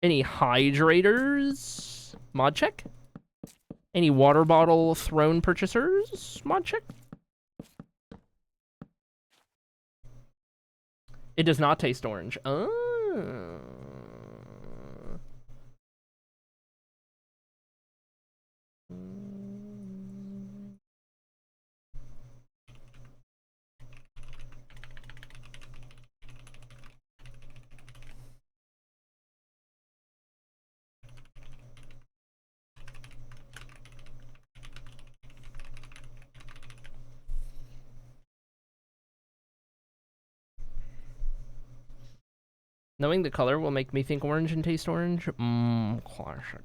Any hydrators? Mod check? Any water bottle throne purchasers? Mod check? It does not taste orange. Oh. Knowing the color will make me think orange and taste orange. Classic.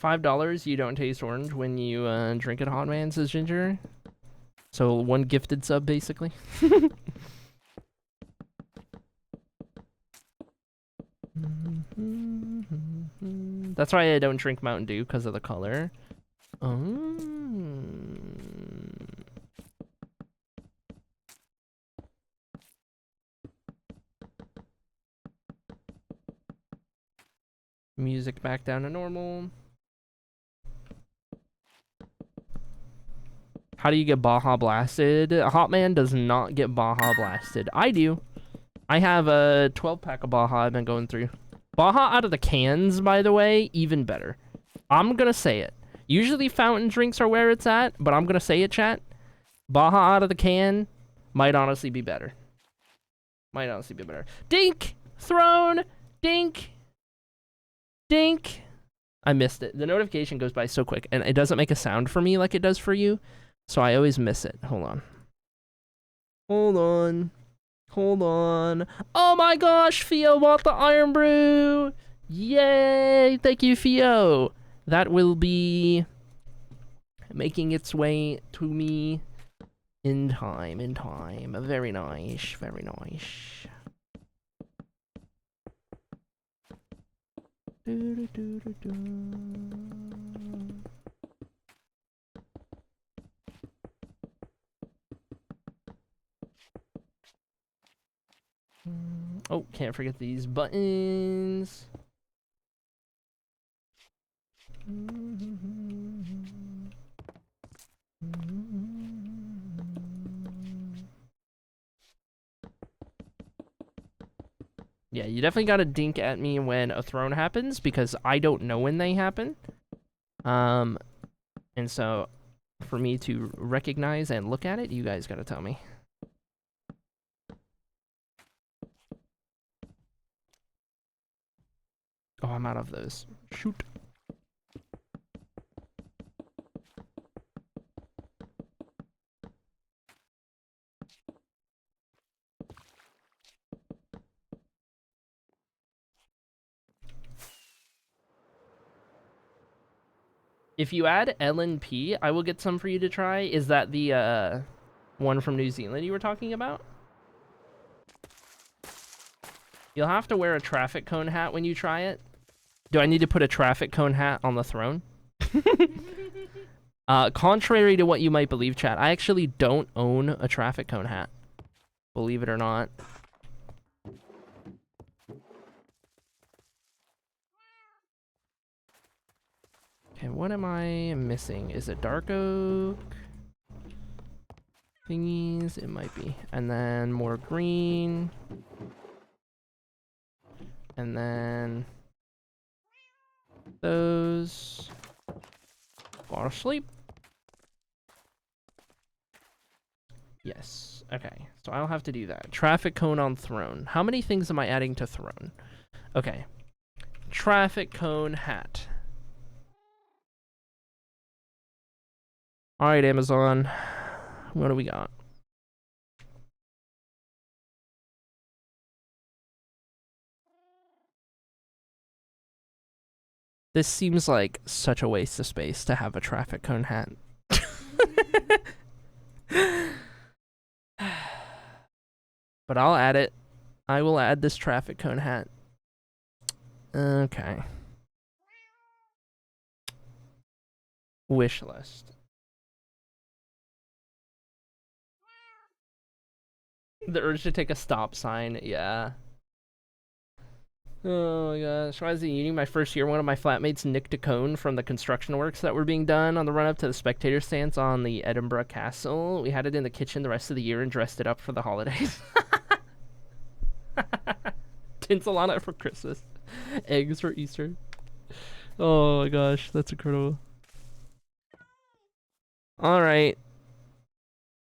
$5, you don't taste orange when you drink it hot, man, says Ginger. So 1 gifted sub, basically. That's why I don't drink Mountain Dew, because of the color. Oh. Music back down to normal. How do you get Baja Blasted? Hotman does not get Baja Blasted. I do. I have a 12-pack of Baja I've been going through. Baja out of the cans, by the way, even better. I'm gonna say it. Usually fountain drinks are where it's at, but I'm gonna say it, chat. Baja out of the can might honestly be better. Might honestly be better. Dink! Throne! Dink! Dink! I missed it. The notification goes by so quick, and it doesn't make a sound for me like it does for you, so I always miss it. Hold on. Hold on. Hold on. Oh my gosh, Theo bought the Iron Brew! Yay! Thank you, Theo! That will be making its way to me in time, Very nice, very nice. Oh, can't forget these buttons. Yeah, you definitely gotta dink at me when a throne happens, because I don't know when they happen. And so, for me to recognize and look at it, you guys gotta tell me. Oh, I'm out of those. Shoot. If you add LNP, I will get some for you to try. Is that the one from New Zealand you were talking about? You'll have to wear a traffic cone hat when you try it. Do I need to put a traffic cone hat on the throne? Contrary to what you might believe, chat, I actually don't own a traffic cone hat. Believe it or not. Okay, what am I missing? Is it dark oak? Thingies? It might be. And then more green. And then those. Fall asleep. Yes. Okay. So I'll have to do that. Traffic cone on throne. How many things am I adding to throne? Okay. Traffic cone hat. Alright, Amazon. What do we got? This seems like such a waste of space to have a traffic cone hat. But I'll add it. I will add this traffic cone hat. Okay. Wish list. The urge to take a stop sign, yeah. Oh my gosh. Why is it uni? My first year, one of my flatmates nicked a cone from the construction works that were being done on the run up to the spectator stance on the Edinburgh Castle. We had it in the kitchen the rest of the year and dressed it up for the holidays. Tinsel on it for Christmas. Eggs for Easter. Oh my gosh, that's incredible. Alright.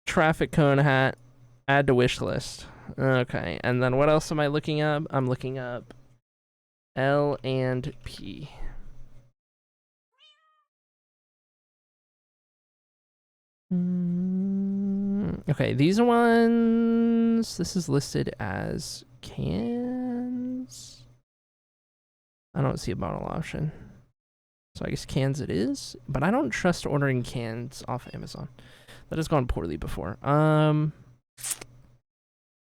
Traffic cone hat. Add to wish list. Okay, and then what else am I looking up? I'm looking up L and P. Okay, these ones. This is listed as cans. I don't see a bottle option. So I guess cans it is, but I don't trust ordering cans off Amazon. That has gone poorly before.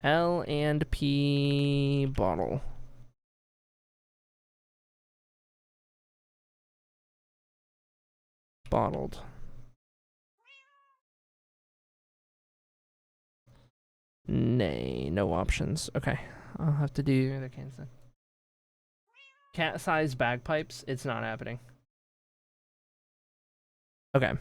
L&P bottle. Bottled. Nay, no options. Okay, I'll have to do the cans then. Cat-sized bagpipes, it's not happening. Okay.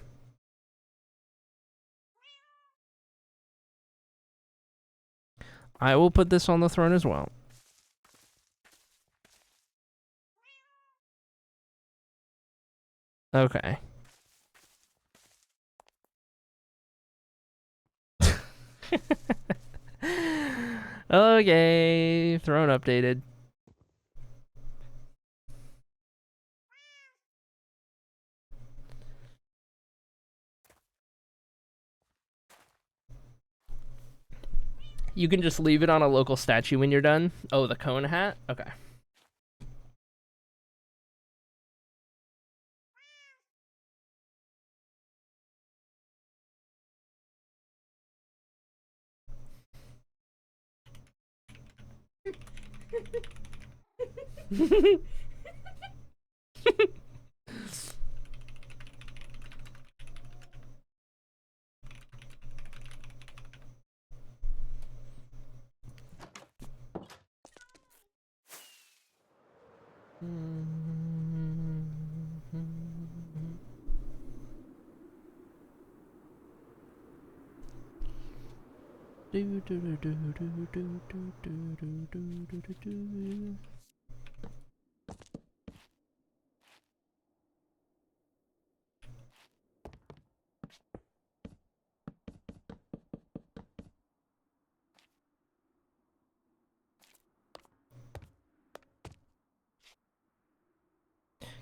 I will put this on the throne as well. Okay. Okay, throne updated. You can just leave it on a local statue when you're done. Oh, the cone hat? Okay.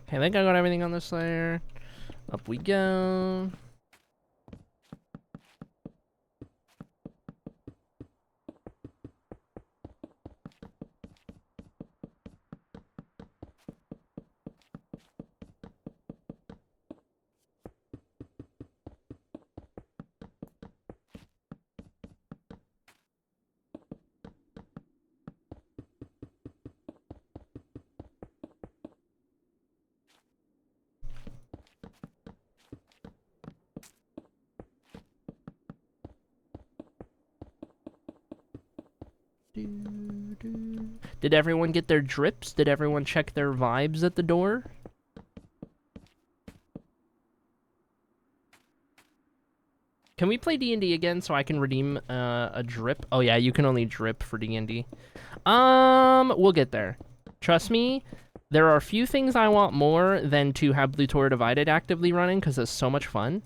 Okay, I think I got everything on this layer. Up we go. Did everyone get their drips? Did everyone check their vibes at the door? Can we play D&D again so I can redeem a drip? Oh yeah, you can only drip for D&D. We'll get there. Trust me, there are a few things I want more than to have Blue Tor Divided actively running because it's so much fun.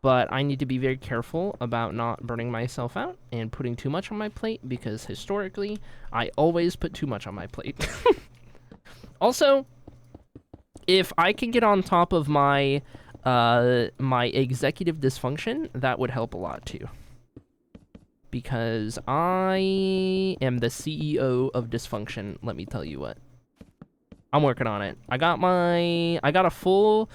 But I need to be very careful about not burning myself out and putting too much on my plate because historically, I always put too much on my plate. Also, if I can get on top of my my executive dysfunction, that would help a lot too. Because I am the CEO of dysfunction, let me tell you what. I'm working on it. I got a full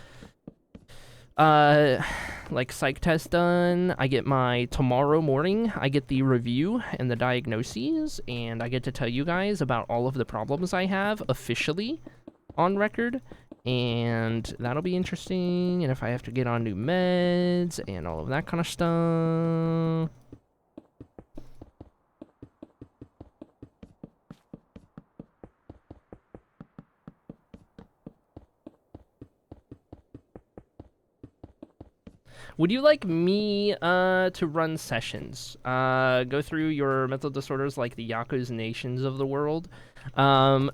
like psych test done. I get my tomorrow morning, I get the review and the diagnoses, and I get to tell you guys about all of the problems I have officially on record. And that'll be interesting, and if I have to get on new meds and all of that kind of stuff. Would you like me to run sessions? Go through your mental disorders like the Yakuza nations of the world? I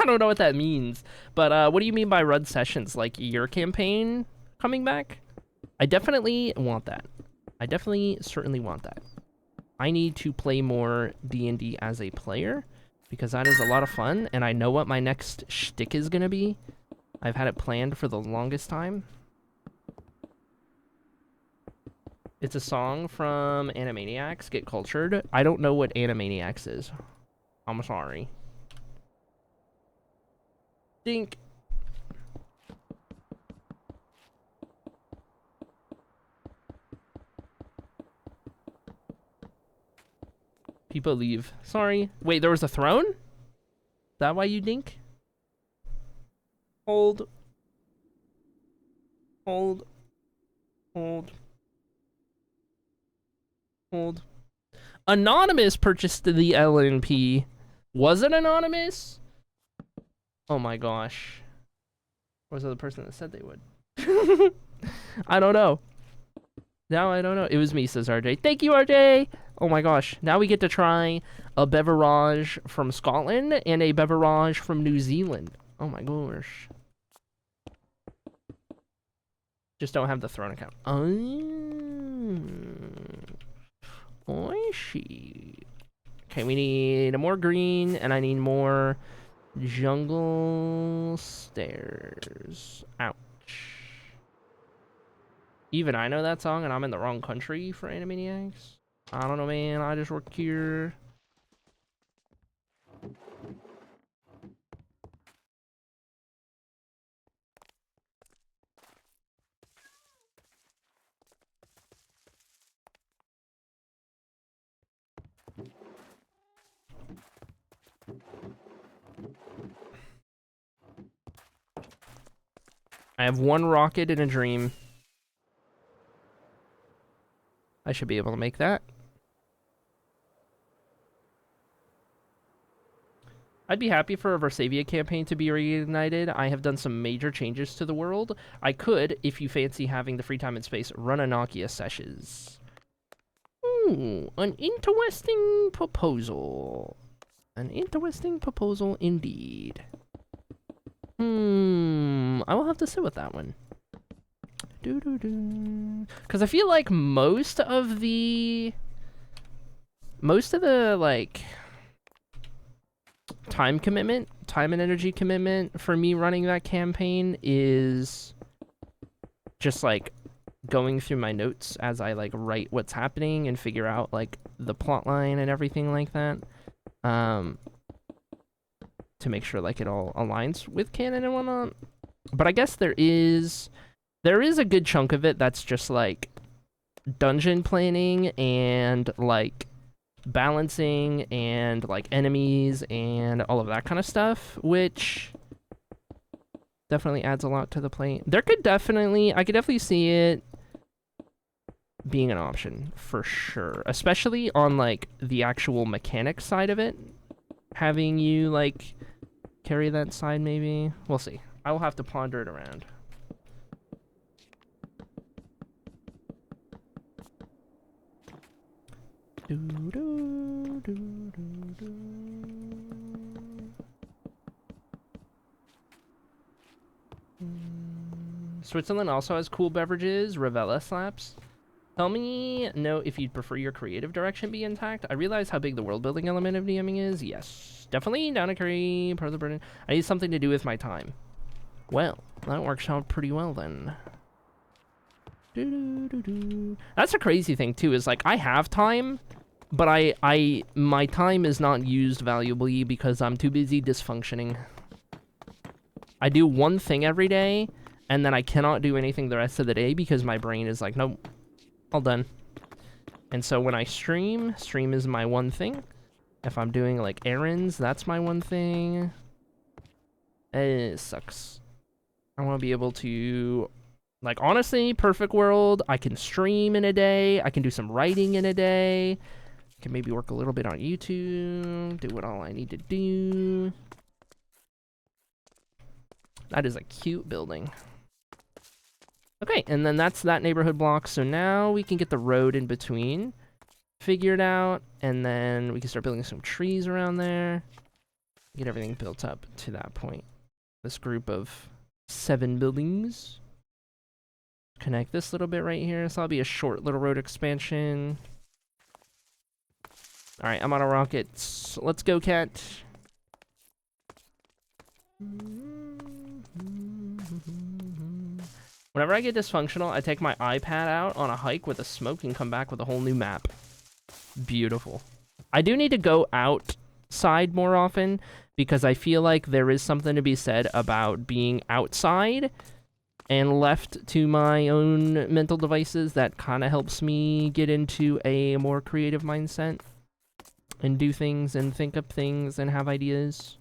don't know what that means, but what do you mean by run sessions? Like your campaign coming back? I definitely want that. I definitely certainly want that. I need to play more D&D as a player because that is a lot of fun, and I know what my next shtick is gonna be. I've had it planned for the longest time. It's a song from Animaniacs, Get Cultured. I don't know what Animaniacs is. I'm sorry. Dink. People leave. Sorry. Wait, there was a throne? Is that why you dink? Hold. Hold. Hold. Hold. Anonymous purchased the LNP. Was it anonymous? Oh my gosh. Or was it the person that said they would? I don't know. Now I don't know. It was me, says RJ. Thank you, RJ! Oh my gosh. Now we get to try a beverage from Scotland and a beverage from New Zealand. Oh my gosh. Just don't have the throne account. Oh, I see. Okay, we need more green, and I need more jungle stairs. Ouch. Even I know that song, and I'm in the wrong country for Animaniacs. I don't know, man. I just work here. I have one rocket in a dream. I should be able to make that. I'd be happy for a Versavia campaign to be reignited. I have done some major changes to the world. I could, if you fancy having the free time and space, run Annocia sessions. Ooh, an interesting proposal. An interesting proposal indeed. I will have to sit with that one. Because I feel like most of the like time and energy commitment for me running that campaign is just like going through my notes as I like write what's happening and figure out like the plot line and everything like that. To make sure like it all aligns with canon and whatnot. But I guess there is a good chunk of it that's just like dungeon planning and like balancing and like enemies and all of that kind of stuff, which definitely adds a lot to the play. I could definitely see it being an option for sure, especially on like the actual mechanics side of it. Having you like carry that side, maybe. We'll see. I will have to ponder it around. Switzerland also has cool beverages. Ravella slaps. Tell me if you'd prefer your creative direction be intact. I realize how big the world building element of DMing is. Yes, definitely down to curry, part of the burden. I need something to do with my time. Well, that works out pretty well then. That's a crazy thing too, is like I have time, but my time is not used valuably because I'm too busy dysfunctioning. I do one thing every day, and then I cannot do anything the rest of the day because my brain is like, nope, all done. And so when I stream is my one thing. If I'm doing like errands, that's my one thing. It sucks. I want to be able to, like, honestly, perfect world, I can stream in a day, I can do some writing in a day, I can maybe work a little bit on YouTube, do what all I need to do. That is a cute building. Okay, and then that's that neighborhood block, so now we can get the road in between figured out, and then we can start building some trees around there, get everything built up to that point. This group of 7 buildings. Connect this little bit right here, so that'll be a short little road expansion. Alright, I'm on a rocket. Let's go, cat. Whenever I get dysfunctional, I take my iPad out on a hike with a smoke and come back with a whole new map. Beautiful. I do need to go outside more often because I feel like there is something to be said about being outside and left to my own mental devices that kind of helps me get into a more creative mindset. and do things and think up things and have ideas.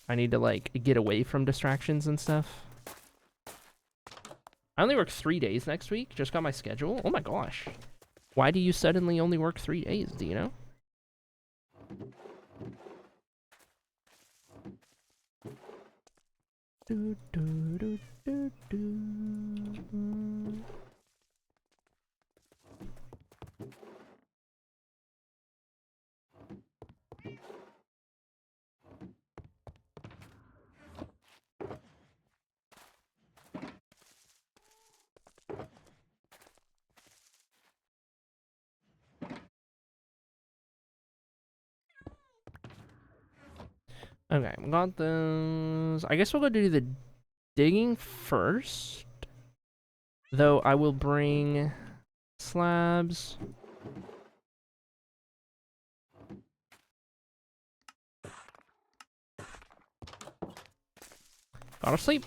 I need to, like, get away from distractions and stuff. I only work 3 days next week. Just got my schedule. Oh my gosh. Why do you suddenly only work 3 days? Do you know? Do, do, do, do, do. Okay, we got those. I guess we'll go do the digging first. Though I will bring slabs. Gotta sleep.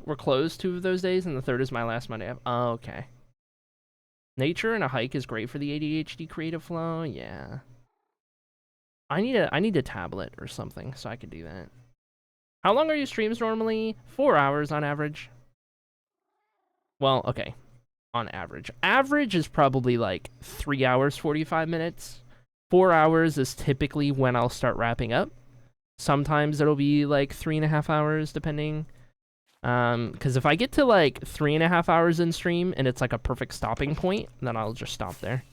We're closed 2 of those days, and the 3rd is my last Monday. Oh, okay. Nature and a hike is great for the ADHD creative flow. Yeah. I need a tablet or something so I could do that. How long are your streams normally? 4 hours on average. Well, okay. On average. Average is probably like 3 hours, 45 minutes. 4 hours is typically when I'll start wrapping up. Sometimes it'll be like 3.5 hours, depending. Because if I get to like 3.5 hours in stream and it's like a perfect stopping point, then I'll just stop there.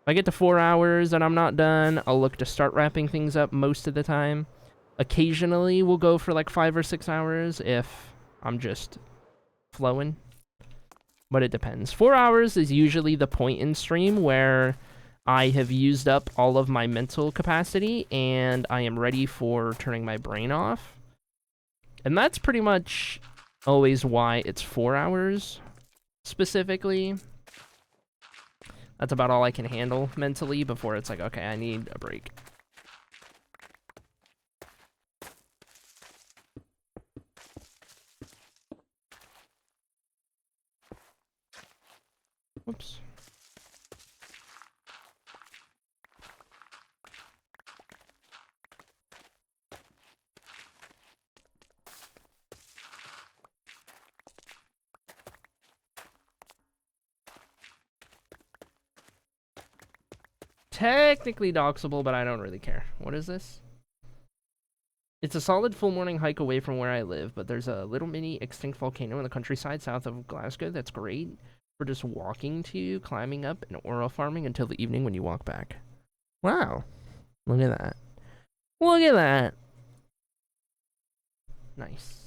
If I get to 4 hours and I'm not done, I'll look to start wrapping things up most of the time. Occasionally, we'll go for like 5 or 6 hours if I'm just flowing. But it depends. 4 hours is usually the point in stream where I have used up all of my mental capacity and I am ready for turning my brain off. And that's pretty much always why it's 4 hours specifically. That's about all I can handle mentally before it's like, okay, I need a break. Whoops. Technically doxable, but I don't really care. What is this? It's a solid full morning hike away from where I live, but there's a little mini extinct volcano in the countryside south of Glasgow that's great for just walking to, climbing up, and oil farming until the evening when you walk back. Wow. Look at that. Look at that. Nice.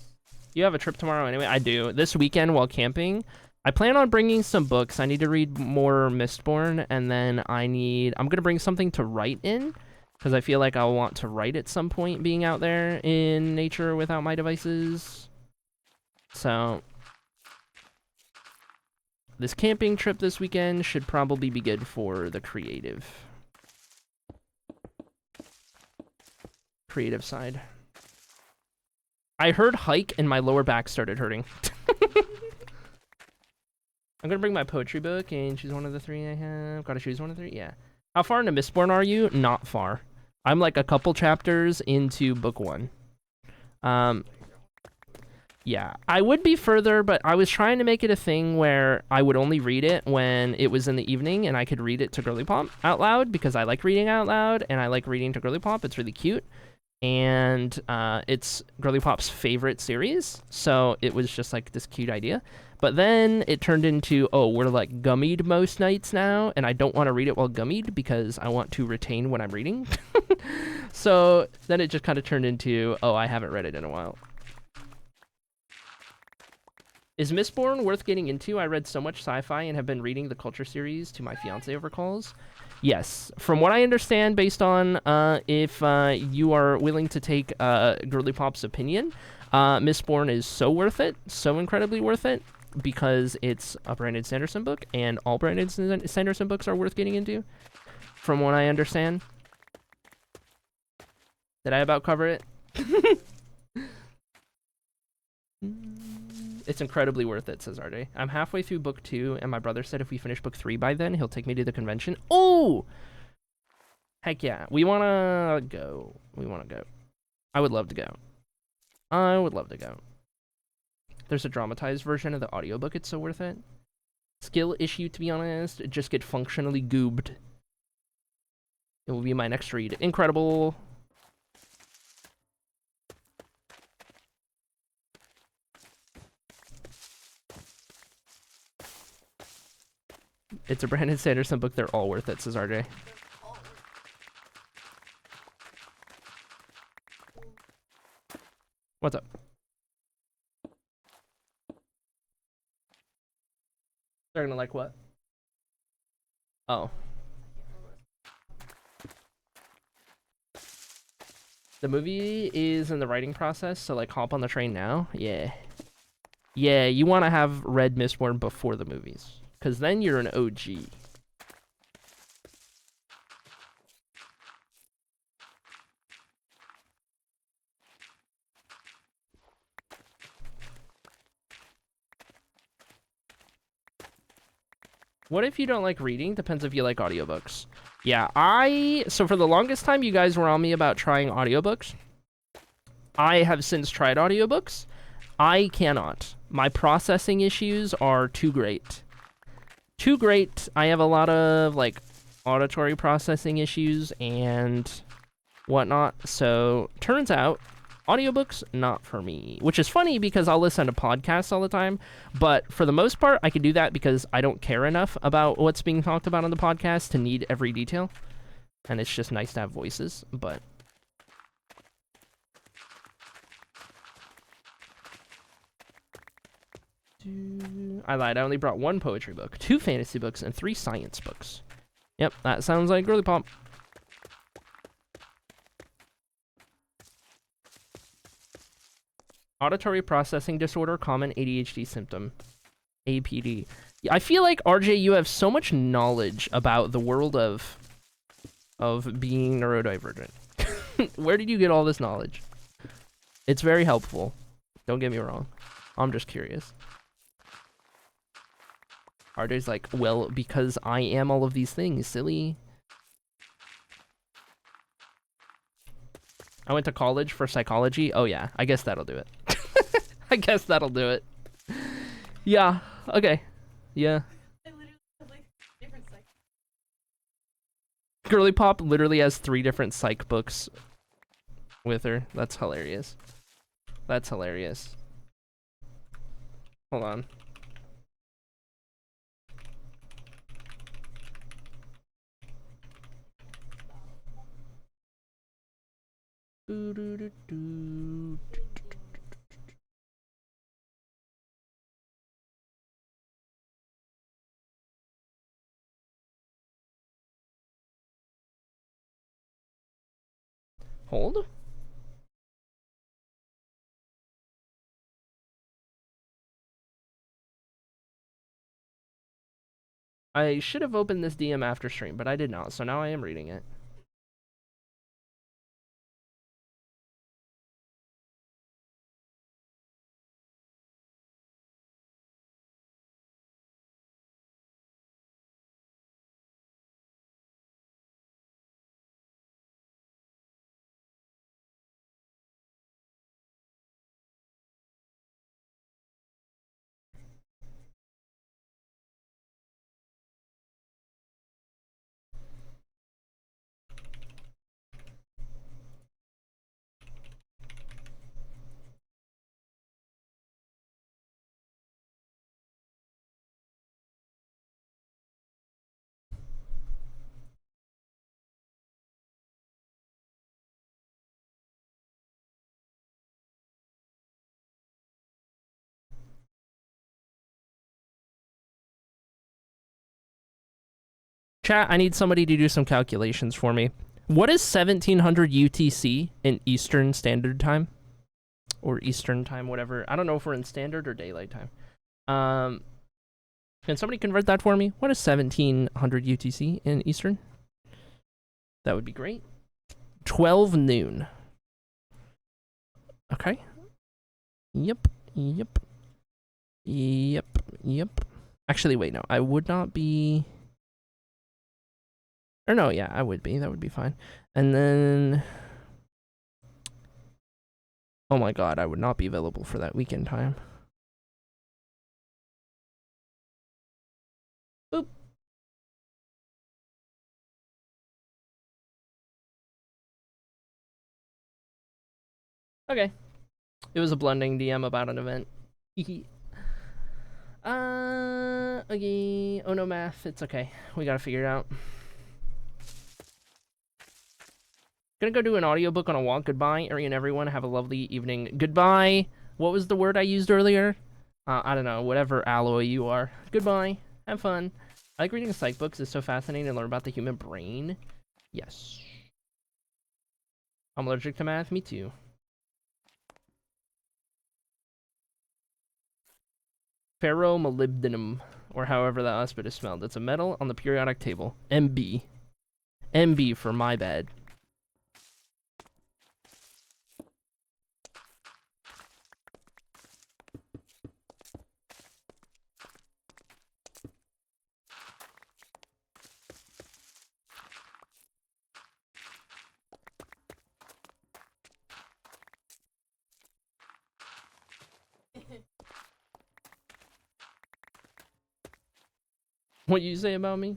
You have a trip tomorrow anyway? I do. This weekend while camping, I plan on bringing some books. I need to read more Mistborn, and then I'm going to bring something to write in, because I feel like I'll want to write at some point being out there in nature without my devices. So, this camping trip this weekend should probably be good for the creative side. I heard hike and my lower back started hurting. I'm gonna bring my poetry book and choose one of the 3 I have. Gotta choose one of the 3? Yeah. How far into Mistborn are you? Not far. I'm like a couple chapters into book 1. Yeah. I would be further, but I was trying to make it a thing where I would only read it when it was in the evening and I could read it to Girly Pop out loud because I like reading out loud and I like reading to Girly Pop. It's really cute. And it's Girly Pop's favorite series, so it was just like this cute idea. But then it turned into, oh, we're like gummied most nights now, and I don't want to read it while gummied because I want to retain what I'm reading. So then it just kind of turned into, oh, I haven't read it in a while. Is Mistborn worth getting into? I read so much sci-fi and have been reading the Culture series to my fiance over calls. Yes, from what I understand, based on if you are willing to take Girly Pop's opinion, Mistborn is so worth it, so incredibly worth it, because it's a Brandon Sanderson book, and all Brandon Sanderson books are worth getting into, from what I understand. Did I about cover it? It's incredibly worth it, says RJ. I'm halfway through book 2, and my brother said if we finish book 3 by then, he'll take me to the convention. Oh! Heck yeah. We wanna go. I would love to go. There's a dramatized version of the audiobook. It's so worth it. Skill issue, to be honest. Just get functionally goobed. It will be my next read. Incredible. It's a Brandon Sanderson book. They're all worth it, says RJ. What's up? They're gonna like what? Oh. The movie is in the writing process, so like hop on the train now. Yeah. Yeah, you want to have read Mistborn before the movies, because then you're an OG. What if you don't like reading? Depends if you like audiobooks. Yeah, so for the longest time, you guys were on me about trying audiobooks. I have since tried audiobooks. I cannot. My processing issues are too great. Too great. I have a lot of, like, auditory processing issues and whatnot. So, turns out, audiobooks, not for me. Which is funny because I'll listen to podcasts all the time. But for the most part, I can do that because I don't care enough about what's being talked about on the podcast to need every detail. And it's just nice to have voices, but... I lied, I only brought 1 poetry book, 2 fantasy books, and 3 science books. Yep, that sounds like girly pop. Auditory processing disorder, common ADHD symptom. APD. I feel like, RJ, you have so much knowledge about the world of being neurodivergent. Where did you get all this knowledge? It's very helpful. Don't get me wrong. I'm just curious. RJ's like, well, because I am all of these things, silly. I went to college for psychology. Oh yeah, I guess that'll do it. I guess that'll do it. Yeah, okay. Yeah. I literally have like different psych. Girly Pop literally has 3 different psych books with her. That's hilarious. That's hilarious. Hold on. Hold. I should have opened this DM after stream, but I did not, so now I am reading it. Chat, I need somebody to do some calculations for me. What is 1700 UTC in Eastern Standard Time? Or Eastern Time, whatever. I don't know if we're in Standard or Daylight Time. Can somebody convert that for me? What is 1700 UTC in Eastern? That would be great. 12 noon. Okay. Yep. Yep, yep. Actually, wait, no, I would not be. Or no, yeah, I would be. That would be fine. And then, oh my god, I would not be available for that weekend time. Boop. Okay. It was a blending DM about an event. Okay. Oh no, math. It's okay. We gotta figure it out. Gonna go do an audiobook on a walk. Goodbye, Ari and everyone. Have a lovely evening. Goodbye. What was the word I used earlier? I don't know. Whatever alloy you are. Goodbye. Have fun. I like reading psych books. It's so fascinating to learn about the human brain. Yes. I'm allergic to math. Me too. Ferromolybdenum, or however that aspect is spelled. It's a metal on the periodic table. MB. MB for my bad. What you say about me?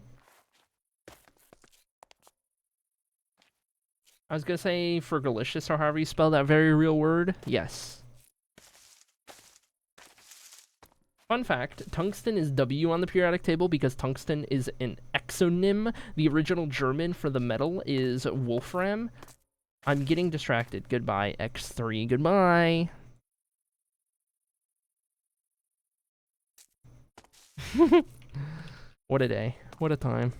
I was gonna say fergalicious, or however you spell that very real word. Yes. Fun fact, tungsten is W on the periodic table because tungsten is an exonym. The original German for the metal is Wolfram. I'm getting distracted. Goodbye, X3. Goodbye. What a day. What a time.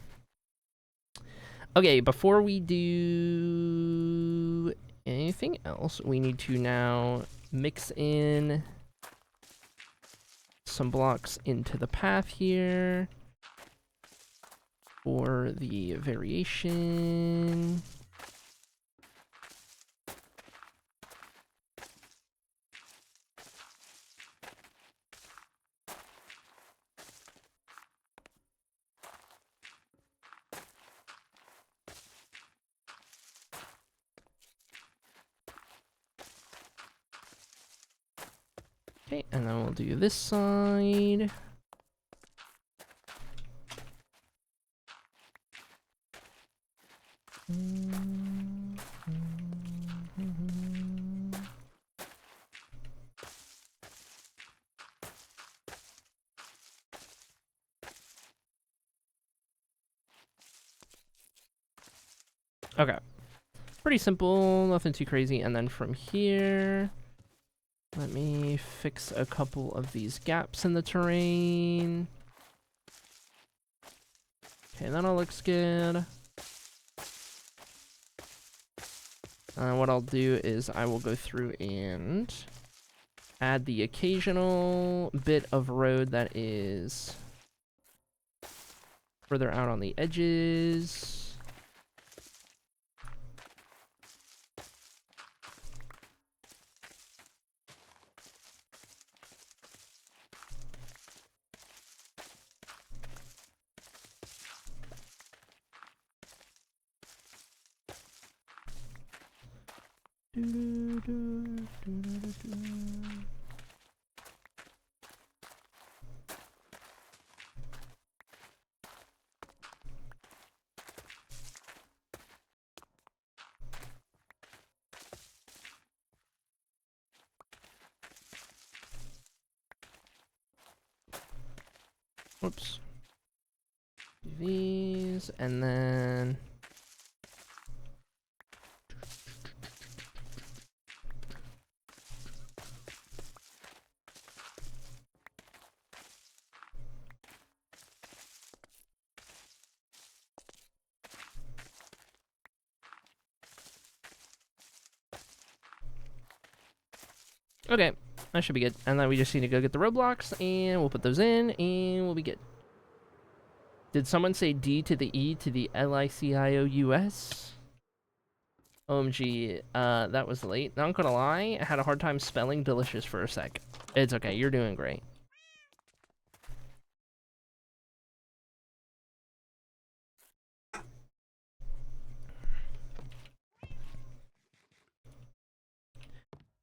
Okay, before we do anything else, we need to now mix in some blocks into the path here for the variation. Okay, and then we'll do this side. Okay. Pretty simple, nothing too crazy. And then from here, let me fix a couple of these gaps in the terrain. Okay, that all looks good. What I'll do is I will go through and add the occasional bit of road that is further out on the edges. Whoops. Do these, and then okay, that should be good. And then we just need to go get the roadblocks, and we'll put those in, and we'll be good. Did someone say D to the E to the LICIOUS? OMG, that was late. Not gonna lie, I had a hard time spelling delicious for a sec. It's okay, you're doing great.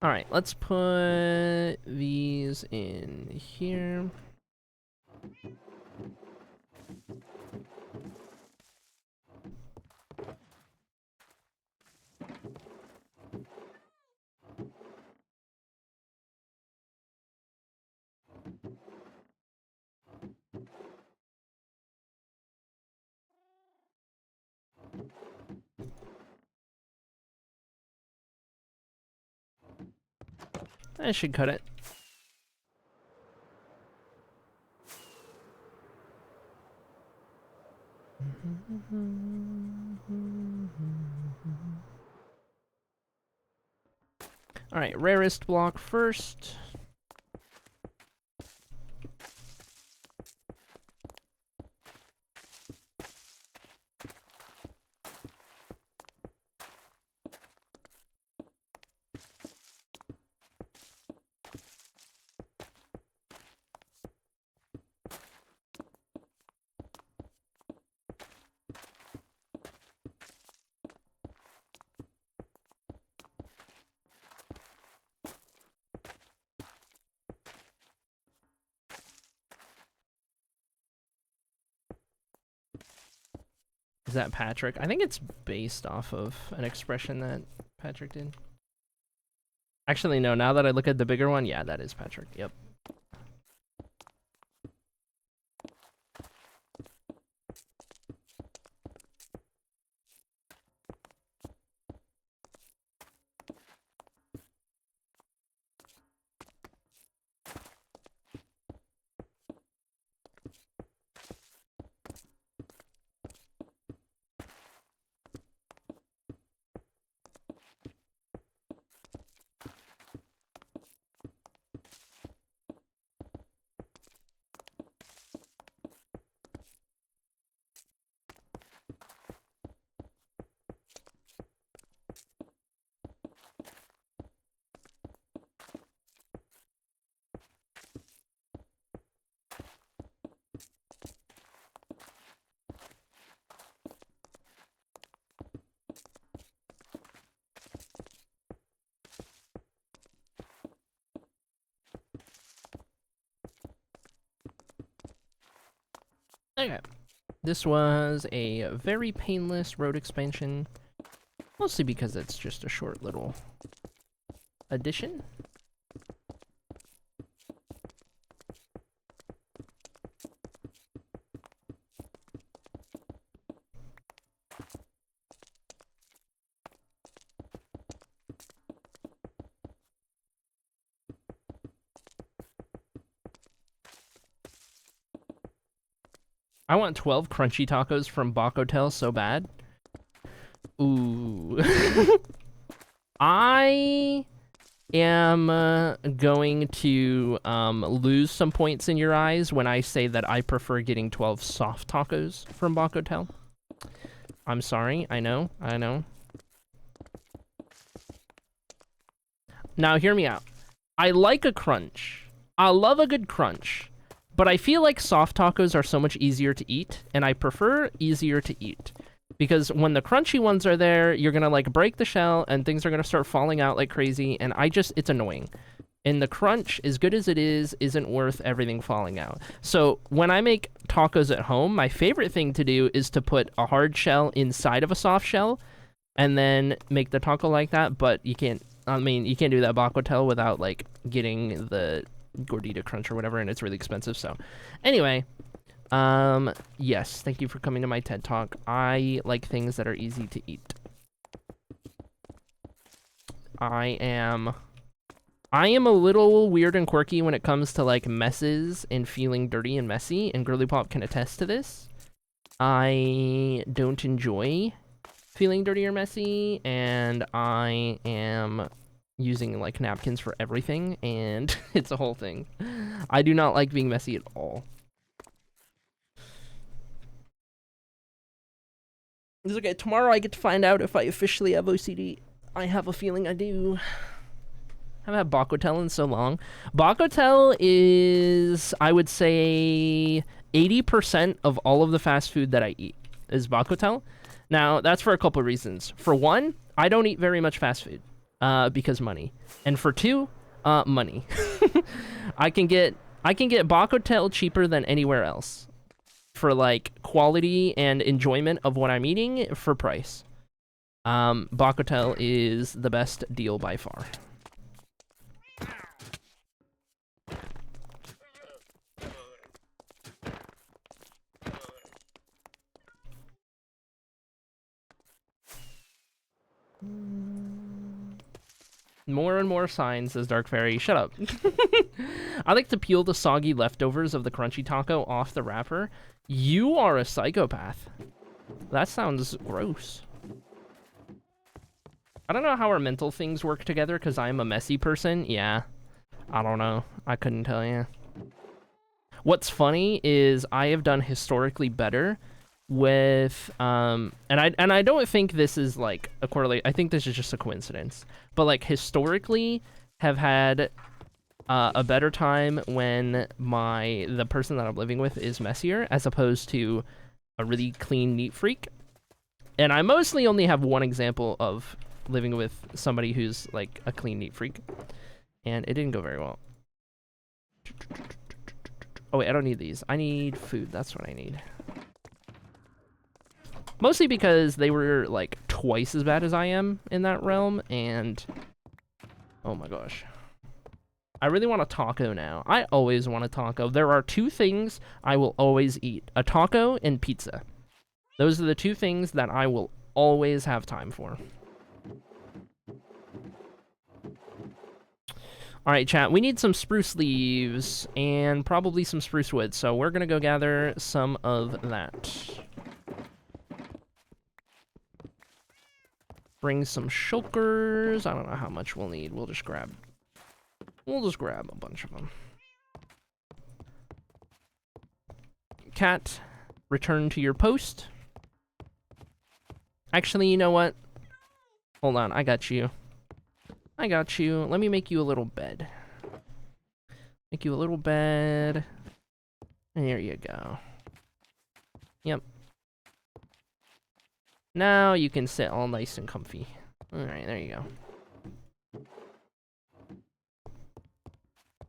All right, let's put these in here. I should cut it. All right, rarest block first. Is that Patrick? I think it's based off of an expression that Patrick did. Actually, no, now that I look at the bigger one, yeah, that is Patrick. Yep. Okay. This was a very painless road expansion, mostly because it's just a short little addition. I want 12 crunchy tacos from Hotel so bad. Ooh. I am going to lose some points in your eyes when I say that I prefer getting 12 soft tacos from Hotel. I'm sorry. I know. Now, hear me out. I like a crunch. I love a good crunch. But I feel like soft tacos are so much easier to eat, and I prefer easier to eat. Because when the crunchy ones are there, you're gonna like break the shell, and things are gonna start falling out like crazy, and it's annoying. And the crunch, as good as it is, isn't worth everything falling out. So when I make tacos at home, my favorite thing to do is to put a hard shell inside of a soft shell, and then make the taco like that, but you can't do that Hotel without like getting the gordita crunch or whatever, and it's really expensive. So anyway, yes, thank you for coming to my TED Talk. I like things that are easy to eat. I am a little weird and quirky when it comes to like messes and feeling dirty and messy, and Girly Pop can attest to this. I don't enjoy feeling dirty or messy, and I am using like napkins for everything, and it's a whole thing. I do not like being messy at all. It's okay. Tomorrow I get to find out if I officially have OCD. I have a feeling I do. I haven't had Hotel in so long. Hotel is, I would say, 80% of all of the fast food that I eat is Hotel. Now, that's for a couple of reasons. For one, I don't eat very much fast food. because money. And for 2, money. I can get Bakotel cheaper than anywhere else for like quality and enjoyment of what I'm eating for price. Bakotel is the best deal by far. More and more signs, says Dark Fairy. Shut up. I like to peel the soggy leftovers of the crunchy taco off the wrapper. You are a psychopath. That sounds gross. I don't know how our mental things work together because I'm a messy person. Yeah. I don't know. I couldn't tell you. What's funny is I have done historically better with and I don't think this is like a correlate. I think this is just a coincidence. But like historically have had a better time when the person that I'm living with is messier as opposed to a really clean neat freak. And I mostly only have one example of living with somebody who's like a clean neat freak, and it didn't go very well. Oh wait, I don't need these. I need food. That's what I need. Mostly because they were like twice as bad as I am in that realm, and oh my gosh. I really want a taco now. I always want a taco. There are 2 things I will always eat. A taco and pizza. Those are the 2 things that I will always have time for. Alright, chat, we need some spruce leaves and probably some spruce wood, so we're gonna go gather some of that. Bring some shulkers. I don't know how much we'll need. We'll just grab a bunch of them. Cat, return to your post. Actually, you know what? Hold on, I got you. Let me make you a little bed. Make you a little bed. And there you go. Yep. Now you can sit all nice and comfy. Alright, there you go.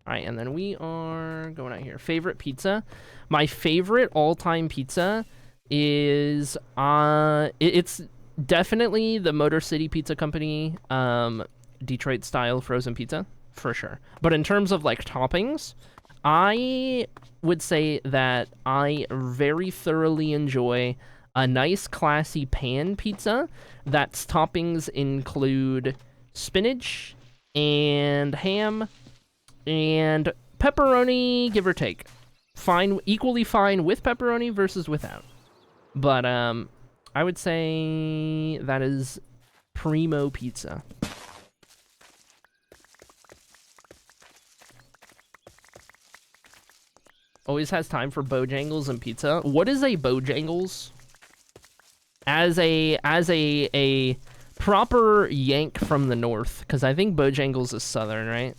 Alright, and then we are going out here. Favorite pizza? My favorite all-time pizza is it's definitely the Motor City Pizza Company Detroit style frozen pizza, for sure. But in terms of like toppings, I would say that I very thoroughly enjoy a nice classy pan pizza that's toppings include spinach and ham and pepperoni, give or take. Fine, equally fine with pepperoni versus without. But I would say that is primo pizza. Always has time for Bojangles and pizza. What is a Bojangles? As a proper Yank from the north, because I think Bojangles is southern, right?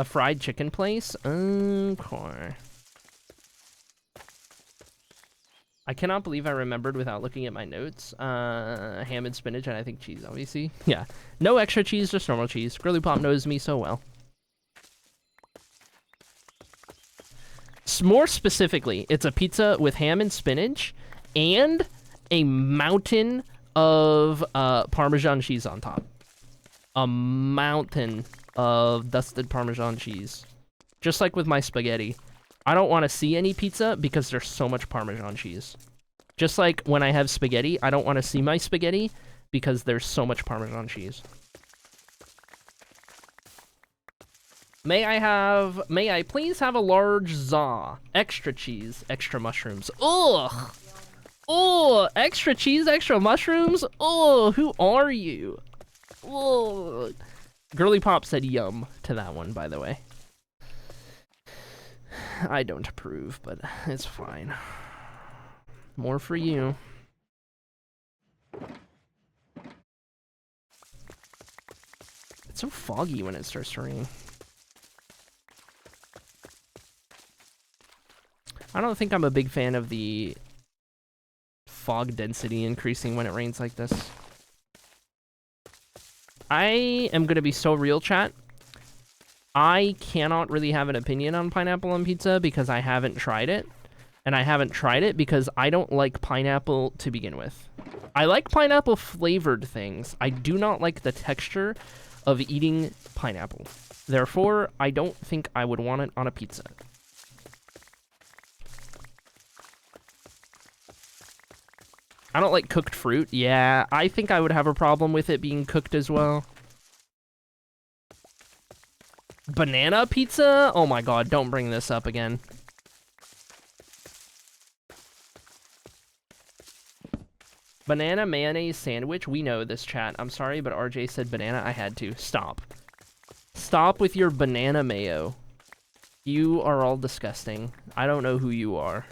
A fried chicken place? Okay. I cannot believe I remembered without looking at my notes. Ham and spinach, and I think cheese, obviously. Yeah. No extra cheese, just normal cheese. Girly Pop knows me so well. More specifically, it's a pizza with ham and spinach and a mountain of Parmesan cheese on top. A mountain of dusted Parmesan cheese. Just like with my spaghetti. I don't want to see any pizza because there's so much Parmesan cheese. Just like when I have spaghetti, I don't want to see my spaghetti because there's so much Parmesan cheese. May I please have a large za? Extra cheese, extra mushrooms. Ugh! Oh, extra cheese, extra mushrooms? Oh, who are you? Oh. Girly Pop said yum to that one, by the way. I don't approve, but it's fine. More for you. It's so foggy when it starts to rain. I don't think I'm a big fan of the fog density increasing when it rains like this. I am gonna be so real, chat. I cannot really have an opinion on pineapple on pizza because I haven't tried it. And I haven't tried it because I don't like pineapple to begin with. I like pineapple flavored things. I do not like the texture of eating pineapple. Therefore, I don't think I would want it on a pizza. I don't like cooked fruit. Yeah, I think I would have a problem with it being cooked as well. Banana pizza? Oh my god, don't bring this up again. Banana mayonnaise sandwich? We know this, chat. I'm sorry, but RJ said banana. I had to. Stop. Stop with your banana mayo. You are all disgusting. I don't know who you are.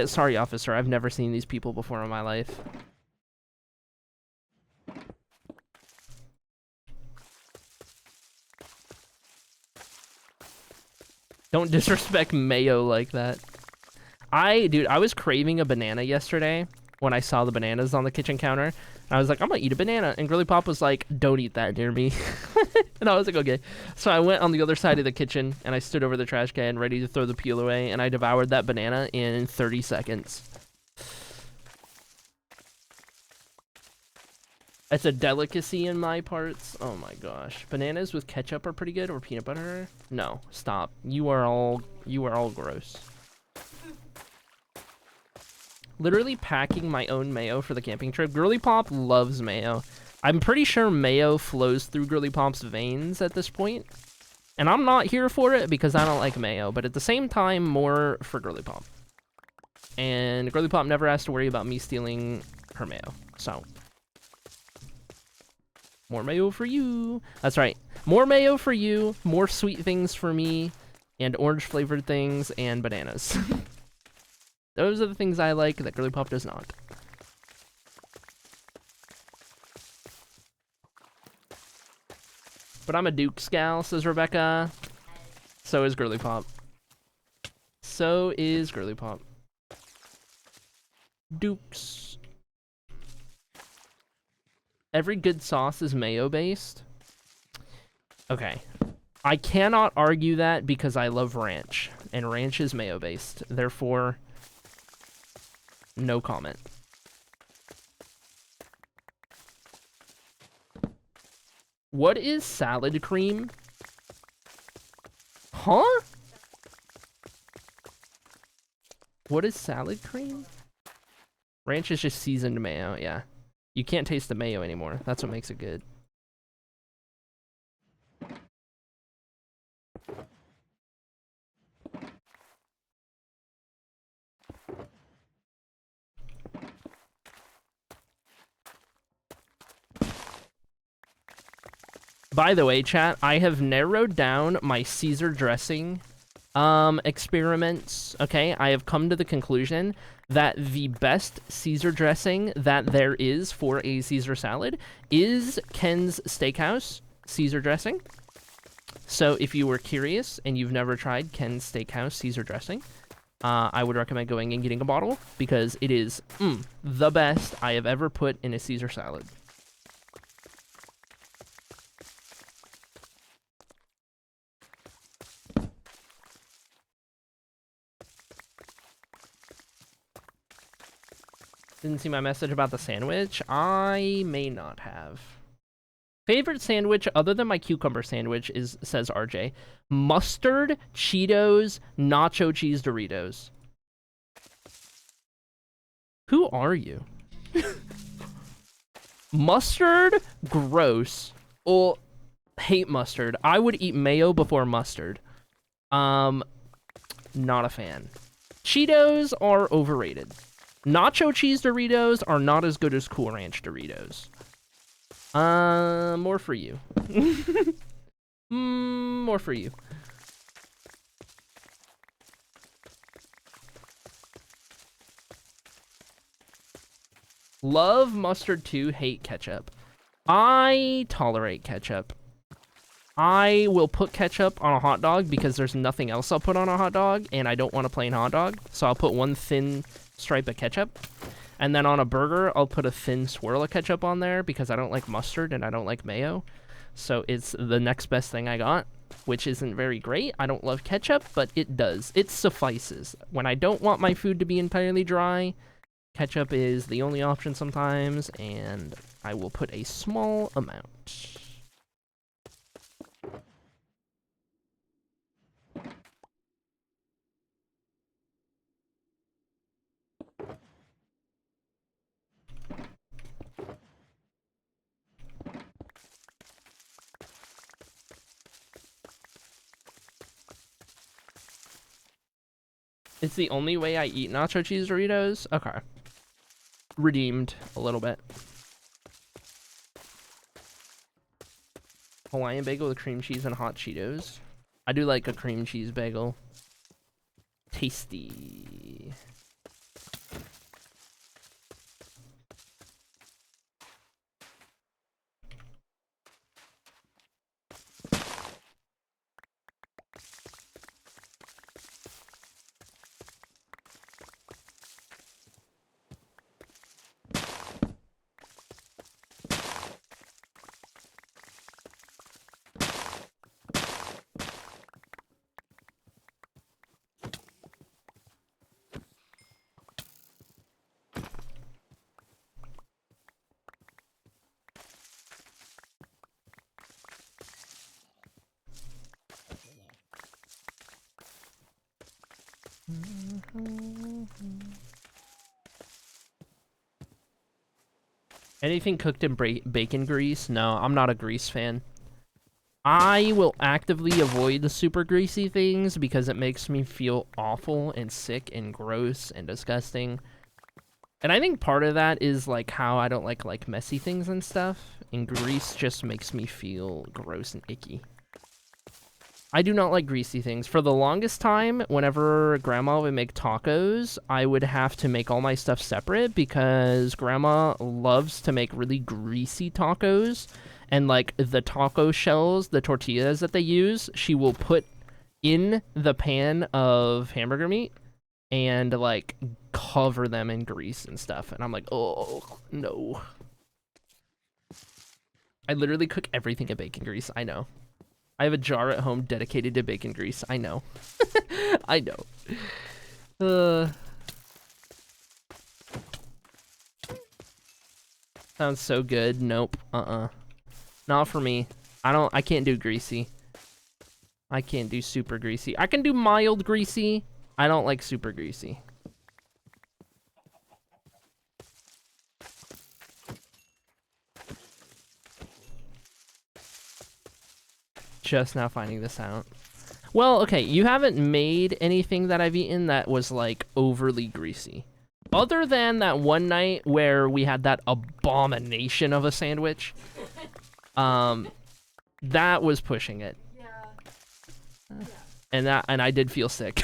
Sorry, officer. I've never seen these people before in my life. Don't disrespect mayo like that. Dude, I was craving a banana yesterday when I saw the bananas on the kitchen counter. I was like, I'm gonna eat a banana. And Girly Pop was like, don't eat that near me. And I was like, okay. So I went on the other side of the kitchen and I stood over the trash can ready to throw the peel away. And I devoured that banana in 30 seconds. It's a delicacy in my parts. Oh my gosh. Bananas with ketchup are pretty good, or peanut butter? No, stop. You are all gross. Literally packing my own mayo for the camping trip. Girly Pop loves mayo. I'm pretty sure mayo flows through Girly Pop's veins at this point. And I'm not here for it because I don't like mayo, but at the same time, more for Girly Pop. And Girly Pop never has to worry about me stealing her mayo, so. More mayo for you. That's right. More mayo for you, more sweet things for me, and orange-flavored things, and bananas. Those are the things I like that Girly Pop does not. But I'm a Duke's gal, says Rebecca. So is Girly Pop. So is Girly Pop. Dukes. Every good sauce is mayo-based. Okay. I cannot argue that because I love ranch. And ranch is mayo-based. Therefore, no comment. What is salad cream? Huh? What is salad cream? Ranch is just seasoned mayo, yeah. You can't taste the mayo anymore. That's what makes it good. By the way, chat, I have narrowed down my Caesar dressing experiments, okay? I have come to the conclusion that the best Caesar dressing that there is for a Caesar salad is Ken's Steakhouse Caesar dressing. So if you were curious and you've never tried Ken's Steakhouse Caesar dressing, I would recommend going and getting a bottle because it is the best I have ever put in a Caesar salad. Didn't see my message about the sandwich? I may not have. Favorite sandwich other than my cucumber sandwich is, says RJ, mustard, Cheetos, nacho cheese Doritos. Who are you? Mustard? Gross. Oh, hate mustard. I would eat mayo before mustard. Not a fan. Cheetos are overrated. Nacho cheese Doritos are not as good as Cool Ranch Doritos. More for you. More for you. Love mustard too, hate ketchup. I tolerate ketchup. I will put ketchup on a hot dog because there's nothing else I'll put on a hot dog, and I don't want a plain hot dog. So I'll put one thin stripe of ketchup. And then on a burger, I'll put a thin swirl of ketchup on there because I don't like mustard and I don't like mayo. So it's the next best thing I got, which isn't very great. I don't love ketchup, but it does. It suffices. When I don't want my food to be entirely dry, ketchup is the only option sometimes, and I will put a small amount. It's the only way I eat nacho cheese Doritos? Okay. Redeemed a little bit. Hawaiian bagel with cream cheese and hot Cheetos. I do like a cream cheese bagel. Tasty. Anything cooked in bacon grease? No, I'm not a grease fan. I will actively avoid the super greasy things because it makes me feel awful and sick and gross and disgusting. And I think part of that is like how I don't like messy things and stuff. And grease just makes me feel gross and icky. I do not like greasy things. For the longest time, whenever Grandma would make tacos, I would have to make all my stuff separate because Grandma loves to make really greasy tacos. And, like, the taco shells, the tortillas that they use, she will put in the pan of hamburger meat and, like, cover them in grease and stuff. And I'm like, oh, no. I literally cook everything in bacon grease. I know. I have a jar at home dedicated to bacon grease. I know. I know. Sounds so good. Nope. Not for me. I can't do greasy. I can't do super greasy. I can do mild greasy. I don't like super greasy. Just now finding this out. Well, okay, you haven't made anything that I've eaten that was, like, overly greasy. Other than that one night where we had that abomination of a sandwich. That was pushing it. Yeah. And I did feel sick.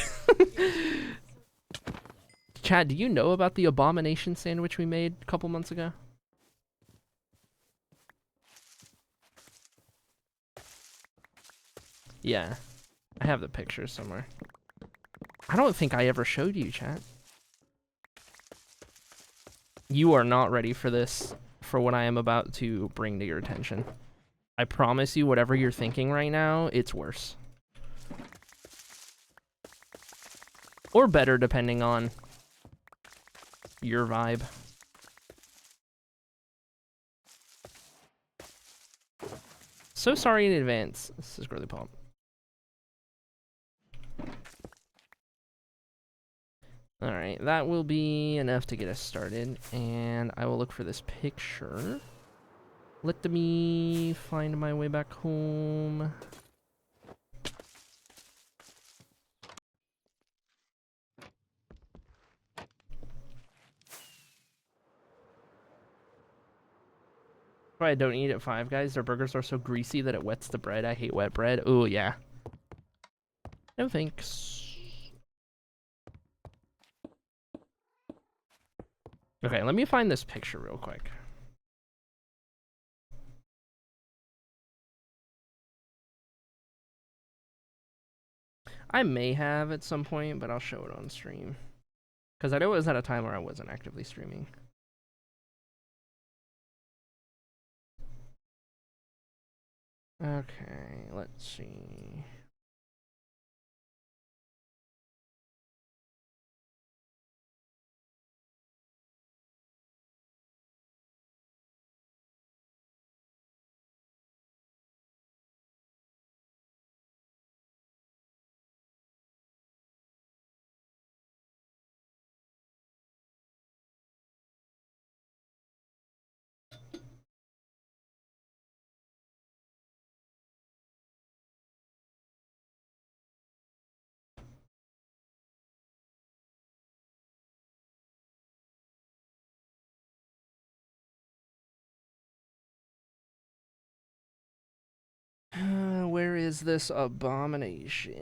Chad, do you know about the abomination sandwich we made a couple months ago? Yeah. I have the picture somewhere. I don't think I ever showed you, chat. You are not ready for this, for what I am about to bring to your attention. I promise you, whatever you're thinking right now, it's worse. Or better, depending on your vibe. So sorry in advance. This is Girly Pop. Alright, that will be enough to get us started. And I will look for this picture. Let me find my way back home. Why I don't eat at Five Guys. Their burgers are so greasy that it wets the bread. I hate wet bread. Oh, yeah. No thanks. Okay, let me find this picture real quick. I may have at some point, but I'll show it on stream. Because I know it was at a time where I wasn't actively streaming. Okay, let's see. Where is this abomination?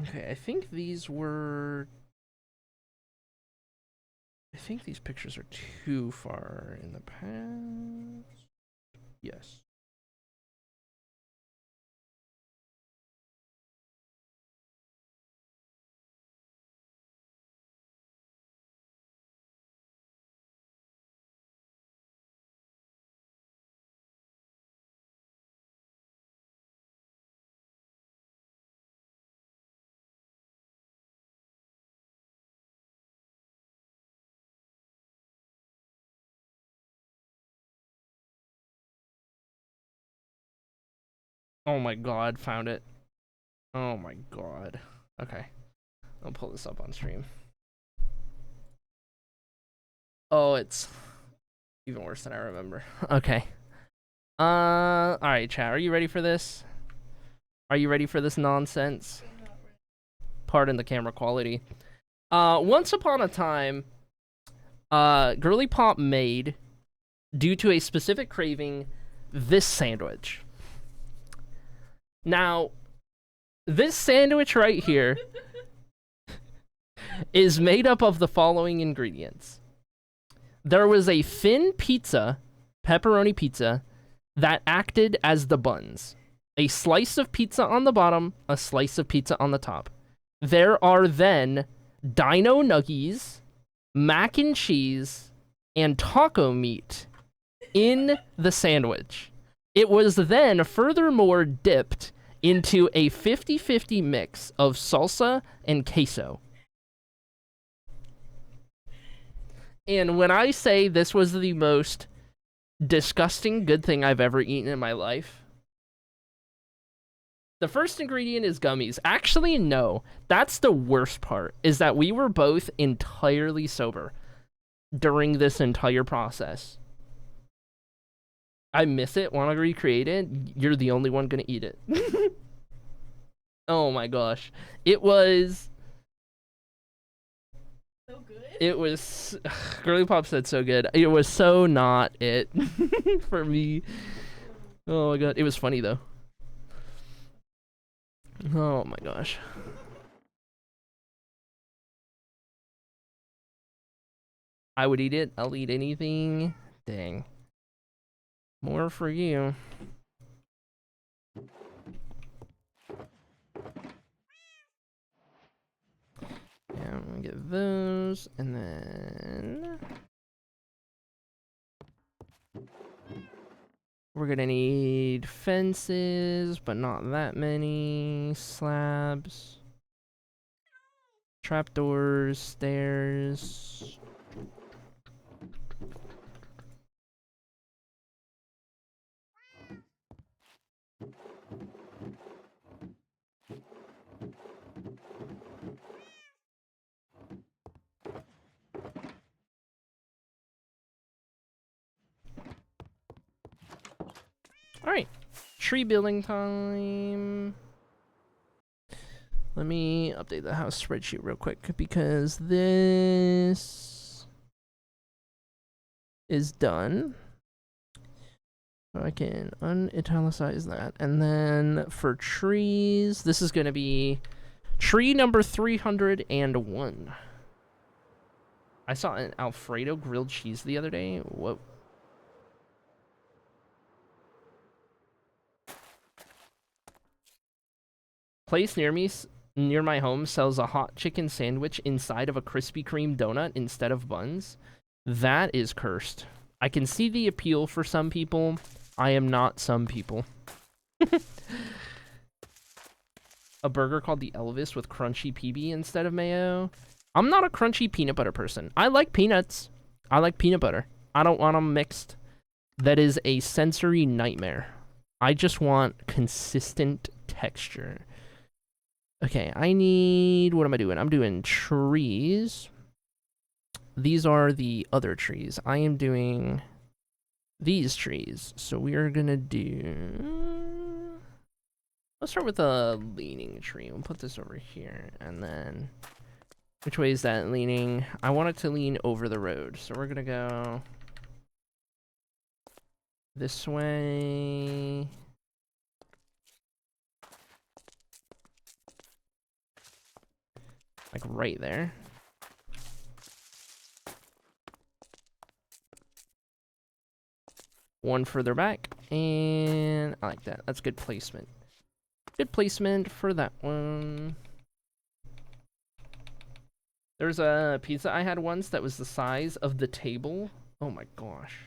Okay, I think these were... I think these pictures are too far in the past. Yes. Oh my god, found it. Oh my god. Okay. I'll pull this up on stream. Oh, it's even worse than I remember. Okay. Alright, chat. Are you ready for this? Are you ready for this nonsense? Pardon the camera quality. Once upon a time, Girly Pop made, due to a specific craving, this sandwich. Now, this sandwich right here is made up of the following ingredients. There was a thin pizza, pepperoni pizza, that acted as the buns. A slice of pizza on the bottom, a slice of pizza on the top. There are then dino nuggies, mac and cheese, and taco meat in the sandwich. It was then furthermore dipped into a 50-50 mix of salsa and queso. And when I say this was the most disgusting good thing I've ever eaten in my life, the first ingredient is gummies. Actually, no. That's the worst part, is that we were both entirely sober during this entire process. I miss it, want to recreate it. You're the only one gonna eat it. Oh my gosh. It was... So good. It was... Girly Pop said so good. It was so not it for me. Oh my god. It was funny though. Oh my gosh. I would eat it. I'll eat anything. Dang. More for you. Yeah, I'm gonna get those, and then we're gonna need fences, but not that many. Slabs, trapdoors, stairs. Alright, tree building time. Let me update the house spreadsheet real quick, because this is done. So I can unitalicize that. And then for trees, this is going to be tree number 301. I saw an Alfredo grilled cheese the other day. What? Place near my home sells a hot chicken sandwich inside of a Krispy Kreme donut instead of buns. That is cursed. I can see the appeal for some people. I am not some people. A burger called the Elvis with crunchy PB instead of mayo. I'm not a crunchy peanut butter person. I like peanuts. I like peanut butter. I don't want them mixed. That is a sensory nightmare. I just want consistent texture. Okay, I need... What am I doing? I'm doing trees. These are the other trees. I am doing these trees. So we are gonna do... Let's start with a leaning tree. We'll put this over here. And then... Which way is that leaning? I want it to lean over the road. So we're gonna go... this way... Like right there. One further back, and I like that. That's good placement. Good placement for that one. There's a pizza I had once that was the size of the table. Oh my gosh.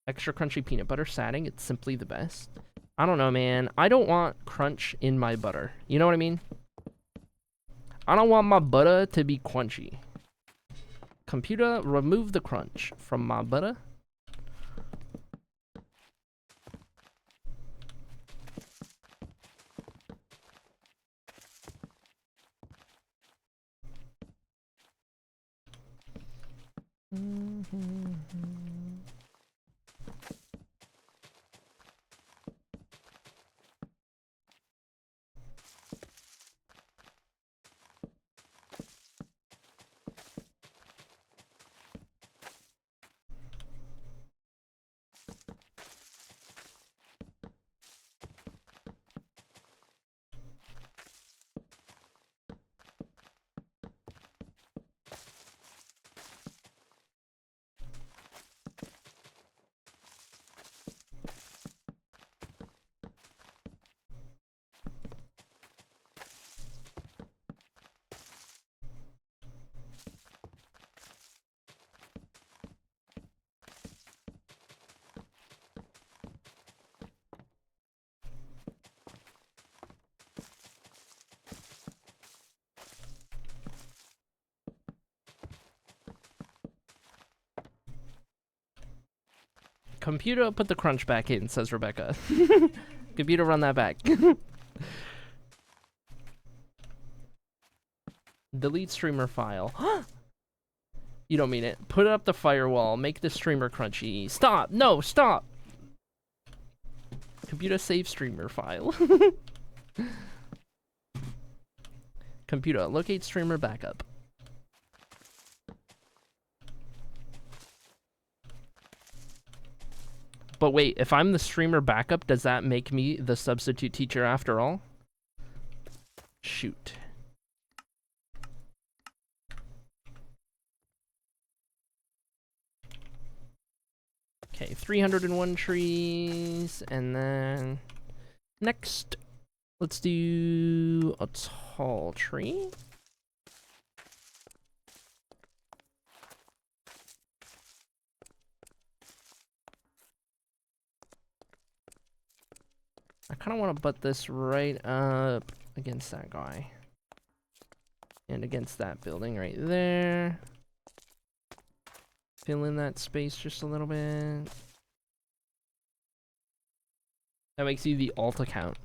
Extra crunchy peanut butter satting. It's simply the best. I don't know, man. I don't want crunch in my butter. You know what I mean? I don't want my butter to be crunchy. Computer, remove the crunch from my butter. Computer, put the crunch back in, says Rebecca. Computer, run that back. Delete streamer file. You don't mean it. Put up the firewall. Make the streamer crunchy. Stop! No, stop! Computer, save streamer file. Computer, locate streamer backup. But wait, if I'm the streamer backup, does that make me the substitute teacher after all? Shoot. Okay, 301 trees, and then next, let's do a tall tree. I kind of want to butt this right up against that guy. And against that building right there. Fill in that space just a little bit. That makes you the alt account.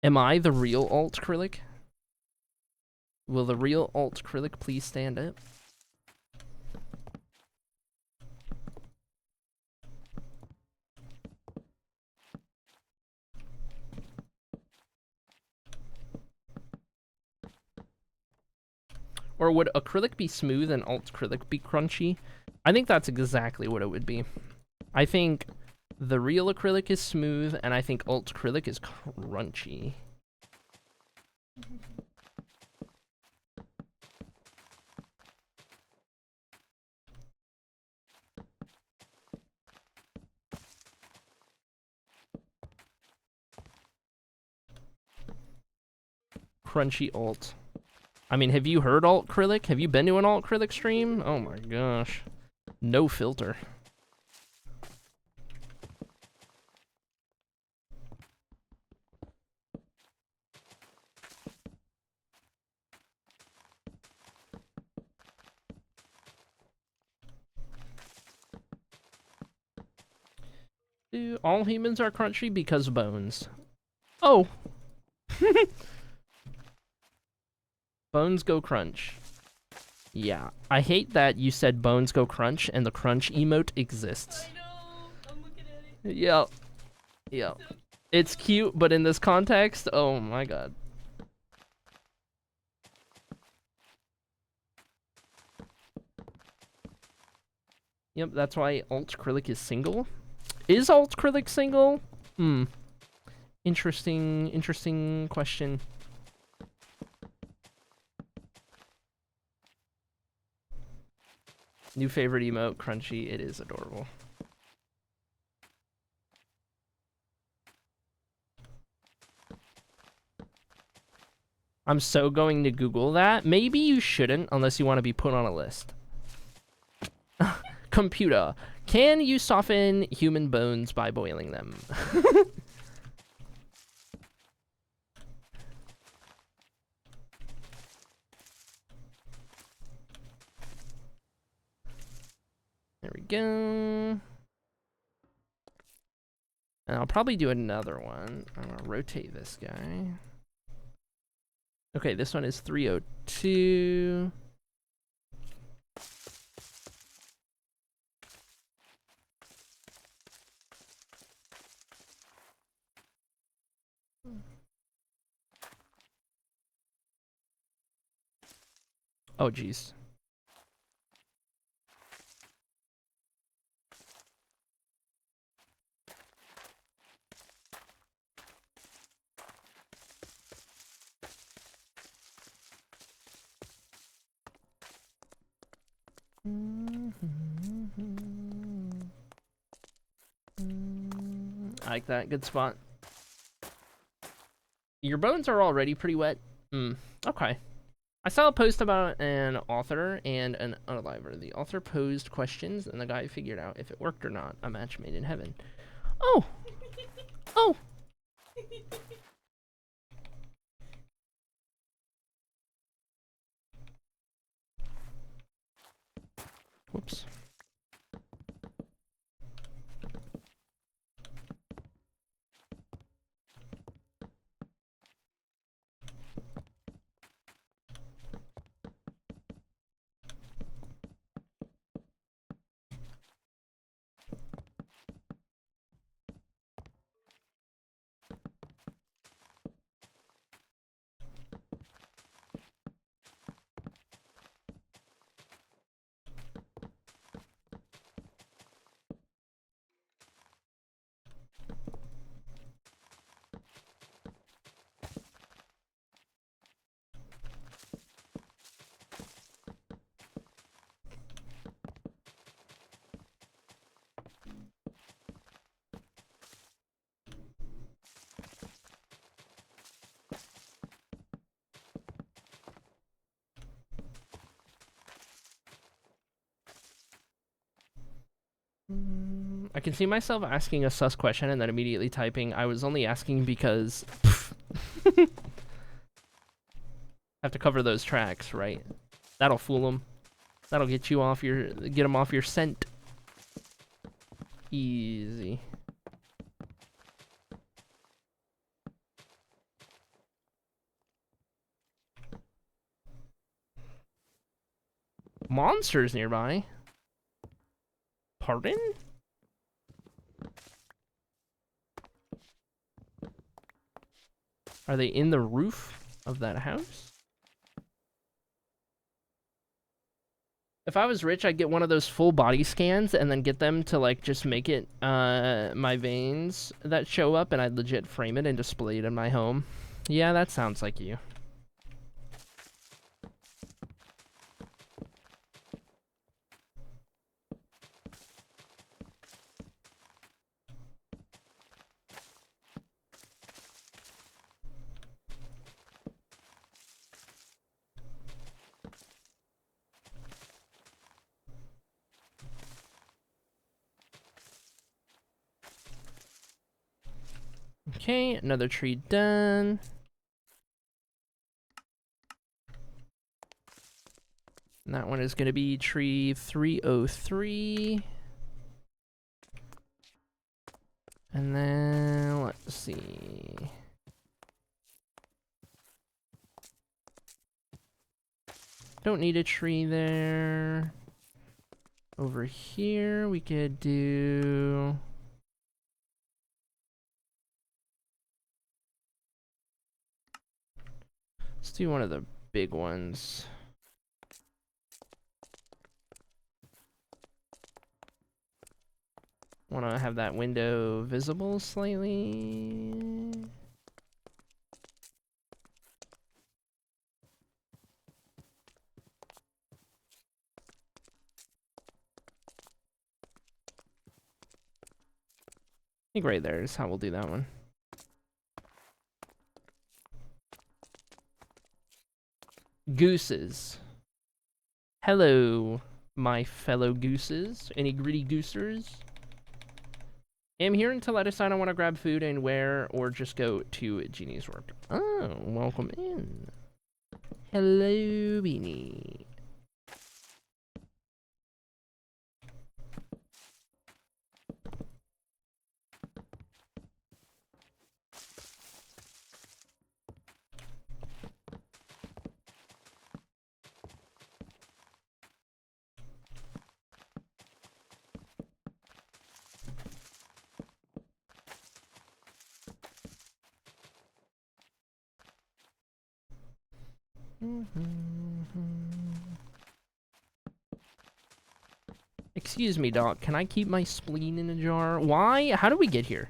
Am I the real alt Krillic? Will the real alt Krillic please stand up? Or would acrylic be smooth and alt acrylic be crunchy? I think that's exactly what it would be. I think the real acrylic is smooth, and I think alt acrylic is crunchy. Crunchy alt. I mean, have you heard alt Krillic? Have you been to an alt Krillic stream? Oh my gosh. No filter. All humans are crunchy because of bones. Oh. Bones go crunch. Yeah. I hate that you said bones go crunch and the crunch emote exists. I know. I'm looking at it. Yep. Yep. It's cute, but in this context, oh my god. Yep, that's why alt Krillic is single. Is alt Krillic single? Hmm. Interesting question. New favorite emote, crunchy. It is adorable. I'm so going to Google that. Maybe you shouldn't unless you want to be put on a list. Computer. Can you soften human bones by boiling them? There we go. And I'll probably do another one. I'm gonna rotate this guy. Okay, this one is 302. Oh, geez. I like that. Good spot. Your bones are already pretty wet. Okay. I saw a post about an author and an unaliver. The author posed questions, and the guy figured out if it worked or not. A match made in heaven. Oh! Oh! Whoops. I can see myself asking a sus question and then immediately typing, I was only asking because... Have to cover those tracks, right? That'll fool them. That'll get you off your... Get them off your scent. Easy. Monsters nearby? Pardon? Are they in the roof of that house? If I was rich, I'd get one of those full body scans and then get them to like just make it my veins that show up, and I'd legit frame it and display it in my home. Yeah, that sounds like you. Okay, another tree done. And that one is going to be tree 303. And then, let's see. Don't need a tree there. Over here, we could do... Let's do one of the big ones. Want to have that window visible slightly. I think right there is how we'll do that one. Gooses. Hello, my fellow gooses. Any greedy goosers? I'm here until I decide I want to grab food and where, or just go to Jeannie's work. Oh, welcome in. Hello, Beanie. Excuse me, Doc. Can I keep my spleen in a jar? Why? How did we get here?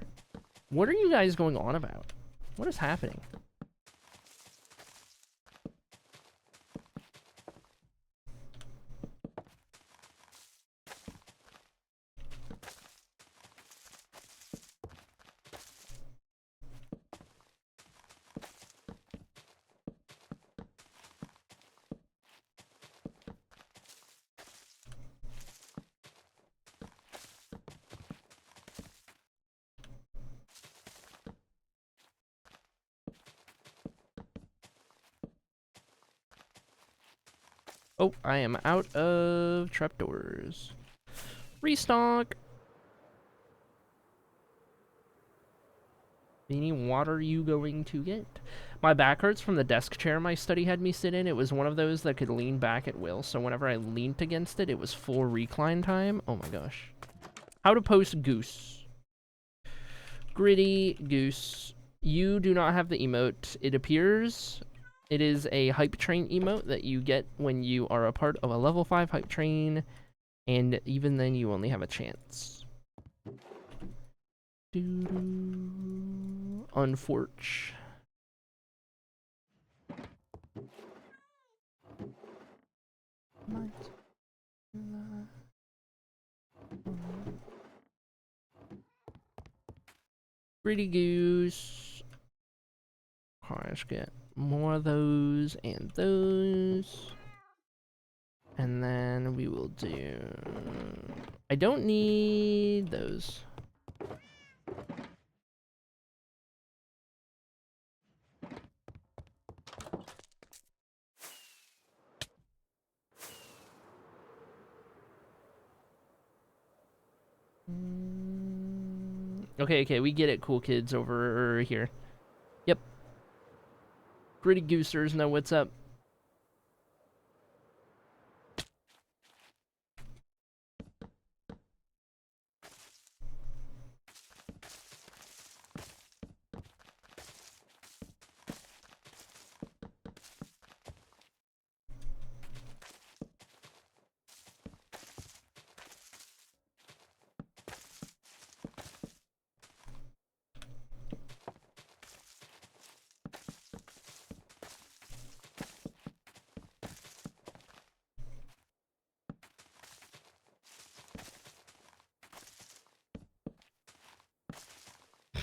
What are you guys going on about? What is happening? Oh, I am out of trapdoors. Restock. Any water you going to get? My back hurts from the desk chair my study had me sit in. It was one of those that could lean back at will, so whenever I leaned against it, it was full recline time. Oh my gosh. How to post goose. Gritty goose. You do not have the emote. It appears it is a hype train emote that you get when you are a part of a level 5 hype train, and even then you only have a chance. Unforge. Gritty goose. Let's get more of those and those. And then we will do... I don't need those. Okay, we get it, cool kids over here. Yep. Gritty goosers know what's up.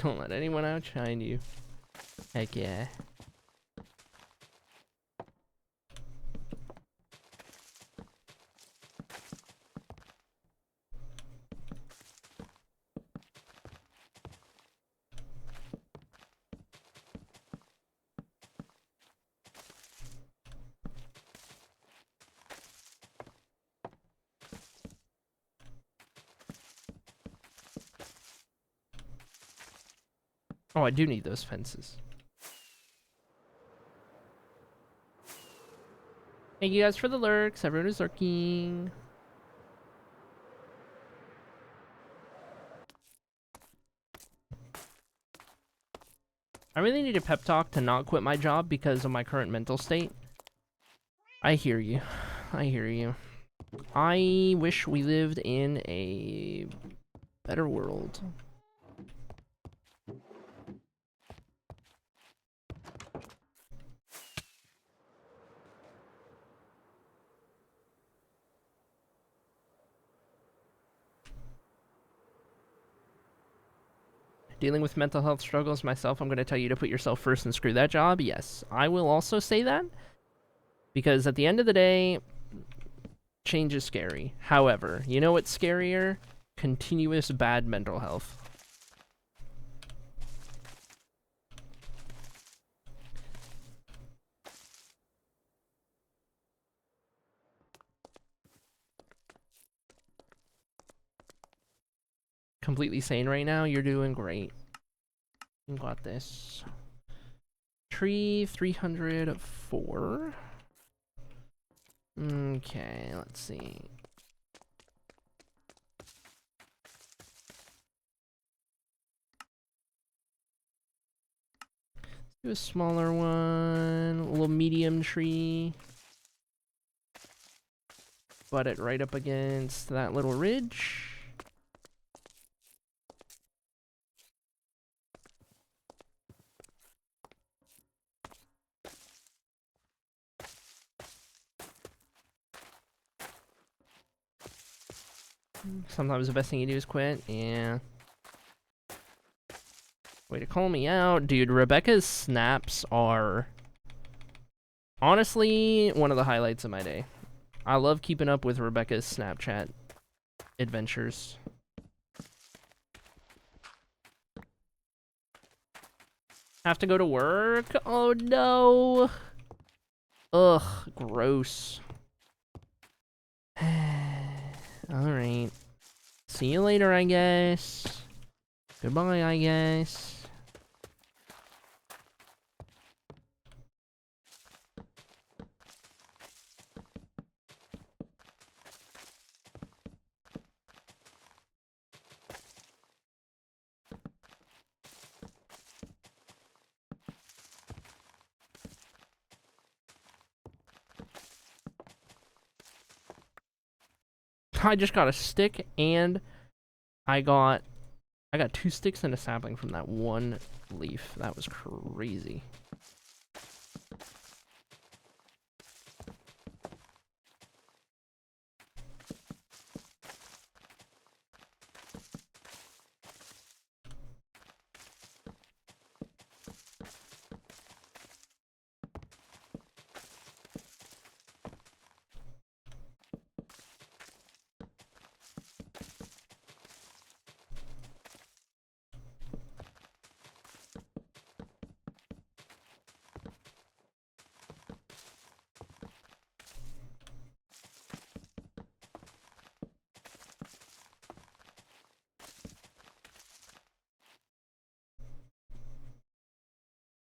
Don't let anyone outshine you. Heck yeah. Oh, I do need those fences. Thank you guys for the lurks. Everyone is lurking. I really need a pep talk to not quit my job because of my current mental state. I hear you. I hear you. I wish we lived in a better world. Dealing with mental health struggles myself, I'm going to tell you to put yourself first and screw that job. Yes, I will also say that. Because at the end of the day, change is scary. However, you know what's scarier? Continuous bad mental health. Completely sane right now. You're doing great. You got this. Tree 304. Okay, let's see. Do a smaller one, a little medium tree. Butt it right up against that little ridge. Sometimes the best thing you do is quit. Yeah. Way to call me out. Dude, Rebecca's snaps are honestly one of the highlights of my day. I love keeping up with Rebecca's Snapchat adventures. Have to go to work? Oh no. Ugh, gross. Alright. See you later, I guess. Goodbye, I guess. I just got a stick and I got 2 sticks and a sapling from that one leaf. That was crazy.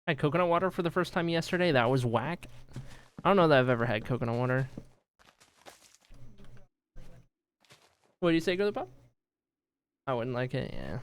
I had coconut water for the first time yesterday. That was whack. I don't know that I've ever had coconut water. What do you say, Go the Pop? I wouldn't like it, yeah.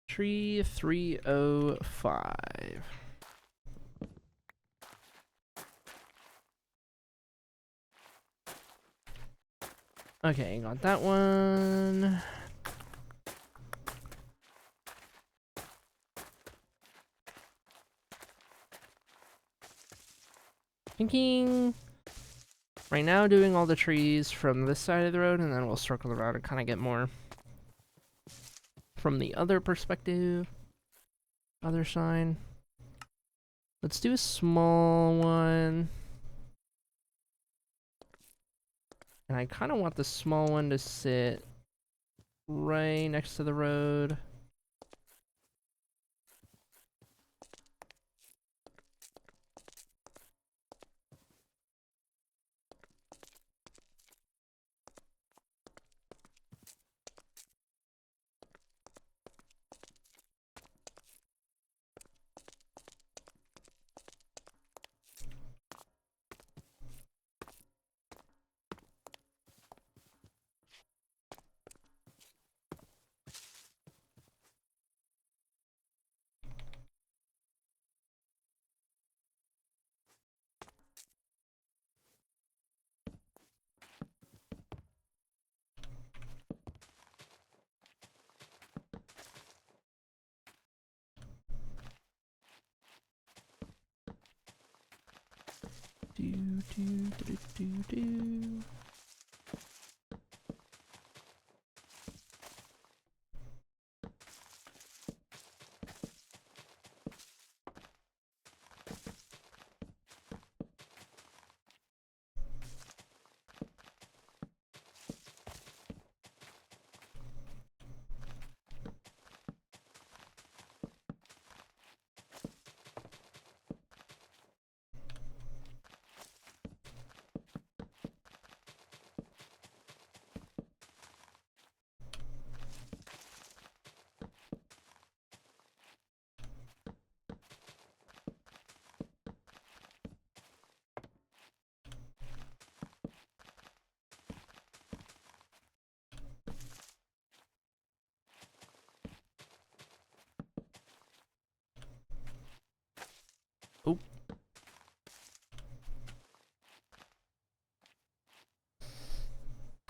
Tree 305. Okay, got that one. Thinking right now doing all the trees from this side of the road, and then we'll circle around and kind of get more from the other perspective. Other side. Let's do a small one. And I kind of want the small one to sit right next to the road. Do, do, do, do, do. Oh.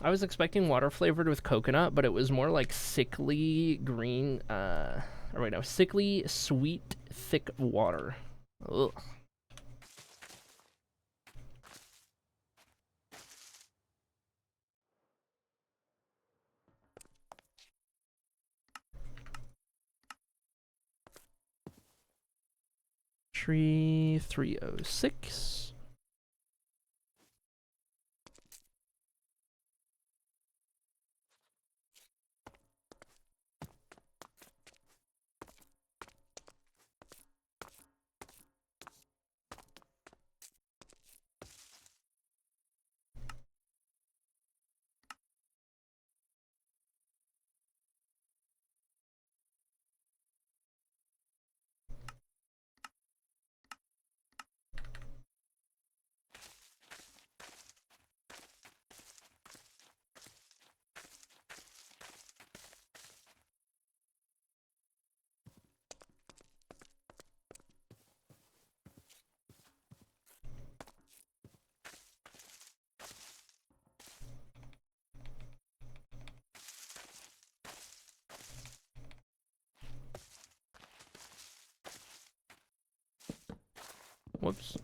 I was expecting water flavored with coconut, but it was more like sickly green, or wait, no, sickly sweet thick water. Ugh. Tree 306. Whoops.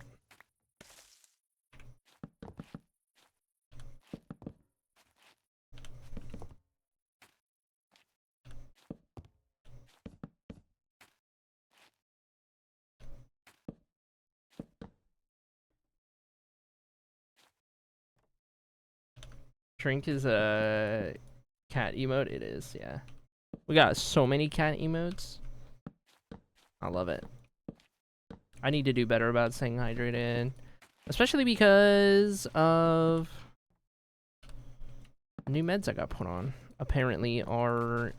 Drink is a cat emote? It is, yeah. We got so many cat emotes. I love it. I need to do better about staying hydrated. Especially because of new meds I got put on. Apparently are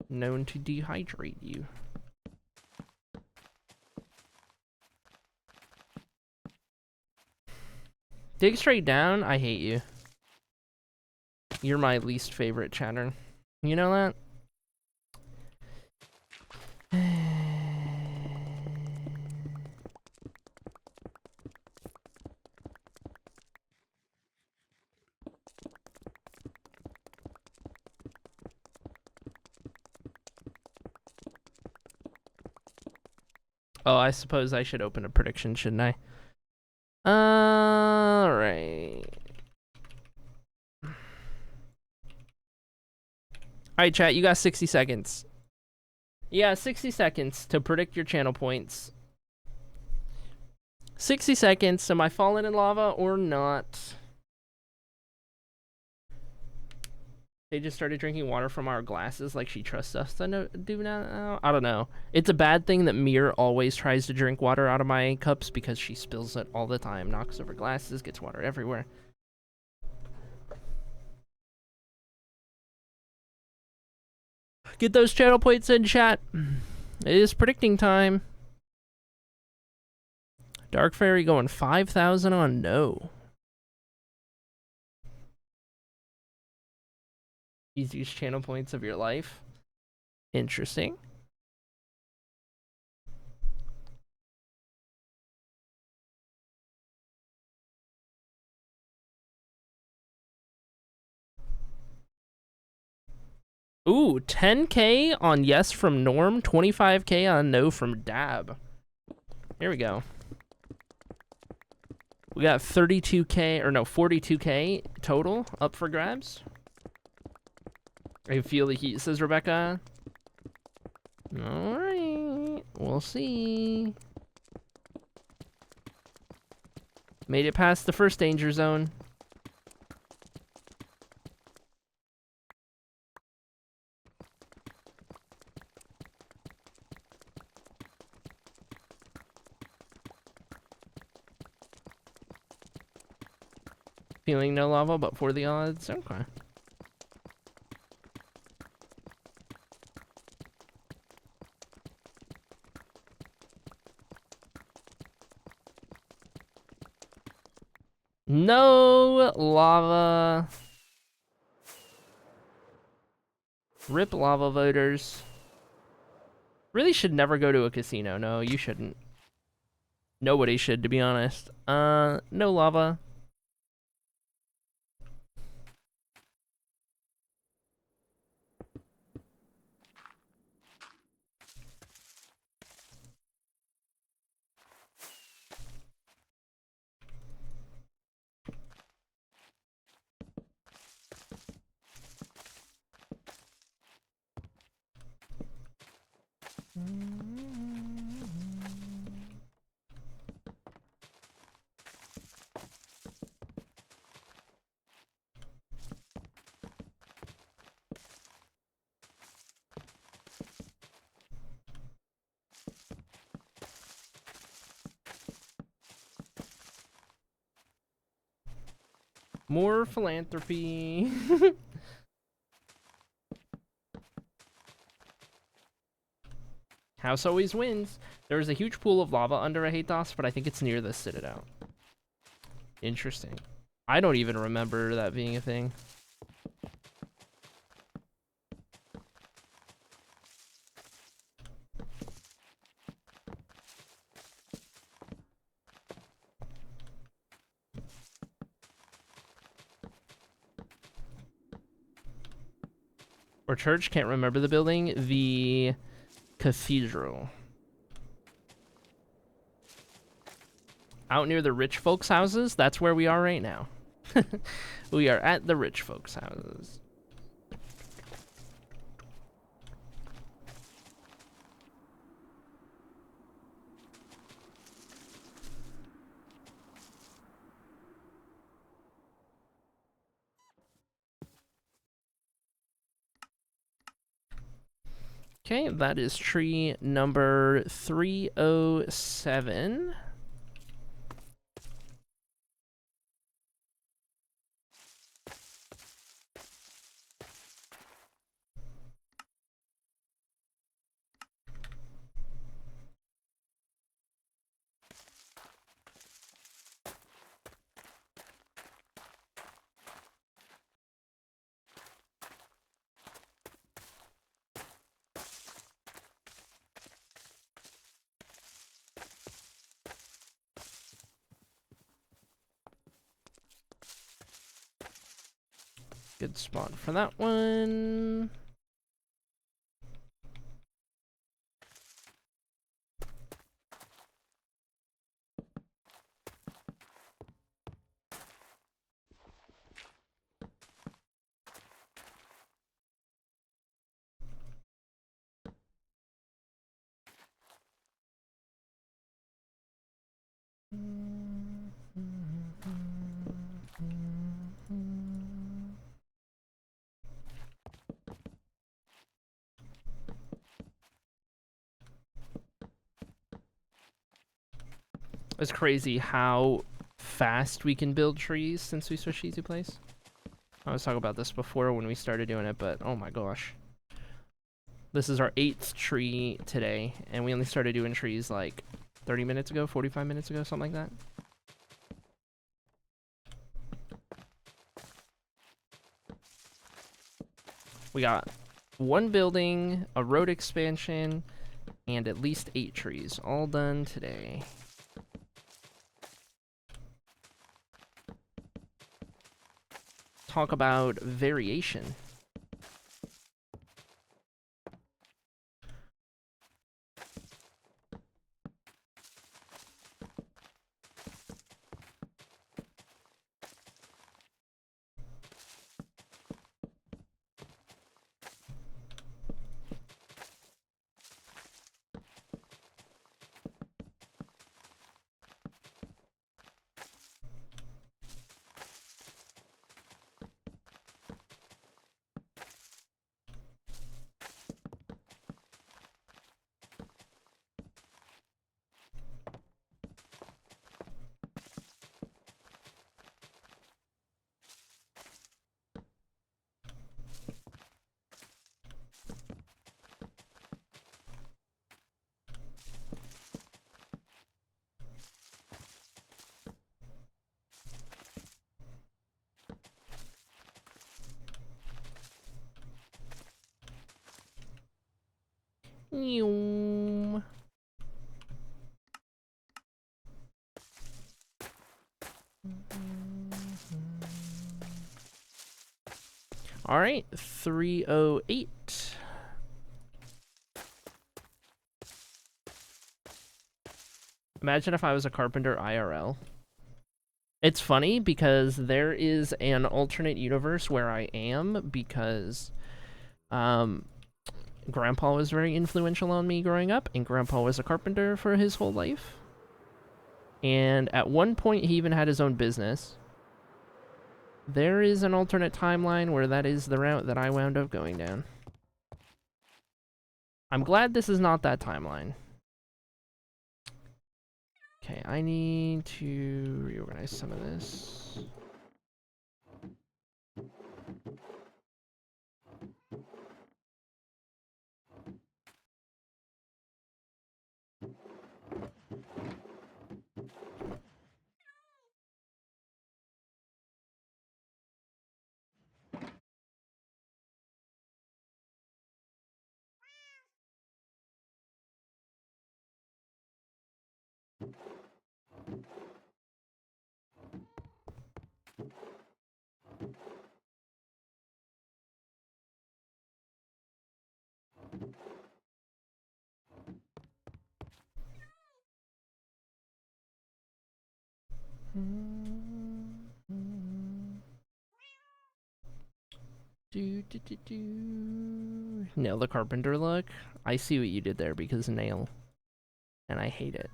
known to dehydrate you. Dig straight down? I hate you. You're my least favorite chatter. You know that? Oh, I suppose I should open a prediction, shouldn't I? Alright. Alright, chat, you got 60 seconds. Yeah, 60 seconds to predict your channel points. 60 seconds. Am I falling in lava or not? They just started drinking water from our glasses like she trusts us to do now? I don't know. It's a bad thing that Mir always tries to drink water out of my cups because she spills it all the time. Knocks over glasses, gets water everywhere. Get those channel points in, chat. It is predicting time. Dark Fairy going 5,000 on no. Easiest channel points of your life. Interesting. Ooh, 10k on yes from Norm, 25k on no from Dab. Here we go. We got 32k, or no, 42k total up for grabs. I feel the heat, says Rebecca. Alright, we'll see. Made it past the first danger zone. Feeling no lava, but for the odds. Okay. No lava. Rip lava voters. Really should never go to a casino. No, you shouldn't. Nobody should, to be honest. No lava. More philanthropy. House always wins. There's a huge pool of lava under a Hatos, but I think it's near the Citadel. Interesting. I don't even remember that being a thing. Or church, can't remember the building. The cathedral. Out near the rich folks' houses, that's where we are right now. We are at the rich folks' houses. Okay, that is tree number 307. Good spot for that one. It's crazy how fast we can build trees since we switched Easy Place. I was talking about this before when we started doing it, but oh my gosh. This is our 8th tree today, and we only started doing trees like 30 minutes ago, 45 minutes ago, something like that. We got 1 building, a road expansion, and at least 8 trees, all done today. Talk about variation. All right, 308. Imagine if I was a carpenter IRL. It's funny because there is an alternate universe where I am because Grandpa was very influential on me growing up, and Grandpa was a carpenter for his whole life. And at one point, he even had his own business. There is an alternate timeline where that is the route that I wound up going down. I'm glad this is not that timeline. Okay, I need to reorganize some of this. Nail the carpenter look. I see what you did there because nail. And I hate it.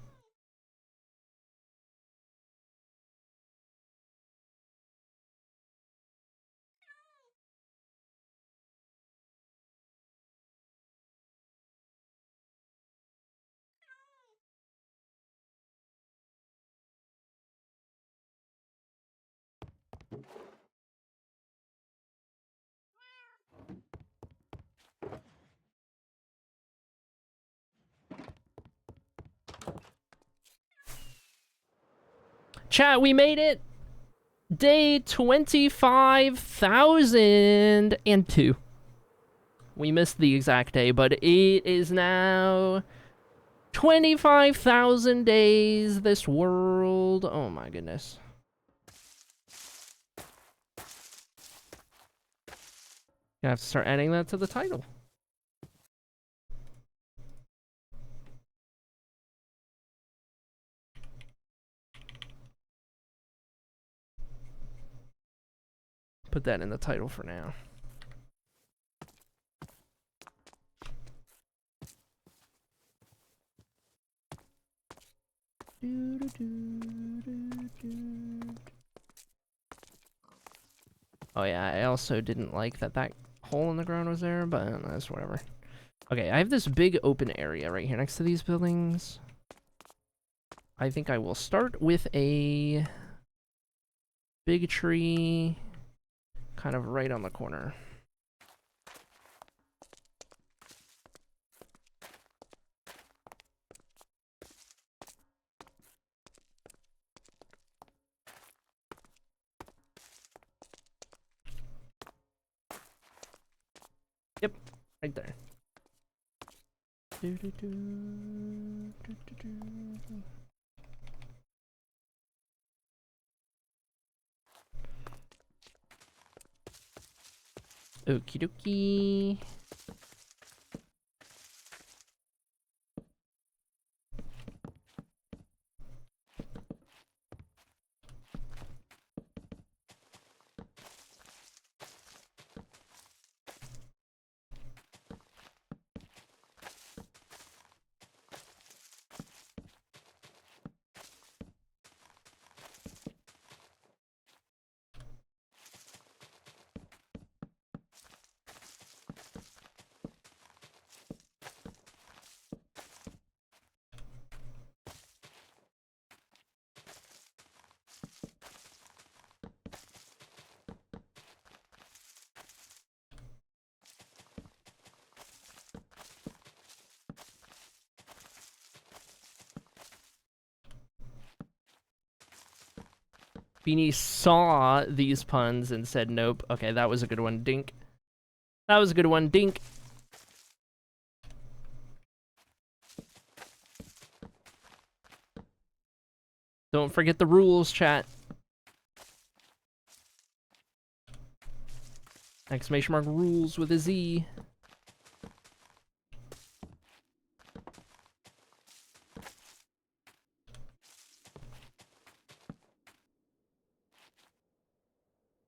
Chat, we made it! Day 25,002. We missed the exact day, but it is now 25,000 days this world. Oh my goodness. I have to start adding that to the title. Put that in the title for now. Oh yeah, I also didn't like that hole in the ground was there, but that's whatever. Okay, I have this big open area right here next to these buildings. I think I will start with a big tree kind of right on the corner. Yep, right there. Okie dokie. Beanie saw these puns and said nope. Okay, that was a good one, Dink. That was a good one, Dink. Don't forget the rules, chat. Exclamation mark rules with a Z.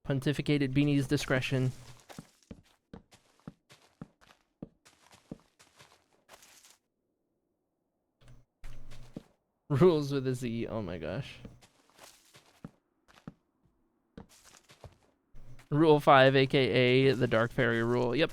Pontificated Beanie's discretion. Rules with a Z, oh my gosh. Rule 5, aka the Dark Fairy rule, yep.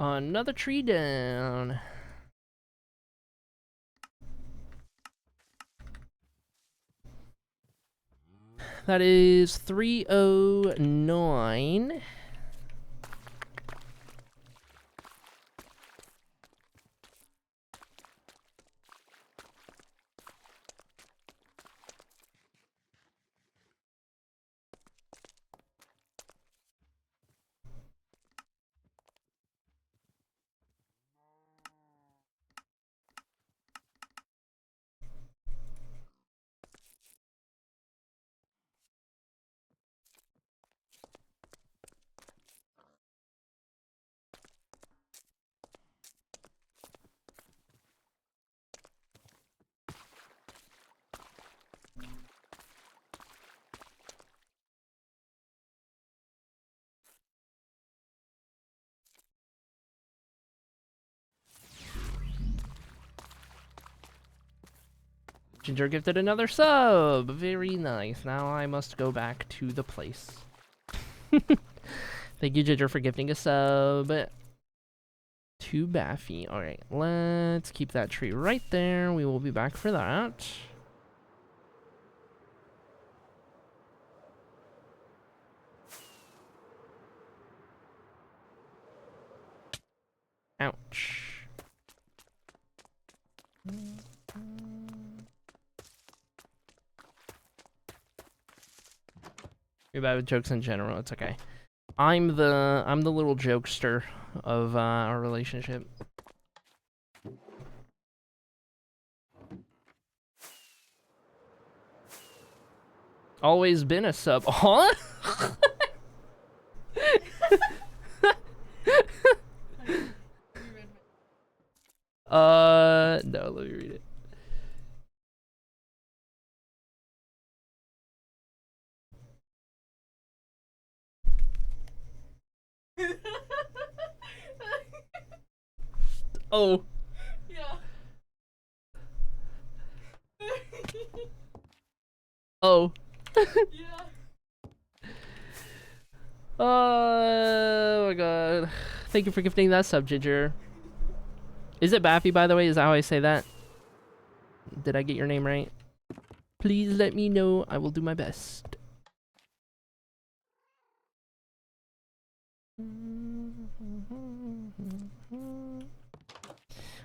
Another tree down. That is 309. Ginger gifted another sub. Very nice. Now I must go back to the place. Thank you, Ginger, for gifting a sub. 2 Baffy. Alright, let's keep that tree right there. We will be back for that. Ouch. You're bad with jokes in general, it's okay. I'm the little jokester of our relationship. Always been a sub. Huh? No, let me read it. Oh. Yeah. Oh. Yeah. Oh my god. Thank you for gifting that sub, Ginger. Is it Baffy, by the way? Is that how I say that? Did I get your name right? Please let me know. I will do my best.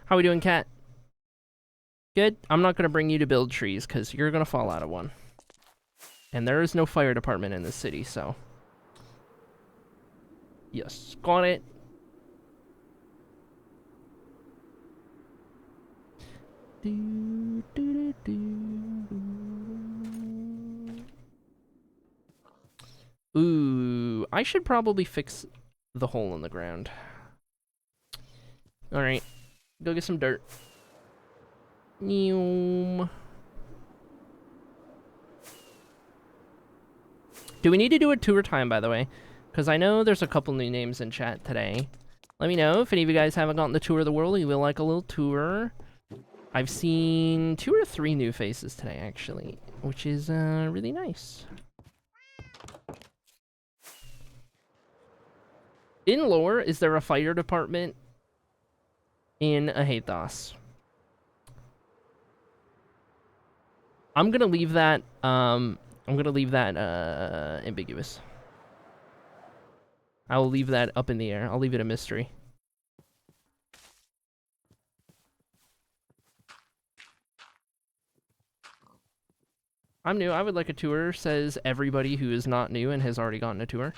How we doing, Cat? Good? I'm not going to bring you to build trees, because you're going to fall out of one. And there is no fire department in this city, so... Yes, got it. Ooh, I should probably fix the hole in the ground. Alright, go get some dirt. Do we need to do a tour time, by the way? Because I know there's a couple new names in chat today. Let me know if any of you guys haven't gotten the tour of the world. You will like a little tour. I've seen 2 or 3 new faces today, actually, which is really nice. In lore, is there a fire department in Ahathos? I'm gonna leave that ambiguous. I will leave that up in the air. I'll leave it a mystery. I'm new. I would like a tour, says everybody who is not new and has already gotten a tour.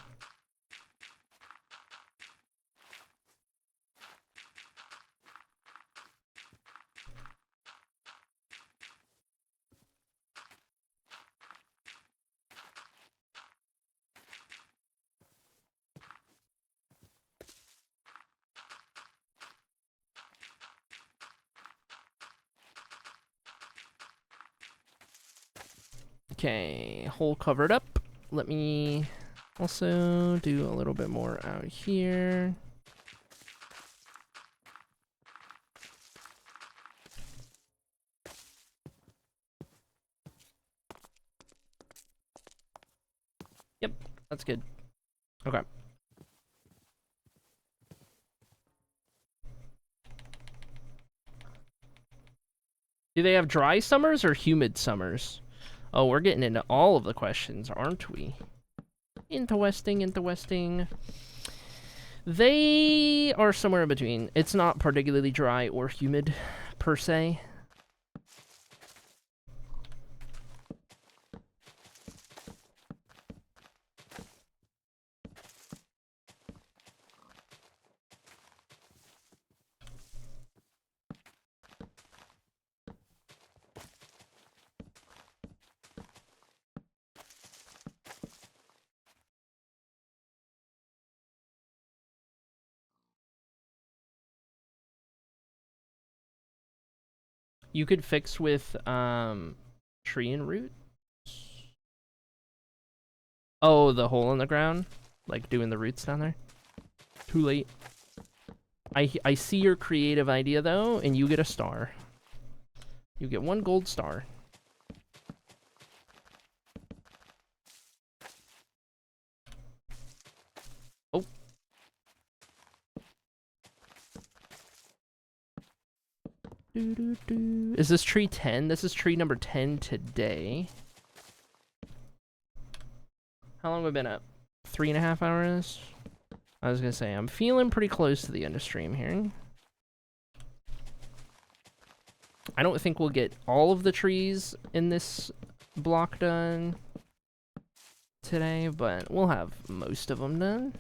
Okay, hole covered up. Let me also do a little bit more out here. Yep, that's good. Okay. Do they have dry summers or humid summers? Oh, we're getting into all of the questions, aren't we? Interesting, interesting. They are somewhere in between. It's not particularly dry or humid, per se. You could fix with, tree and root? Oh, the hole in the ground? Like doing the roots down there? Too late. I see your creative idea, though, and you get a star. You get 1 gold star. Oh. Is this tree 10? This is tree number 10 today. How long have we been up? 3.5 hours? I was gonna say, I'm feeling pretty close to the end of stream here. I don't think we'll get all of the trees in this block done today, but we'll have most of them done.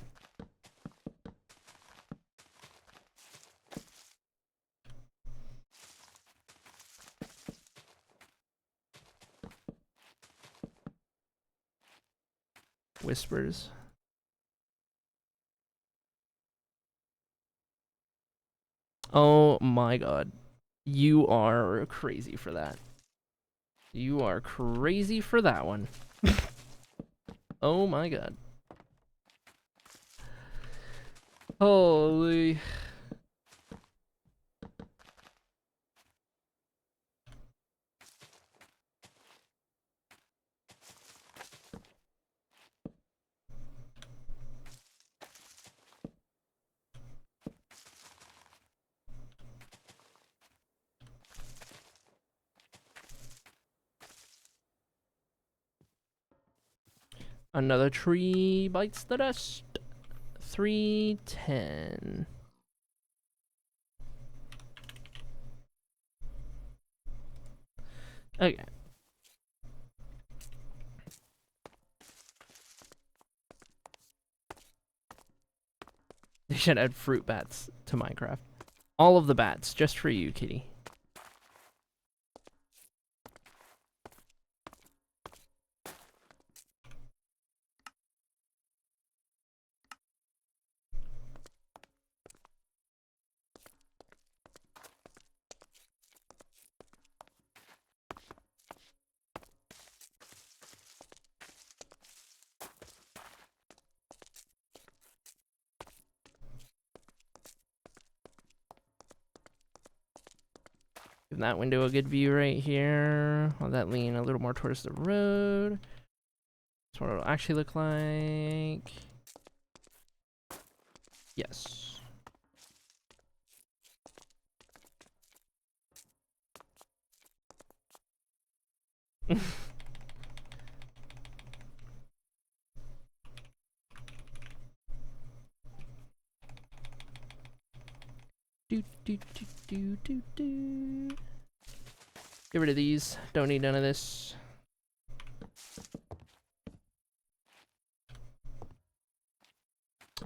Whispers. Oh my god. You are crazy for that. You are crazy for that one. Oh my god. Holy. Another tree bites the dust. 310. Okay. They should add fruit bats to Minecraft. All of the bats, just for you, kitty. Give that window a good view right here. I'll that lean a little more towards the road. That's what it'll actually look like. Yes. Do, do, do, do, do, do. Get rid of these. Don't need none of this.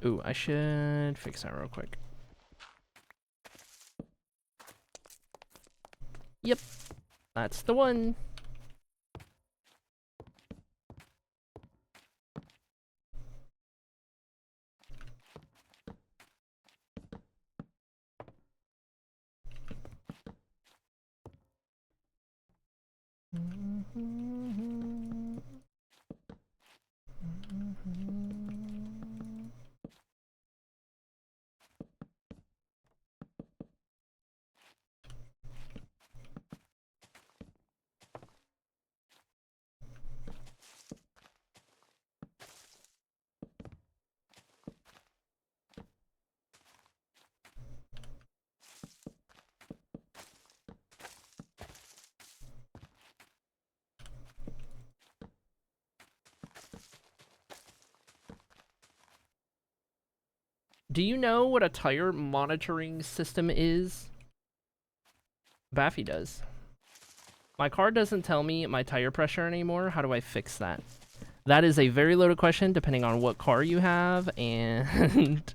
Ooh, I should fix that real quick. Yep. That's the one. Do you know what a tire monitoring system is? Baffy does. My car doesn't tell me my tire pressure anymore. How do I fix that? That is a very loaded question depending on what car you have and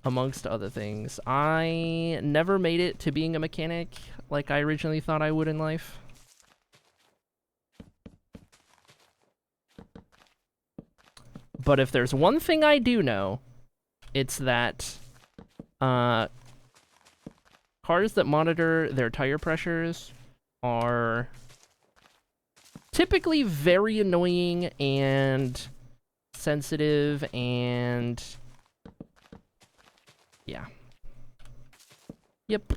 amongst other things. I never made it to being a mechanic like I originally thought I would in life. But if there's one thing I do know, it's that cars that monitor their tire pressures are typically very annoying and sensitive and yeah. Yep.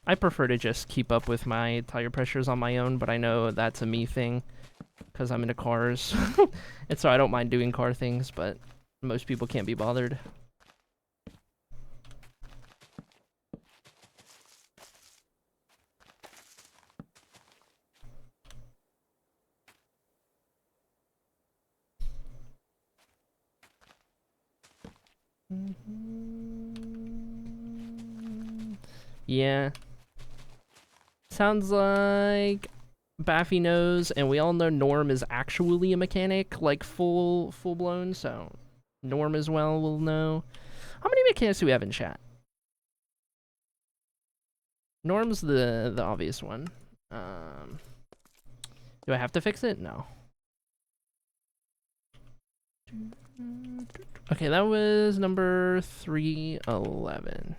I prefer to just keep up with my tire pressures on my own, but I know that's a me thing because I'm into cars. And so I don't mind doing car things, but most people can't be bothered. Yeah. Sounds like Baffy knows, and we all know Norm is actually a mechanic, like full blown. So Norm as well will know. How many mechanics do we have in chat? Norm's the obvious one. Do I have to fix it? No. Okay, that was number 311.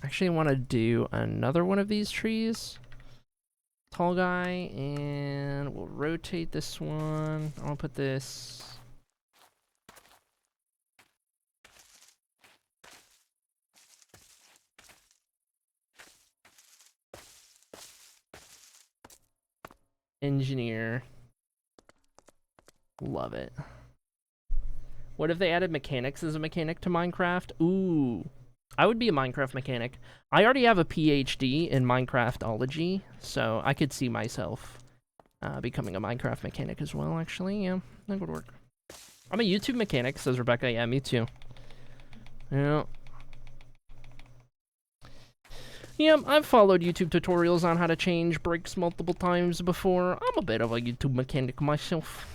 Actually, I want to do another one of these trees. Tall guy, and we'll rotate this one. I'll put this... engineer. Love it. What if they added mechanics as a mechanic to Minecraft? Ooh. I would be a Minecraft mechanic. I already have a PhD in Minecraftology, so I could see myself becoming a Minecraft mechanic as well, actually. Yeah, that would work. I'm a YouTube mechanic, says Rebecca. Yeah, me too. Yeah. Yeah, I've followed YouTube tutorials on how to change brakes multiple times before. I'm a bit of a YouTube mechanic myself.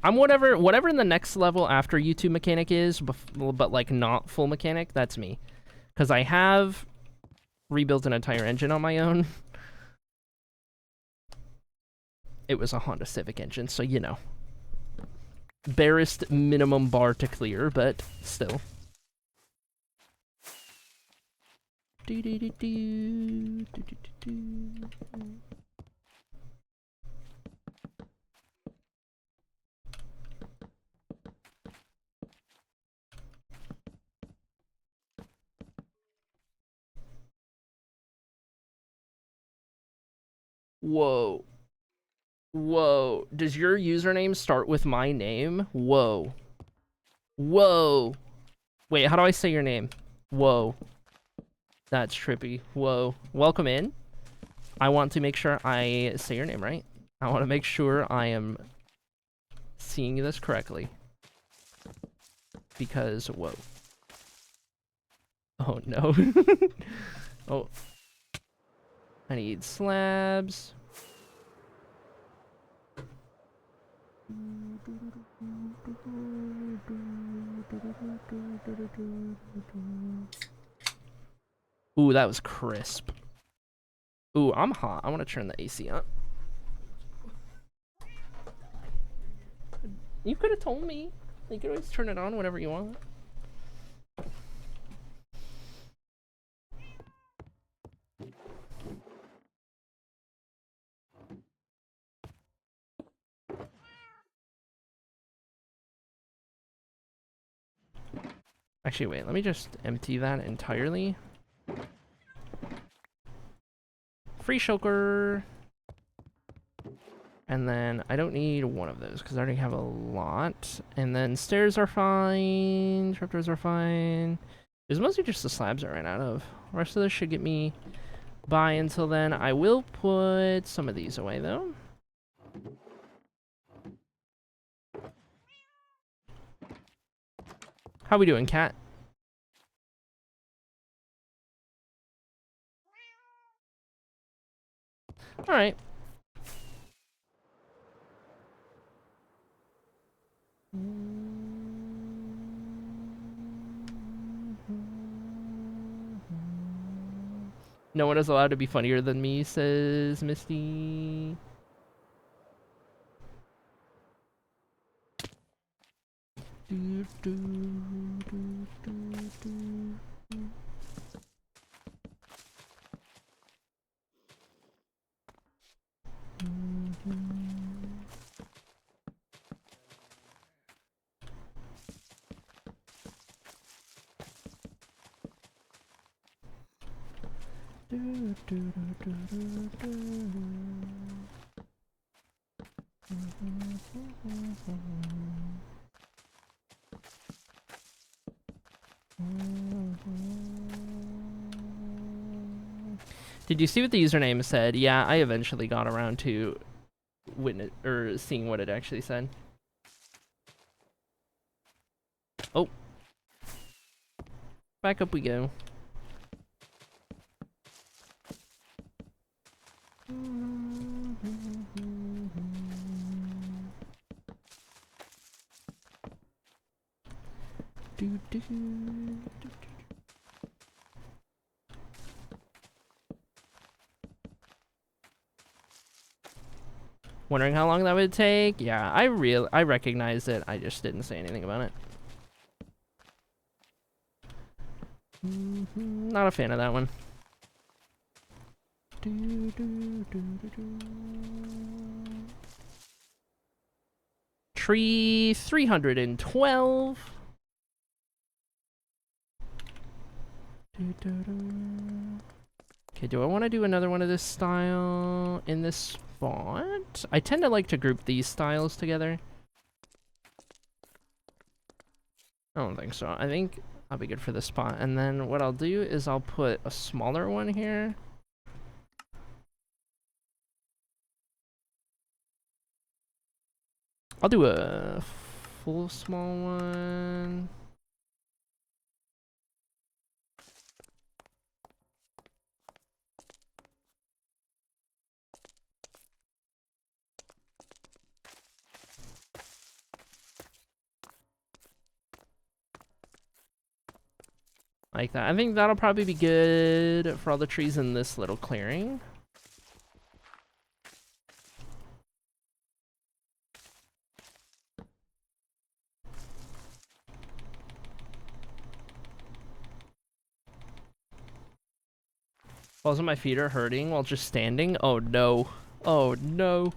I'm whatever in the next level after YouTube mechanic is, but like not full mechanic, that's me. Because I have rebuilt an entire engine on my own. It was a Honda Civic engine, so you know. Barest minimum bar to clear, but still. Whoa. Whoa. Does your username start with my name? Whoa. Whoa. Wait, how do I say your name? Whoa. That's trippy. Whoa. Welcome in. I want to make sure I say your name right. I want to make sure I am seeing this correctly. Because, whoa. Oh, no. Oh. I need slabs. Ooh, that was crisp. Ooh, I'm hot. I want to turn the AC up. You could have told me. You could always turn it on whenever you want. Actually, wait. Let me just empty that entirely. Free shulker. And then I don't need one of those because I already have a lot. And then stairs are fine. Trapdoors are fine. It's mostly just the slabs I ran out of. The rest of this should get me by until then. I will put some of these away though. How we doing, cat? All right. No one is allowed to be funnier than me, says Misty. Did you see what the username said? Yeah, I eventually got around to witness or seeing what it actually said. Oh. Back up we go. Wondering how long that would take? Yeah, I recognized it. I just didn't say anything about it. Not a fan of that one. Tree 312. Okay, do I want to do another one of this style in this spot? I tend to like to group these styles together. I don't think so. I think I'll be good for this spot. And then what I'll do is I'll put a smaller one here. I'll do a full small one. Like that. I think that'll probably be good for all the trees in this little clearing. Wasn't my feet are hurting while just standing? Oh no. Oh no.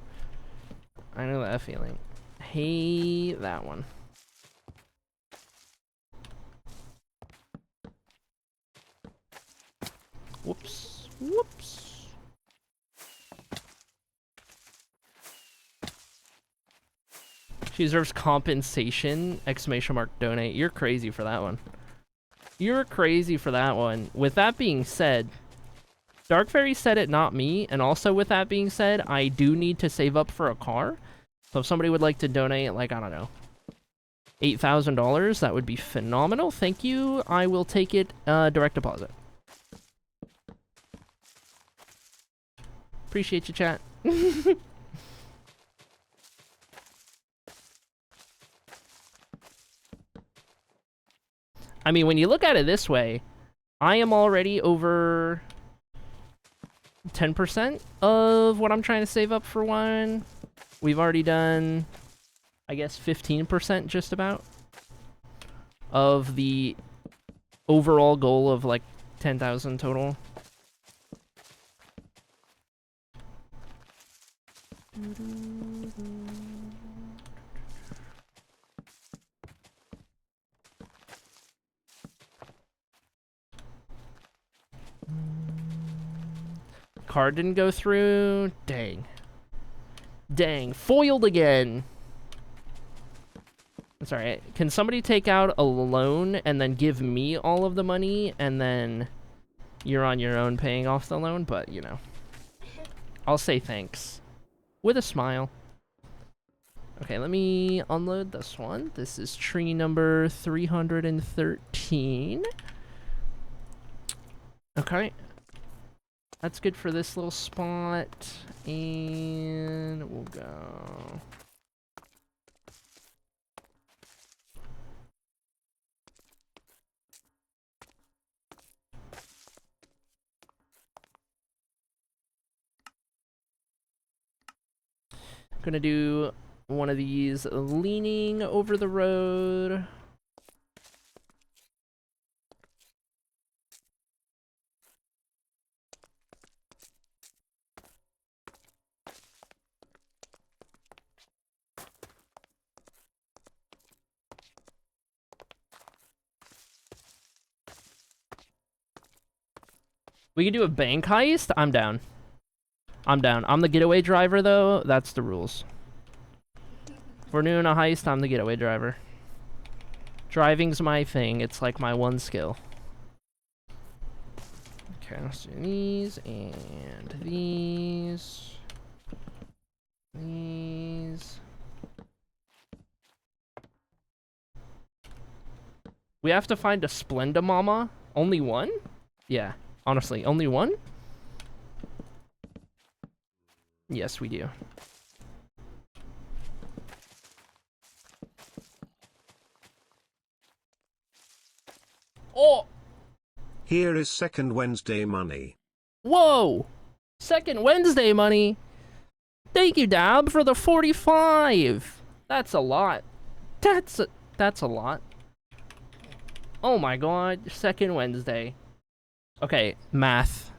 I know that feeling. Hate that one. Whoops. Whoops. She deserves compensation! Exclamation mark donate. You're crazy for that one. You're crazy for that one. With that being said, Dark Fairy said it, not me. And also with that being said, I do need to save up for a car. So if somebody would like to donate, like, I don't know, $8,000, that would be phenomenal. Thank you. I will take it direct deposit. Appreciate you, chat. I mean, when you look at it this way, I am already over 10% of what I'm trying to save up for one. We've already done, I guess, 15% just about of the overall goal of like 10,000 total. Card didn't go through. Dang. Dang. Foiled again. That's alright. Can somebody take out a loan and then give me all of the money and then you're on your own paying off the loan? But, you know. I'll say thanks. With a smile. Okay, let me unload this one. This is tree number 313. Okay. That's good for this little spot. And we'll go. Gonna do one of these leaning over the road. We can do a bank heist? I'm down. I'm down. I'm the getaway driver, though. That's the rules. If we're doing a heist, I'm the getaway driver. Driving's my thing. It's like my one skill. cast these and these. These. We have to find a Splenda Mama. Only one? Yeah, honestly, only one? Yes, we do. Oh! Here is second Wednesday money. Whoa! Second Wednesday money. Thank you, Dab, for the 45. That's a lot. That's a lot. Oh my god, second Wednesday. Okay, math.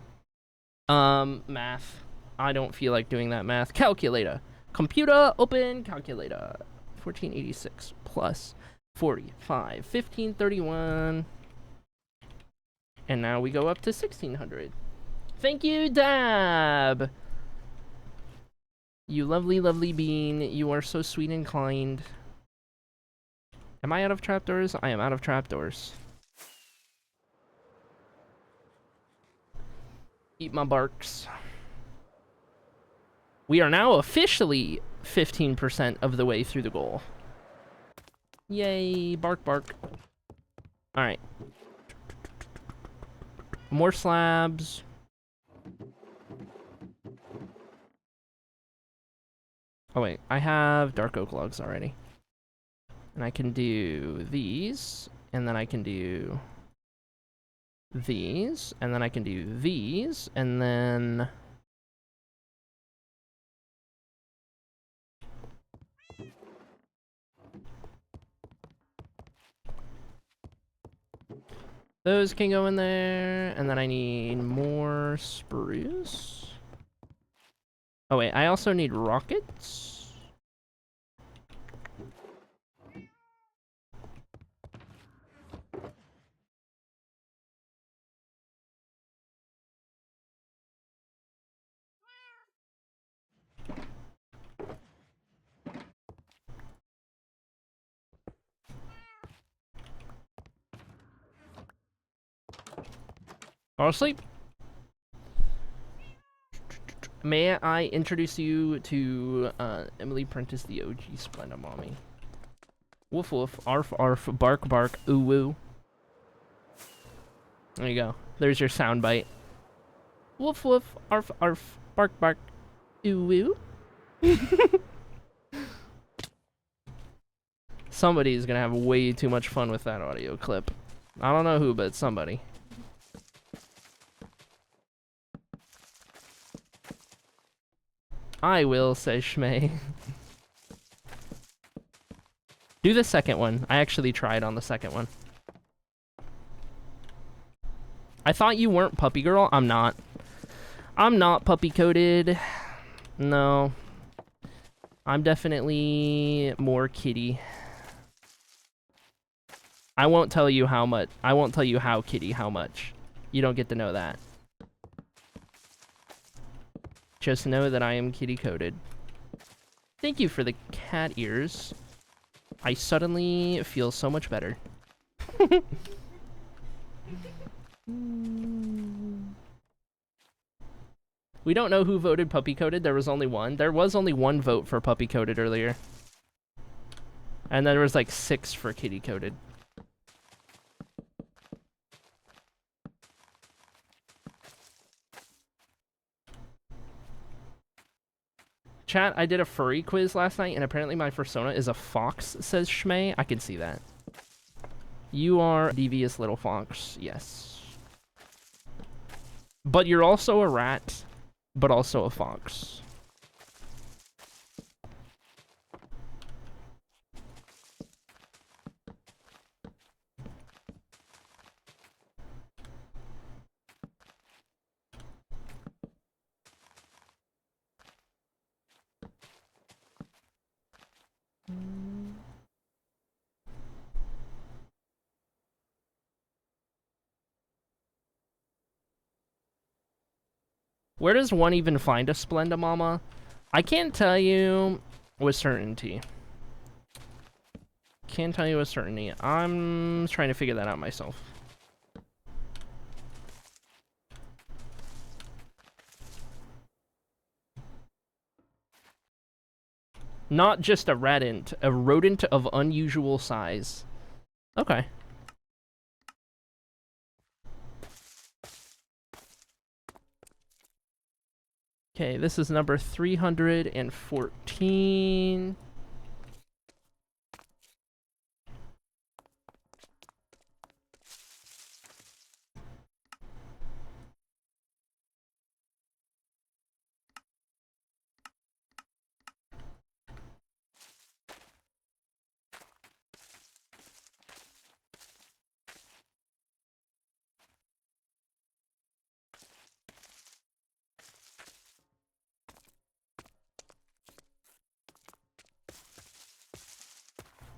Math. I don't feel like doing that math. Calculator. Computer, open calculator. 1486 plus 45. 1531. And now we go up to 1600. Thank you, Dab! You lovely, lovely bean. You are so sweet and kind. Am I out of trapdoors? I am out of trapdoors. Eat my barks. We are now officially 15% of the way through the goal. Yay, bark, bark. Alright. More slabs. Oh wait, I have dark oak logs already. And I can do these, and then I can do these, and then I can do these, and then... those can go in there, and then I need more spruce. Oh wait, I also need rockets. Fall asleep. May I introduce you to Emily Prentice, the OG Splenda Mommy. Woof woof, arf arf, bark bark, ooh woo. There you go. There's your soundbite. Woof woof, arf arf, bark bark, ooh woo. Somebody's gonna have way too much fun with that audio clip. I don't know who, but somebody. I will, says Shmay. Do the second one. I actually tried on the second one. I thought you weren't puppy girl. I'm not. I'm not puppy coated. No. I'm definitely more kitty. I won't tell you how much. I won't tell you how kitty, how much. You don't get to know that. Just know that I am kitty coated. Thank you for the cat ears. I suddenly feel so much better. We don't know who voted puppy coated. There was only one. There was only one vote for puppy coated earlier. And then there was like 6 for kitty coated. Chat, I did a furry quiz last night, and apparently my persona is a fox, says Shmay. I can see that. You are a devious little fox, yes. But you're also a rat, but also a fox. Where does one even find a Splenda Mama? I can't tell you with certainty. Can't tell you with certainty. I'm trying to figure that out myself. Not just a rodent, a rodent of unusual size. Okay. Okay, this is number 314.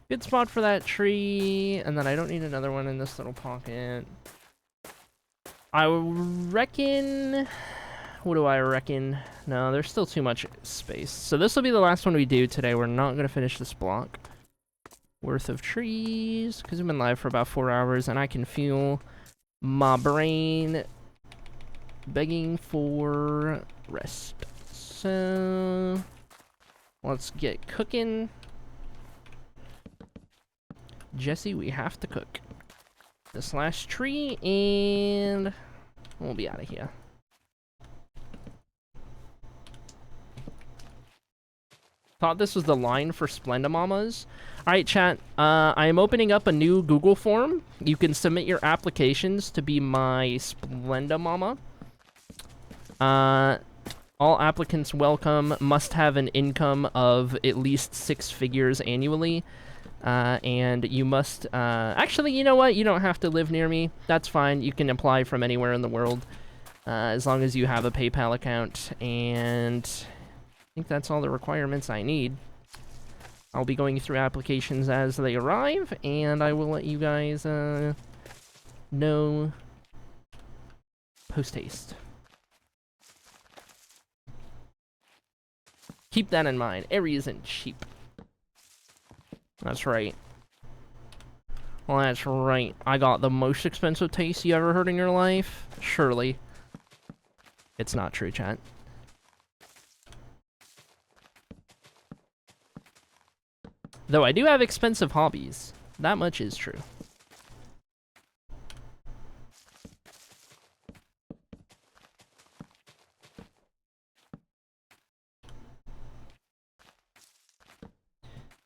Good spot for that tree, and then I don't need another one in this little pocket. I reckon... What do I reckon? No, there's still too much space. So this will be the last one we do today. We're not going to finish this block worth of trees, because we've been live for about 4 hours, and I can feel my brain begging for rest. So... let's get cooking. Jesse, we have to cook this last tree, and we'll be out of here. Thought this was the line for Splenda Mamas. Alright, chat. I am opening up a new Google form. You can submit your applications to be my Splenda Mama. All applicants welcome, must have an income of at least 6 figures annually. And you must, actually, you know what? You don't have to live near me. That's fine. You can apply from anywhere in the world, as long as you have a PayPal account. And I think that's all the requirements I need. I'll be going through applications as they arrive, and I will let you guys, know post-haste. Keep that in mind. Area isn't cheap. That's right. Well, that's right. I got the most expensive taste you ever heard in your life? Surely. It's not true, chat. Though I do have expensive hobbies. That much is true.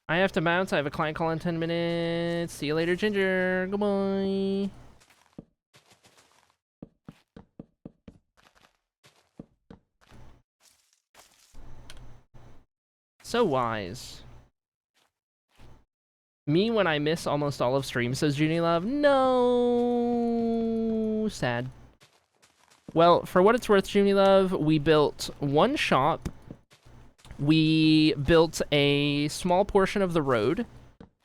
I have to bounce. I have a client call in 10 minutes. See you later, Ginger. Goodbye. So wise. Me when I miss almost all of stream, says Junie Love. No. Sad. Well, for what it's worth, Junie Love, we built one shop. We built a small portion of the road,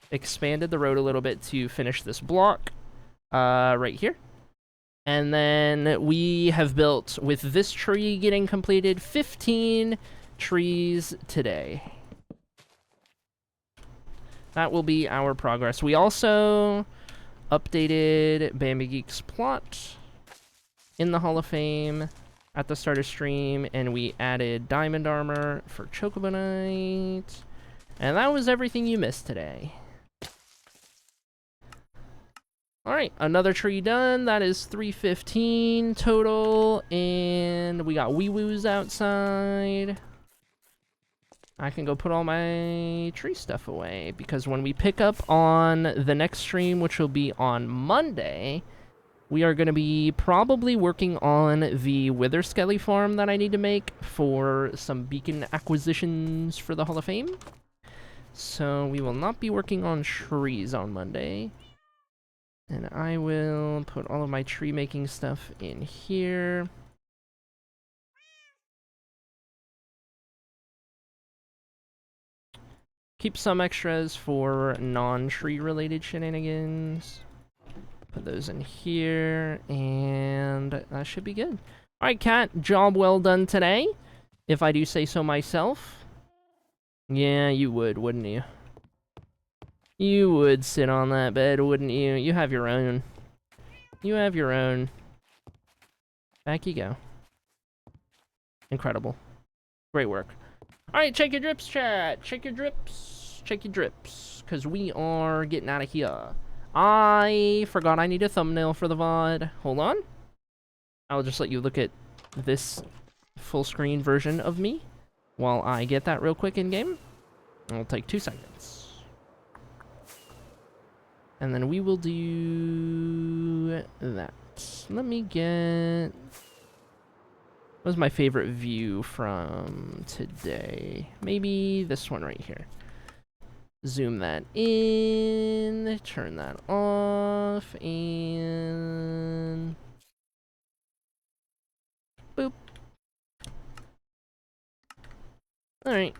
expanded the road a little bit to finish this block, right here. And then we have built, with this tree getting completed, 15 trees today. That will be our progress. We also updated Bambi Geek's plot in the Hall of Fame at the start of stream, and we added diamond armor for Chocobonite. And that was everything you missed today. Alright, another tree done. That is 315 total, and we got wee-woos outside. I can go put all my tree stuff away, because when we pick up on the next stream, which will be on Monday, we are going to be probably working on the Wither Skelly farm that I need to make for some beacon acquisitions for the Hall of Fame. So we will not be working on trees on Monday. And I will put all of my tree making stuff in here. Keep some extras for non-tree related shenanigans. Put those in here, and that should be good. Alright, Cat, job well done today, if I do say so myself. Yeah, you would, wouldn't you? You would sit on that bed, wouldn't you? You have your own. You have your own. Back you go. Incredible. Great work. Alright, check your drips, chat. Check your drips. Check your drips. Because we are getting out of here. I forgot I need a thumbnail for the VOD. Hold on. I'll just let you look at this full screen version of me while I get that real quick in game. It'll take 2 seconds. And then we will do that. Let me get... What was my favorite view from today? Maybe this one right here. Zoom that in, turn that off, and... boop. Alright.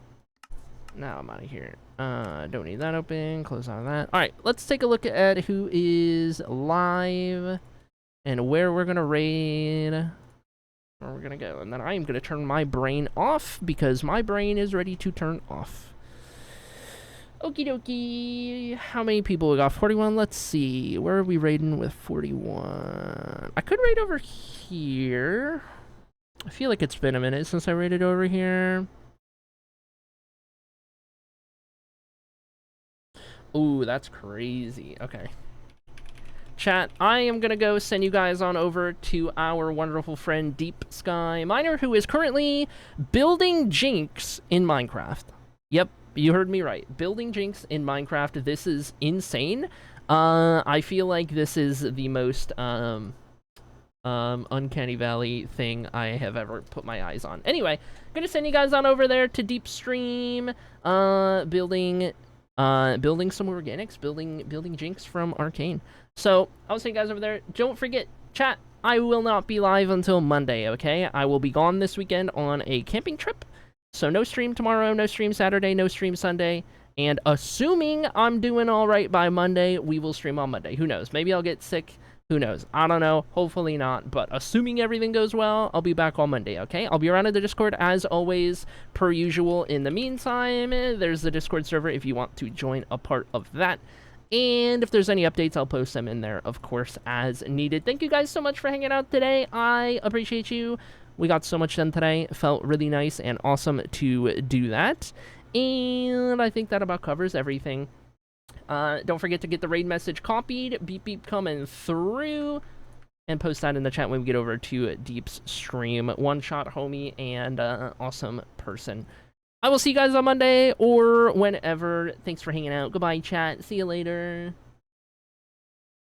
Now I'm out of here. Don't need that open. Close out of that. Alright, let's take a look at who is live and where we're gonna raid. Where we're gonna go. And then I'm gonna turn my brain off because my brain is ready to turn off. Okie dokie. How many people we got? 41. Let's see. Where are we raiding with 41? I could raid over here. I feel like it's been a minute since I raided over here. Ooh, that's crazy. Okay. Chat, I am gonna go send you guys on over to our wonderful friend Deep Sky Miner, who is currently building Jinx in Minecraft. Yep, you heard me right. Building Jinx in Minecraft. This is insane. I feel like this is the most Uncanny Valley thing I have ever put my eyes on. Anyway, I'm gonna send you guys on over there to Deep Stream, building some organics, building Jinx from Arcane. So I'll see you guys over there. Don't forget, chat, I will not be live until Monday, okay? I will be gone this weekend on a camping trip. So no stream tomorrow, no stream Saturday, no stream Sunday. And assuming I'm doing all right by Monday, we will stream on Monday. Who knows? Maybe I'll get sick. Who knows? I don't know. Hopefully not. But assuming everything goes well, I'll be back on Monday, okay? I'll be around in the Discord as always, per usual. In the meantime, there's the Discord server if you want to join a part of that. And if there's any updates, I'll post them in there, of course, as needed. Thank you guys so much for hanging out today. I appreciate you. We got so much done today. It felt really nice and awesome to do that. And I think that about covers everything. Don't forget to get the raid message copied. Beep beep coming through. And post that in the chat when we get over to Deep's stream. One shot homie and awesome person. I will see you guys on Monday or whenever. Thanks for hanging out. Goodbye, chat. See you later.